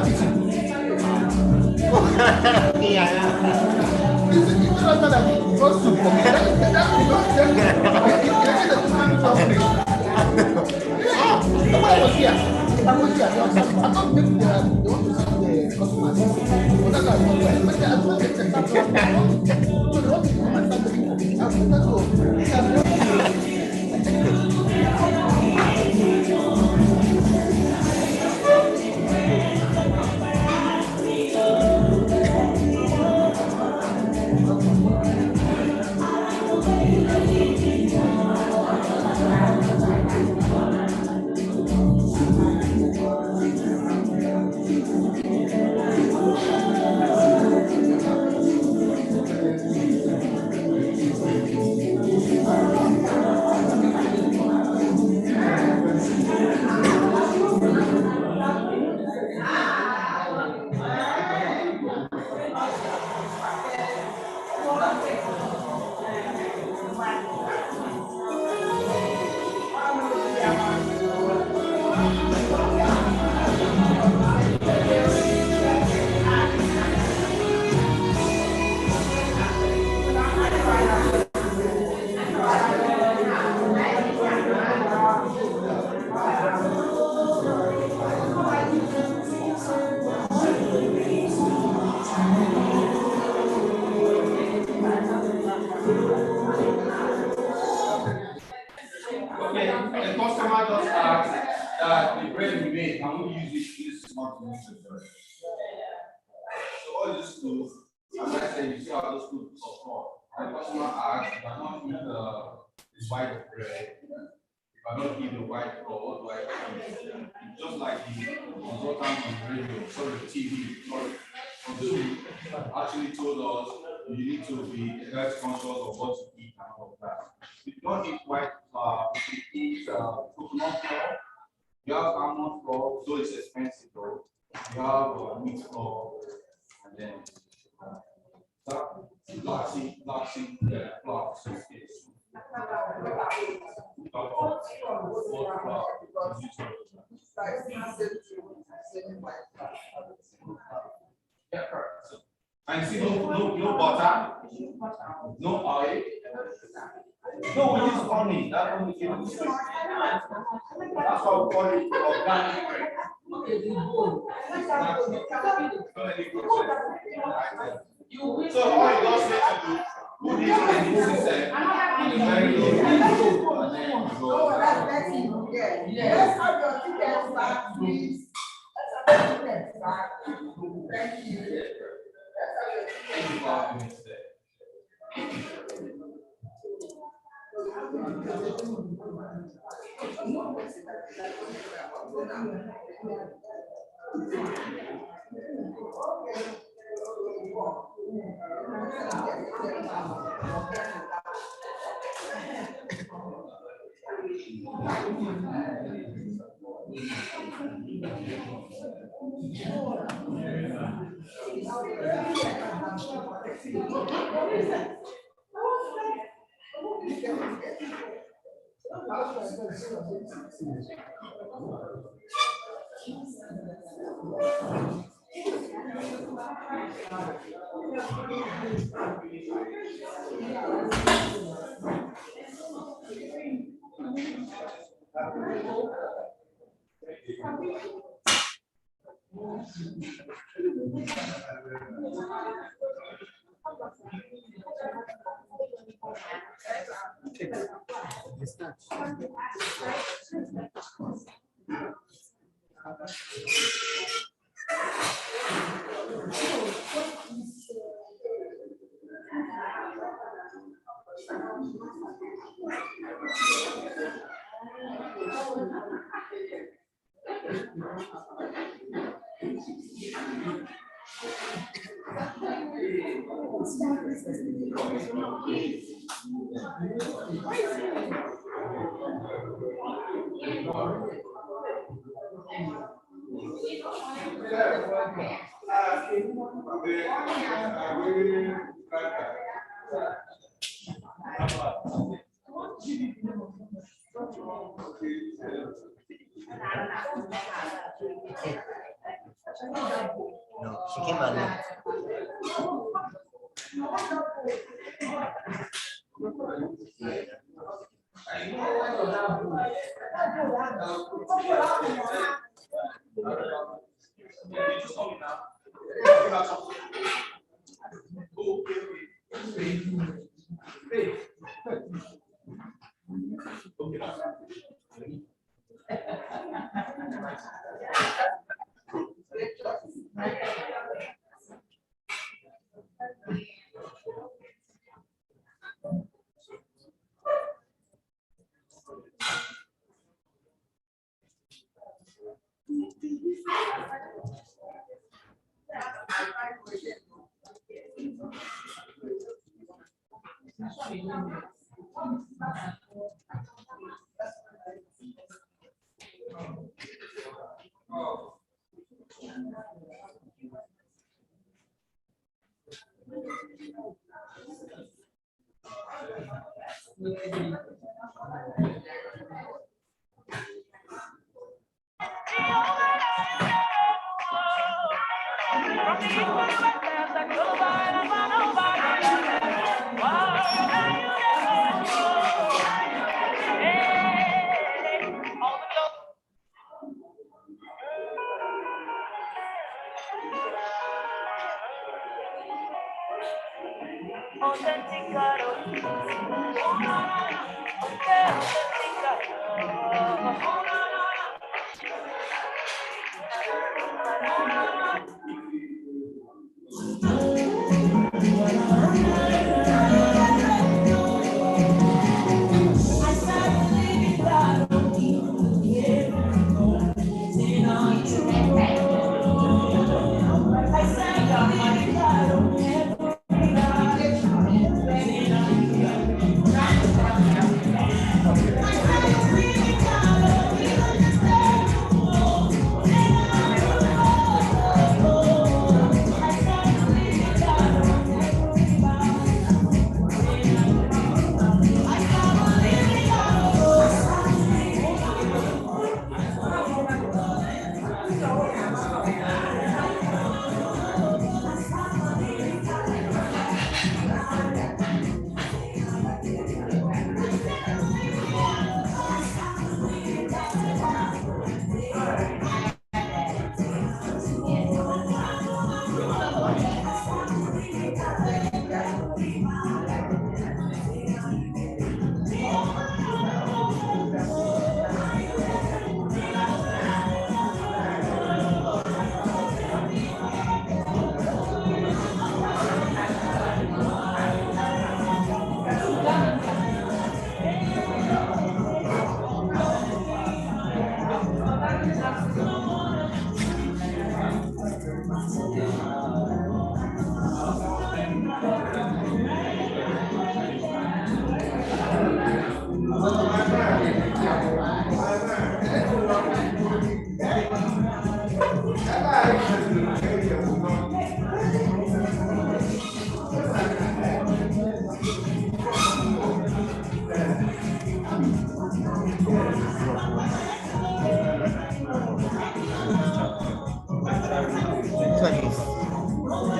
S5: Okay, the customer just asked that the bread we made, can we use this month to use it? So all these tools, as I said, you see how those tools support. The customer asked, if I don't eat the white bread, if I don't eat the white bread, what do I eat? It's just like the consultant on the radio, sorry, the TV, sorry, on Zoom, actually told us you need to be health conscious of what you eat and all of that. If you don't eat white flour, if you eat coconut flour, you have almond flour, so it's expensive though. You have wheat flour, and then flaxseed flour, so it's yeah, correct. And see, no butter, no oil. No, we use honey. That honey gives us sweet. That's why we call it organic bread. So all you just need to do, put this in the system, very low.
S1: Let's have your tickets back, please. Let's have your tickets back. Thank you. Let's have your tickets back.
S4: No, she came alone.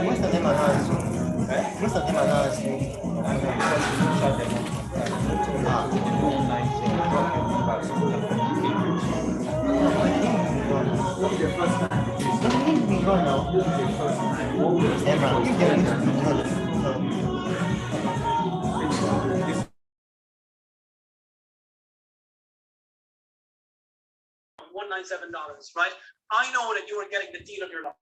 S4: Most of them are not asleep. Most of them are not asleep. Don't need to be gone now. Emma, if they're going to be gone.
S10: $197, right? I know that you are getting the deal of your life.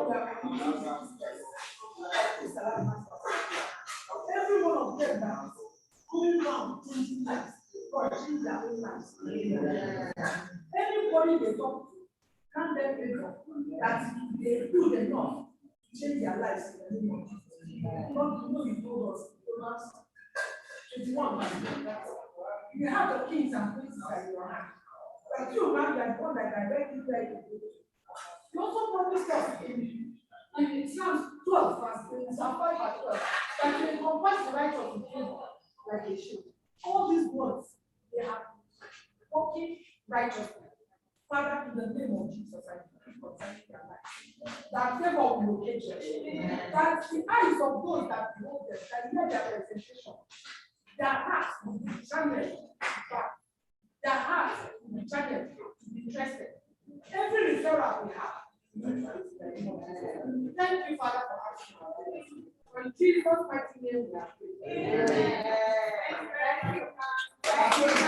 S1: what we are coming to. Every one of them now, going down 20 times, God change their own lives. Anybody they talk to, can't let them know that they do enough to change their lives in the name of Jesus. God, you know, you told us, Romans 21, you have the kings and princes at your hand. But you have that one that directly led you. You also promised us in Psalms 12, verse 5 by 12, that you encompass the righteous with favor like a shield. All these words, they have walking righteously. Father, in the name of Jesus, I pray concerning their life. That favor will locate them. That the eyes of those that behold them, that hear their presentation, their hearts will be channeled back. Their hearts will be channeled to be interested. Every referral we have. Thank you, Father, for asking. In Jesus' mighty name we are praying. Amen.